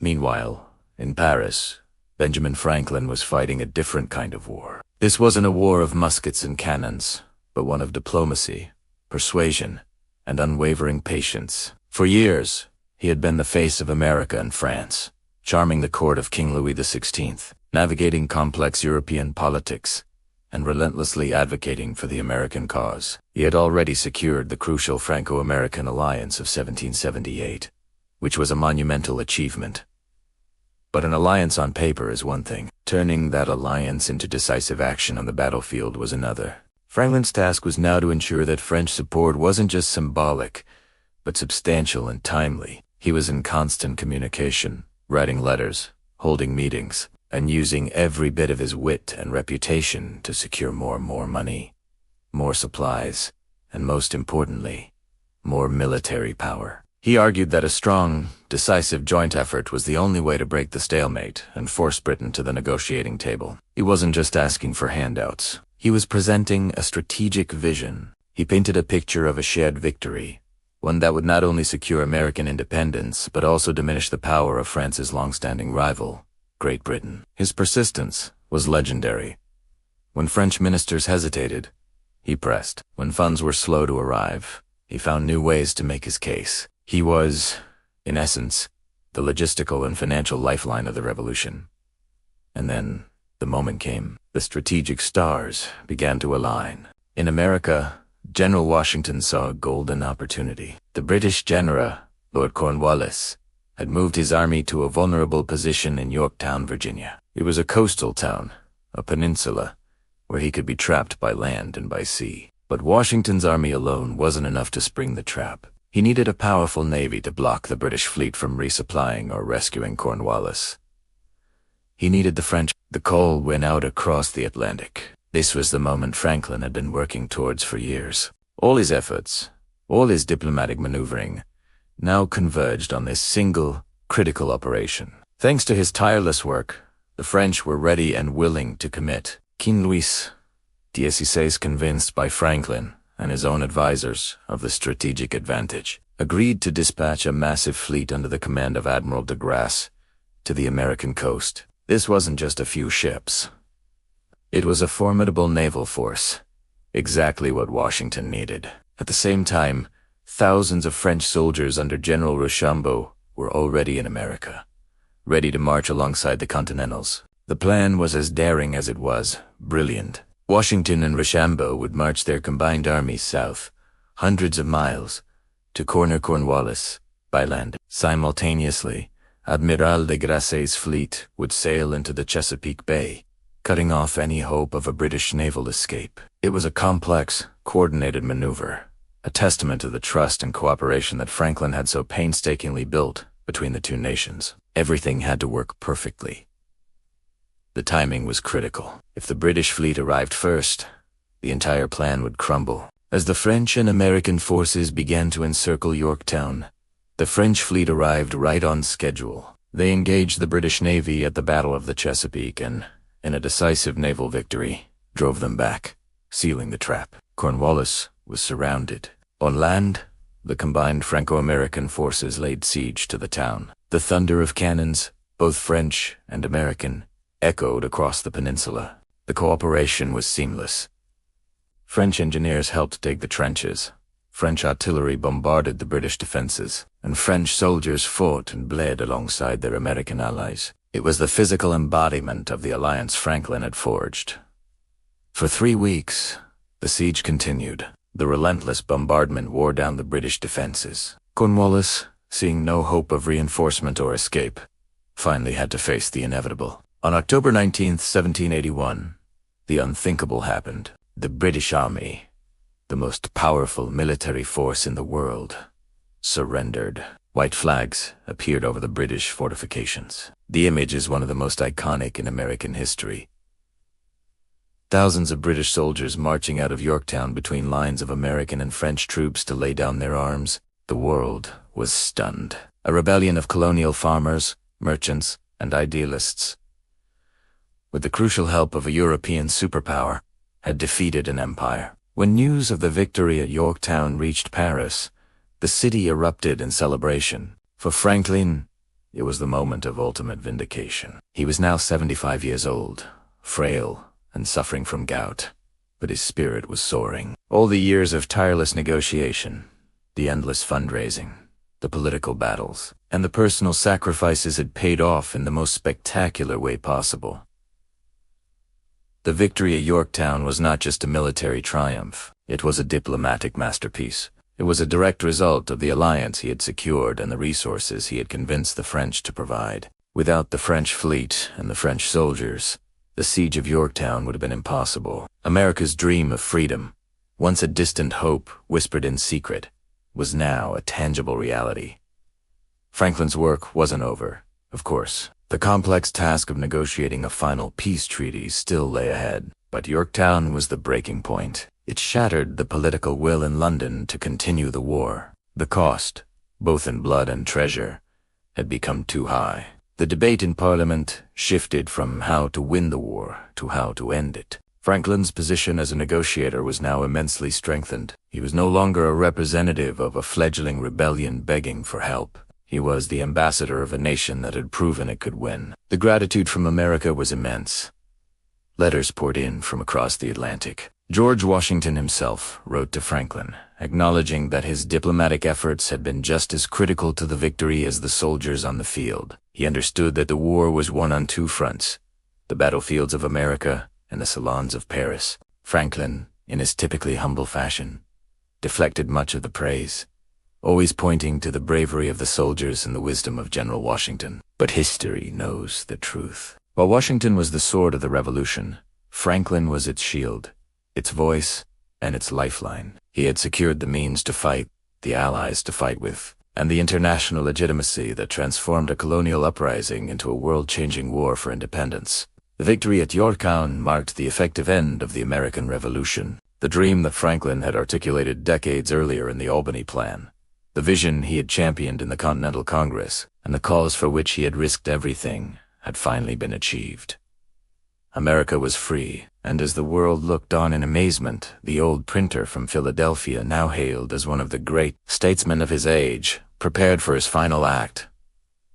Meanwhile, in Paris, Benjamin Franklin was fighting a different kind of war. This wasn't a war of muskets and cannons, but one of diplomacy, persuasion, and unwavering patience. For years, he had been the face of America and France, charming the court of King Louis XVI. navigating complex European politics, and relentlessly advocating for the American cause. He had already secured the crucial Franco-American alliance of 1778, which was a monumental achievement. But an alliance on paper is one thing. Turning that alliance into decisive action on the battlefield was another. Franklin's task was now to ensure that French support wasn't just symbolic, but substantial and timely. He was in constant communication, writing letters, holding meetings, and using every bit of his wit and reputation to secure more money, more supplies, and most importantly, more military power. He argued that a strong, decisive joint effort was the only way to break the stalemate and force Britain to the negotiating table. He wasn't just asking for handouts. He was presenting a strategic vision. He painted a picture of a shared victory, one that would not only secure American independence, but also diminish the power of France's long-standing rival, Great Britain. His persistence was legendary. When French ministers hesitated, he pressed. When funds were slow to arrive, he found new ways to make his case. He was, in essence, the logistical and financial lifeline of the revolution. And then, the moment came. The strategic stars began to align. In America, General Washington saw a golden opportunity. The British general, Lord Cornwallis, had moved his army to a vulnerable position in Yorktown, Virginia. It was a coastal town, a peninsula, where he could be trapped by land and by sea. But Washington's army alone wasn't enough to spring the trap. He needed a powerful navy to block the British fleet from resupplying or rescuing Cornwallis. He needed the French. The call went out across the Atlantic. This was the moment Franklin had been working towards for years. All his efforts, all his diplomatic maneuvering, now converged on this single, critical operation. Thanks to his tireless work, the French were ready and willing to commit. King Louis XVI, convinced by Franklin and his own advisors of the strategic advantage, agreed to dispatch a massive fleet under the command of Admiral de Grasse to the American coast. This wasn't just a few ships. It was a formidable naval force, exactly what Washington needed. At the same time, thousands of French soldiers under General Rochambeau were already in America, ready to march alongside the Continentals. The plan was as daring as it was brilliant. Washington and Rochambeau would march their combined armies south, hundreds of miles, to corner Cornwallis by land. Simultaneously, Admiral de Grasse's fleet would sail into the Chesapeake Bay, cutting off any hope of a British naval escape. It was a complex, coordinated maneuver, a testament to the trust and cooperation that Franklin had so painstakingly built between the two nations. Everything had to work perfectly. The timing was critical. If the British fleet arrived first, the entire plan would crumble. As the French and American forces began to encircle Yorktown, the French fleet arrived right on schedule. They engaged the British Navy at the Battle of the Chesapeake and, in a decisive naval victory, drove them back, sealing the trap. Cornwallis was surrounded. On land, the combined Franco-American forces laid siege to the town. The thunder of cannons, both French and American, echoed across the peninsula. The cooperation was seamless. French engineers helped dig the trenches. French artillery bombarded the British defenses, and French soldiers fought and bled alongside their American allies. It was the physical embodiment of the alliance Franklin had forged. For 3 weeks, the siege continued. The relentless bombardment wore down the British defenses. Cornwallis, seeing no hope of reinforcement or escape, finally had to face the inevitable. On October 19, 1781, the unthinkable happened. The British Army, the most powerful military force in the world, surrendered. White flags appeared over the British fortifications. The image is one of the most iconic in American history. Thousands of British soldiers marching out of Yorktown between lines of American and French troops to lay down their arms. The world was stunned. A rebellion of colonial farmers, merchants, and idealists, with the crucial help of a European superpower, had defeated an empire. When news of the victory at Yorktown reached Paris, the city erupted in celebration. For Franklin, it was the moment of ultimate vindication. He was now 75 years old, frail, and suffering from gout, but his spirit was soaring. All the years of tireless negotiation, the endless fundraising, the political battles, and the personal sacrifices had paid off in the most spectacular way possible. The victory at Yorktown was not just a military triumph. It was a diplomatic masterpiece. It was a direct result of the alliance he had secured and the resources he had convinced the French to provide. Without the French fleet and the French soldiers, the siege of Yorktown would have been impossible. America's dream of freedom, once a distant hope whispered in secret, was now a tangible reality. Franklin's work wasn't over, of course. The complex task of negotiating a final peace treaty still lay ahead. But Yorktown was the breaking point. It shattered the political will in London to continue the war. The cost, both in blood and treasure, had become too high. The debate in Parliament shifted from how to win the war to how to end it. Franklin's position as a negotiator was now immensely strengthened. He was no longer a representative of a fledgling rebellion begging for help. He was the ambassador of a nation that had proven it could win. The gratitude from America was immense. Letters poured in from across the Atlantic. George Washington himself wrote to Franklin, acknowledging that his diplomatic efforts had been just as critical to the victory as the soldiers on the field. He understood that the war was won on two fronts, the battlefields of America and the salons of Paris. Franklin, in his typically humble fashion, deflected much of the praise, always pointing to the bravery of the soldiers and the wisdom of General Washington. But history knows the truth. While Washington was the sword of the Revolution, Franklin was its shield, its voice, and its lifeline. He had secured the means to fight, the allies to fight with, and the international legitimacy that transformed a colonial uprising into a world-changing war for independence. The victory at Yorktown marked the effective end of the American Revolution, the dream that Franklin had articulated decades earlier in the Albany Plan, the vision he had championed in the Continental Congress, and the cause for which he had risked everything had finally been achieved. America was free, and as the world looked on in amazement, the old printer from Philadelphia, now hailed as one of the great statesmen of his age, prepared for his final act,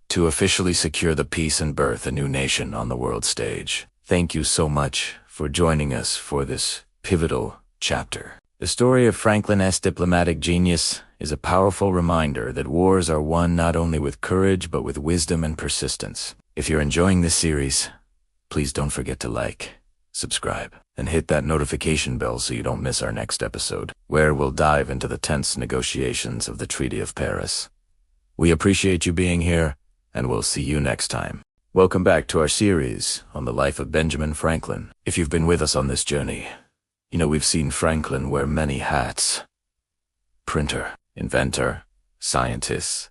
to officially secure the peace and birth a new nation on the world stage. Thank you so much for joining us for this pivotal chapter. The story of Franklin's diplomatic genius is a powerful reminder that wars are won not only with courage but with wisdom and persistence. If you're enjoying this series, please don't forget to like, subscribe, and hit that notification bell so you don't miss our next episode, where we'll dive into the tense negotiations of the Treaty of Paris. We appreciate you being here, and we'll see you next time. Welcome back to our series on the life of Benjamin Franklin. If you've been with us on this journey, you know we've seen Franklin wear many hats: printer, inventor, scientist,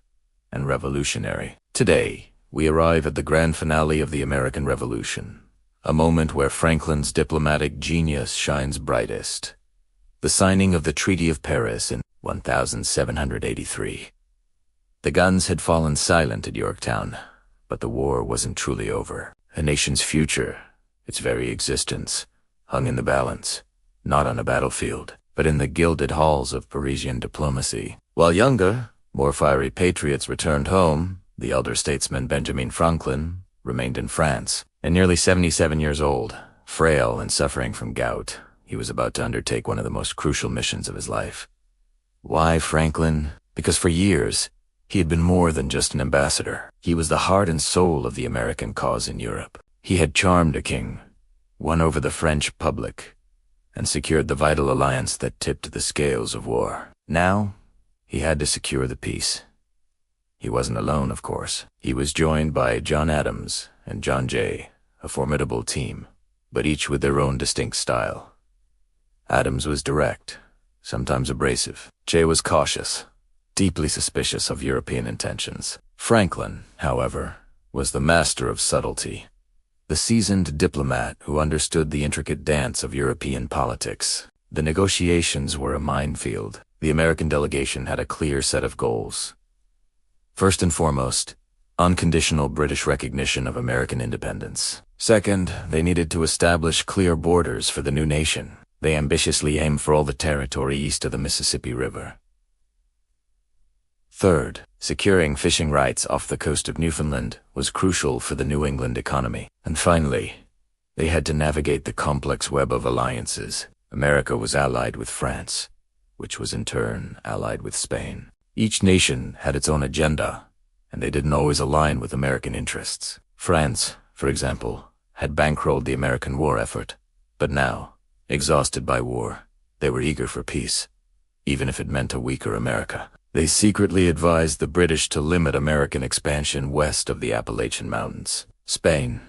and revolutionary. Today, we arrive at the grand finale of the American Revolution, a moment where Franklin's diplomatic genius shines brightest. The signing of the Treaty of Paris in 1783. The guns had fallen silent at Yorktown, but the war wasn't truly over. A nation's future, its very existence, hung in the balance, not on a battlefield, but in the gilded halls of Parisian diplomacy. While younger, more fiery patriots returned home, the elder statesman Benjamin Franklin remained in France. At nearly 77 years old, frail and suffering from gout, he was about to undertake one of the most crucial missions of his life. Why Franklin? Because for years, he had been more than just an ambassador. He was the heart and soul of the American cause in Europe. He had charmed a king, won over the French public, and secured the vital alliance that tipped the scales of war. Now, he had to secure the peace. He wasn't alone, of course. He was joined by John Adams and John Jay, a formidable team, but each with their own distinct style. Adams was direct, sometimes abrasive. Jay was cautious, deeply suspicious of European intentions. Franklin, however, was the master of subtlety, the seasoned diplomat who understood the intricate dance of European politics. The negotiations were a minefield. The American delegation had a clear set of goals. First and foremost, unconditional British recognition of American independence. Second, they needed to establish clear borders for the new nation. They ambitiously aimed for all the territory east of the Mississippi River. Third, securing fishing rights off the coast of Newfoundland was crucial for the New England economy. And finally, they had to navigate the complex web of alliances. America was allied with France, which was in turn allied with Spain. Each nation had its own agenda, and they didn't always align with American interests. France, for example, had bankrolled the American war effort, But now, exhausted by war, they were eager for peace, even if it meant a weaker America. They secretly advised the British to limit American expansion west of the Appalachian Mountains. Spain,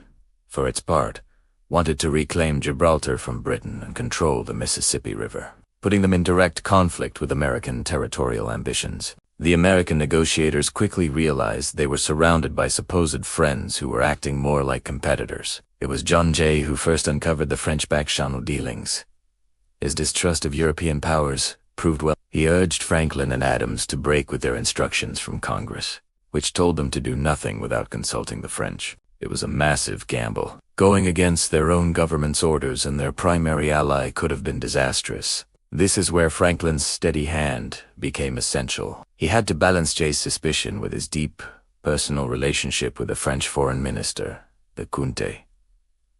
for its part, wanted to reclaim Gibraltar from Britain and control the Mississippi River, putting them in direct conflict with American territorial ambitions. The American negotiators quickly realized they were surrounded by supposed friends who were acting more like competitors. It was John Jay who first uncovered the French back-channel dealings. His distrust of European powers proved well. He urged Franklin and Adams to break with their instructions from Congress, which told them to do nothing without consulting the French. It was a massive gamble. Going against their own government's orders and their primary ally could have been disastrous. This is where Franklin's steady hand became essential. He had to balance Jay's suspicion with his deep, personal relationship with the French foreign minister, the Comte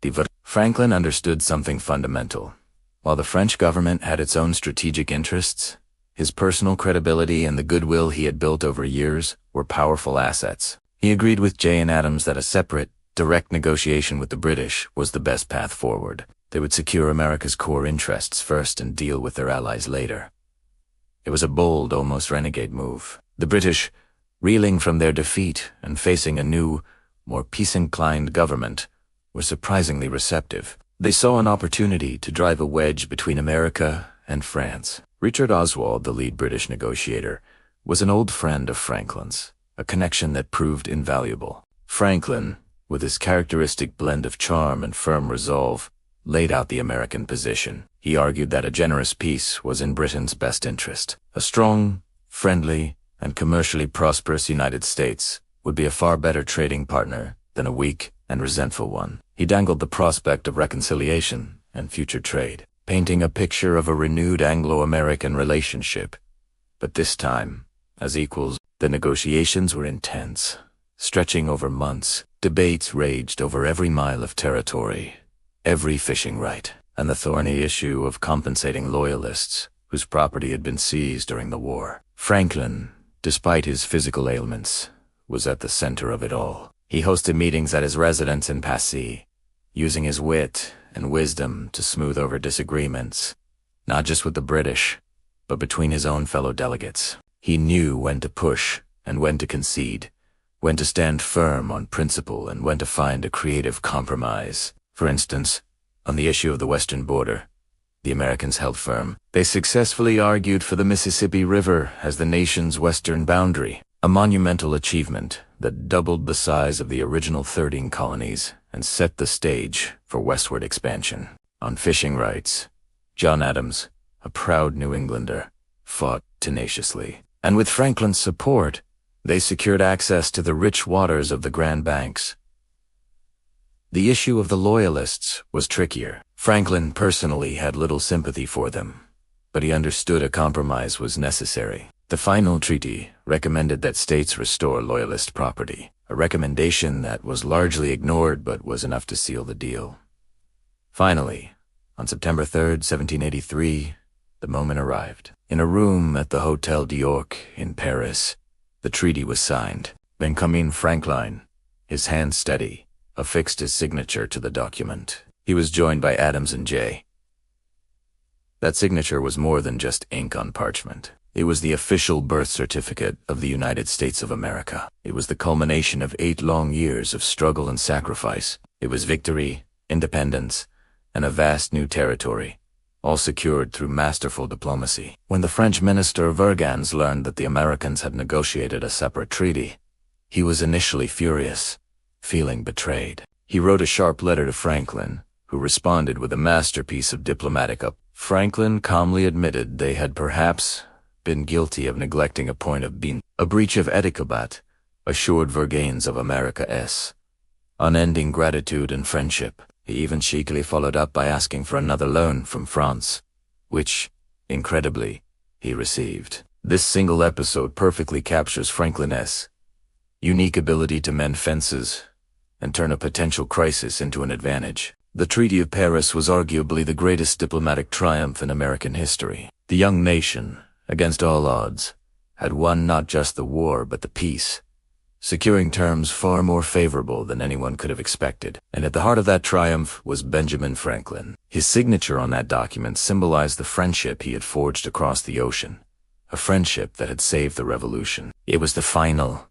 de Vergennes. Franklin understood something fundamental. While the French government had its own strategic interests, his personal credibility and the goodwill he had built over years were powerful assets. He agreed with Jay and Adams that a separate, direct negotiation with the British was the best path forward. They would secure America's core interests first and deal with their allies later. It was a bold, almost renegade move. The British, reeling from their defeat and facing a new, more peace-inclined government, were surprisingly receptive. They saw an opportunity to drive a wedge between America and France. Richard Oswald, the lead British negotiator, was an old friend of Franklin's, a connection that proved invaluable. Franklin, with his characteristic blend of charm and firm resolve, laid out the American position. He argued that a generous peace was in Britain's best interest. A strong, friendly, and commercially prosperous United States would be a far better trading partner than a weak and resentful one. He dangled the prospect of reconciliation and future trade, painting a picture of a renewed Anglo-American relationship. But this time, as equals, the negotiations were intense, stretching over months. Debates raged over every mile of territory, every fishing right, and the thorny issue of compensating loyalists whose property had been seized during the war. Franklin, despite his physical ailments, was at the center of it all. He hosted meetings at his residence in Passy, using his wit and wisdom to smooth over disagreements, not just with the British, but between his own fellow delegates. He knew when to push and when to concede, when to stand firm on principle and when to find a creative compromise. For instance, on the issue of the western border, the Americans held firm. They successfully argued for the Mississippi River as the nation's western boundary, a monumental achievement that doubled the size of the original 13 colonies and set the stage for westward expansion. On fishing rights, John Adams, a proud New Englander, fought tenaciously. And with Franklin's support, they secured access to the rich waters of the Grand Banks. The issue of the Loyalists was trickier. Franklin personally had little sympathy for them, but he understood a compromise was necessary. The final treaty recommended that states restore Loyalist property, a recommendation that was largely ignored but was enough to seal the deal. Finally, on September 3rd, 1783, the moment arrived. In a room at the Hotel d'York in Paris, the treaty was signed. Benjamin Franklin, his hand steady, affixed his signature to the document. He was joined by Adams and Jay. That signature was more than just ink on parchment. It was the official birth certificate of the United States of America. It was the culmination of 8 long years of struggle and sacrifice. It was victory, independence, and a vast new territory, all secured through masterful diplomacy. When the French minister Vergennes learned that the Americans had negotiated a separate treaty, he was initially furious, feeling betrayed. He wrote a sharp letter to Franklin, who responded with a masterpiece of diplomatic Franklin calmly admitted they had perhaps been guilty of neglecting a point of being. A breach of etiquette assured Vergennes of America's unending gratitude and friendship. He even cheekily followed up by asking for another loan from France, which, incredibly, he received. This single episode perfectly captures Franklin's unique ability to mend fences and turn a potential crisis into an advantage. The Treaty of Paris was arguably the greatest diplomatic triumph in American history. The young nation, against all odds, had won not just the war but the peace, securing terms far more favorable than anyone could have expected. And at the heart of that triumph was Benjamin Franklin. His signature on that document symbolized the friendship he had forged across the ocean, a friendship that had saved the revolution. It was the final,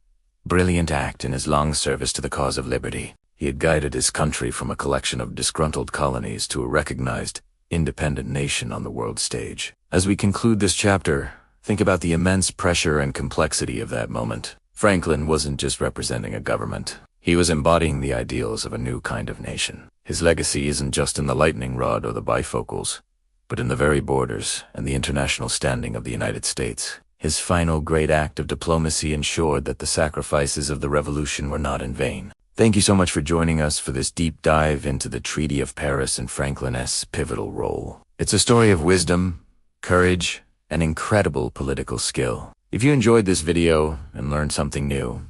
brilliant act in his long service to the cause of liberty. He had guided his country from a collection of disgruntled colonies to a recognized, independent nation on the world stage. As we conclude this chapter, think about the immense pressure and complexity of that moment. Franklin wasn't just representing a government. He was embodying the ideals of a new kind of nation. His legacy isn't just in the lightning rod or the bifocals, but in the very borders and the international standing of the United States. His final great act of diplomacy ensured that the sacrifices of the revolution were not in vain. Thank you so much for joining us for this deep dive into the Treaty of Paris and Franklin's pivotal role. It's a story of wisdom, courage, and incredible political skill. If you enjoyed this video and learned something new,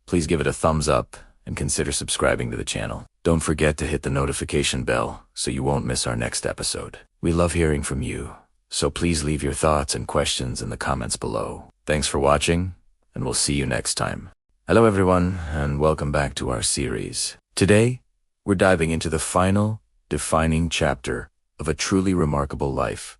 please give it a thumbs up and consider subscribing to the channel. Don't forget to hit the notification bell so you won't miss our next episode. We love hearing from you, so please leave your thoughts and questions in the comments below. Thanks for watching, and we'll see you next time. Hello everyone, and welcome back to our series. Today, we're diving into the final, defining chapter of a truly remarkable life: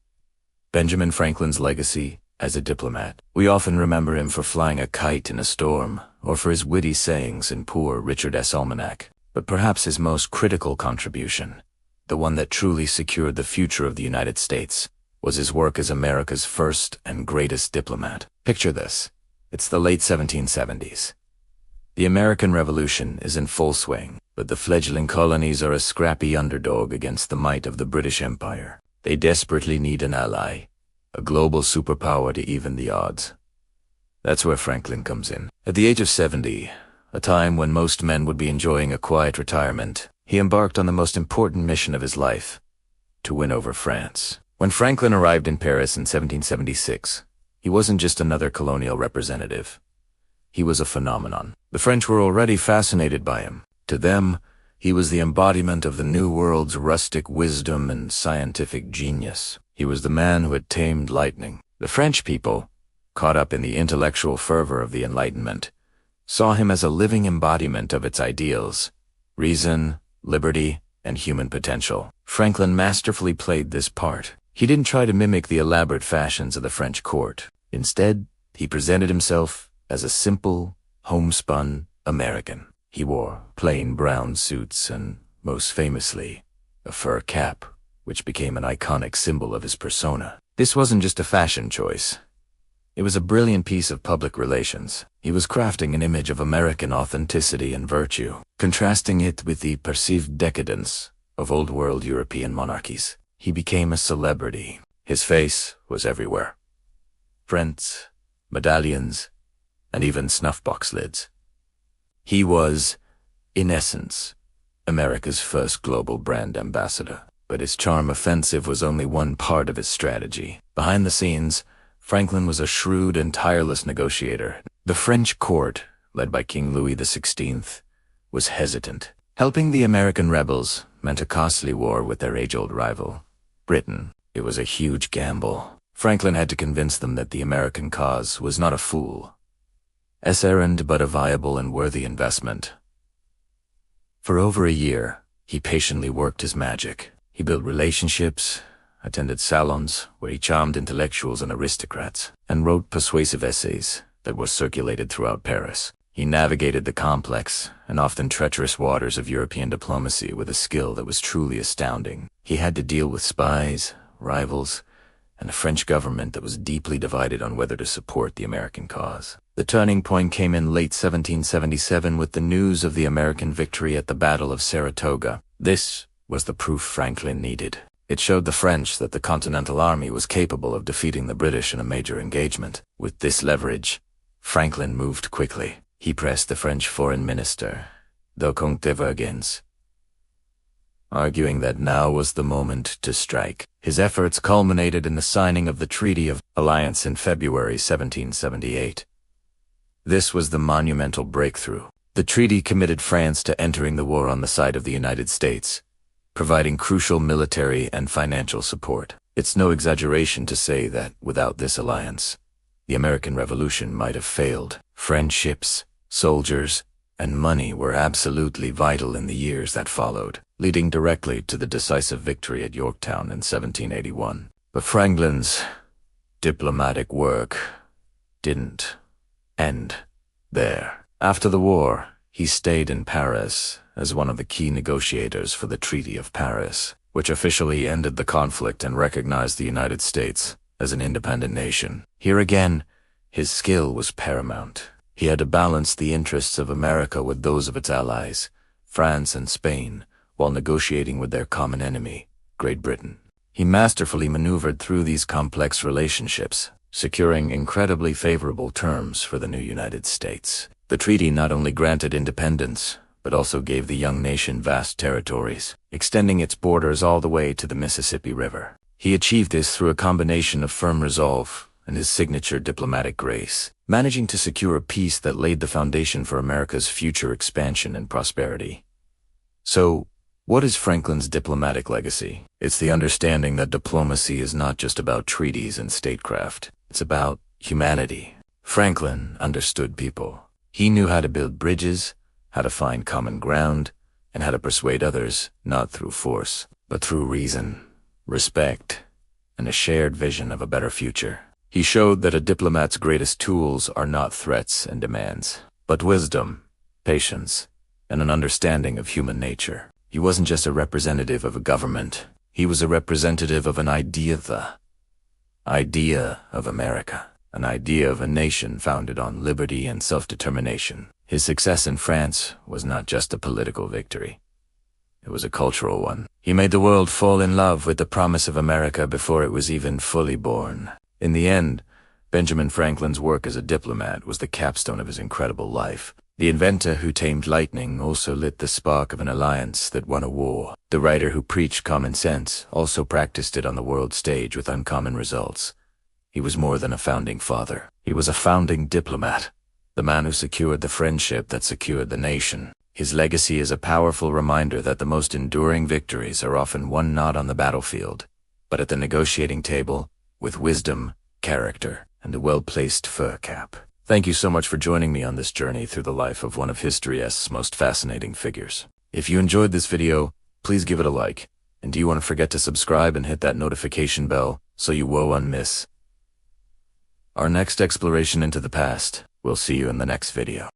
Benjamin Franklin's legacy as a diplomat. We often remember him for flying a kite in a storm, or for his witty sayings in Poor Richard S. Almanac. But perhaps his most critical contribution, the one that truly secured the future of the United States, was his work as America's first and greatest diplomat. Picture this. It's the late 1770s. The American Revolution is in full swing, but the fledgling colonies are a scrappy underdog against the might of the British Empire. They desperately need an ally, a global superpower to even the odds. That's where Franklin comes in. At the age of 70, a time when most men would be enjoying a quiet retirement, he embarked on the most important mission of his life: to win over France. When Franklin arrived in Paris in 1776, he wasn't just another colonial representative. He was a phenomenon. The French were already fascinated by him. To them, he was the embodiment of the New World's rustic wisdom and scientific genius. He was the man who had tamed lightning. The French people, caught up in the intellectual fervor of the Enlightenment, saw him as a living embodiment of its ideals: reason, liberty, and human potential. Franklin masterfully played this part. He didn't try to mimic the elaborate fashions of the French court. Instead, he presented himself as a simple, homespun American. He wore plain brown suits and, most famously, a fur cap, which became an iconic symbol of his persona. This wasn't just a fashion choice. It was a brilliant piece of public relations. He was crafting an image of American authenticity and virtue, contrasting it with the perceived decadence of old-world European monarchies. He became a celebrity. His face was everywhere. Prints, medallions, and even snuff-box lids. He was, in essence, America's first global brand ambassador. But his charm offensive was only one part of his strategy. Behind the scenes, Franklin was a shrewd and tireless negotiator. The French court, led by King Louis XVI, was hesitant. Helping the American rebels meant a costly war with their age-old rival, Britain. It was a huge gamble. Franklin had to convince them that the American cause was not a fool's errand but a viable and worthy investment. For over a year, he patiently worked his magic. He built relationships, attended salons where he charmed intellectuals and aristocrats, and wrote persuasive essays that were circulated throughout Paris. He navigated the complex and often treacherous waters of European diplomacy with a skill that was truly astounding. He had to deal with spies, rivals, and a French government that was deeply divided on whether to support the American cause. The turning point came in late 1777 with the news of the American victory at the Battle of Saratoga. This was the proof Franklin needed. It showed the French that the Continental Army was capable of defeating the British in a major engagement. With this leverage, Franklin moved quickly. He pressed the French foreign minister, the Comte de Vergennes, arguing that now was the moment to strike. His efforts culminated in the signing of the Treaty of Alliance in February 1778. This was the monumental breakthrough. The treaty committed France to entering the war on the side of the United States, providing crucial military and financial support. It's no exaggeration to say that without this alliance, the American Revolution might have failed. French ships, soldiers, and money were absolutely vital in the years that followed, leading directly to the decisive victory at Yorktown in 1781. But Franklin's diplomatic work didn't end there. After the war, he stayed in Paris as one of the key negotiators for the Treaty of Paris, which officially ended the conflict and recognized the United States as an independent nation. Here again, his skill was paramount. He had to balance the interests of America with those of its allies, France and Spain, while negotiating with their common enemy, Great Britain. He masterfully maneuvered through these complex relationships, securing incredibly favorable terms for the new United States. The treaty not only granted independence, but also gave the young nation vast territories, extending its borders all the way to the Mississippi River. He achieved this through a combination of firm resolve and his signature diplomatic grace, managing to secure a peace that laid the foundation for America's future expansion and prosperity. So, what is Franklin's diplomatic legacy? It's the understanding that diplomacy is not just about treaties and statecraft. It's about humanity. Franklin understood people. He knew how to build bridges, how to find common ground, and how to persuade others, not through force, but through reason, respect, and a shared vision of a better future. He showed that a diplomat's greatest tools are not threats and demands, but wisdom, patience, and an understanding of human nature. He wasn't just a representative of a government. He was a representative of an idea, the idea of America, an idea of a nation founded on liberty and self-determination. His success in France was not just a political victory. It was a cultural one. He made the world fall in love with the promise of America before it was even fully born. In the end, Benjamin Franklin's work as a diplomat was the capstone of his incredible life. The inventor who tamed lightning also lit the spark of an alliance that won a war. The writer who preached common sense also practiced it on the world stage with uncommon results. He was more than a founding father. He was a founding diplomat, the man who secured the friendship that secured the nation. His legacy is a powerful reminder that the most enduring victories are often won not on the battlefield, but at the negotiating table, with wisdom, character, and a well-placed fur cap. Thank you so much for joining me on this journey through the life of one of history's most fascinating figures. If you enjoyed this video, please give it a like. And do you want to forget to subscribe and hit that notification bell so you won't miss our next exploration into the past? We'll see you in the next video.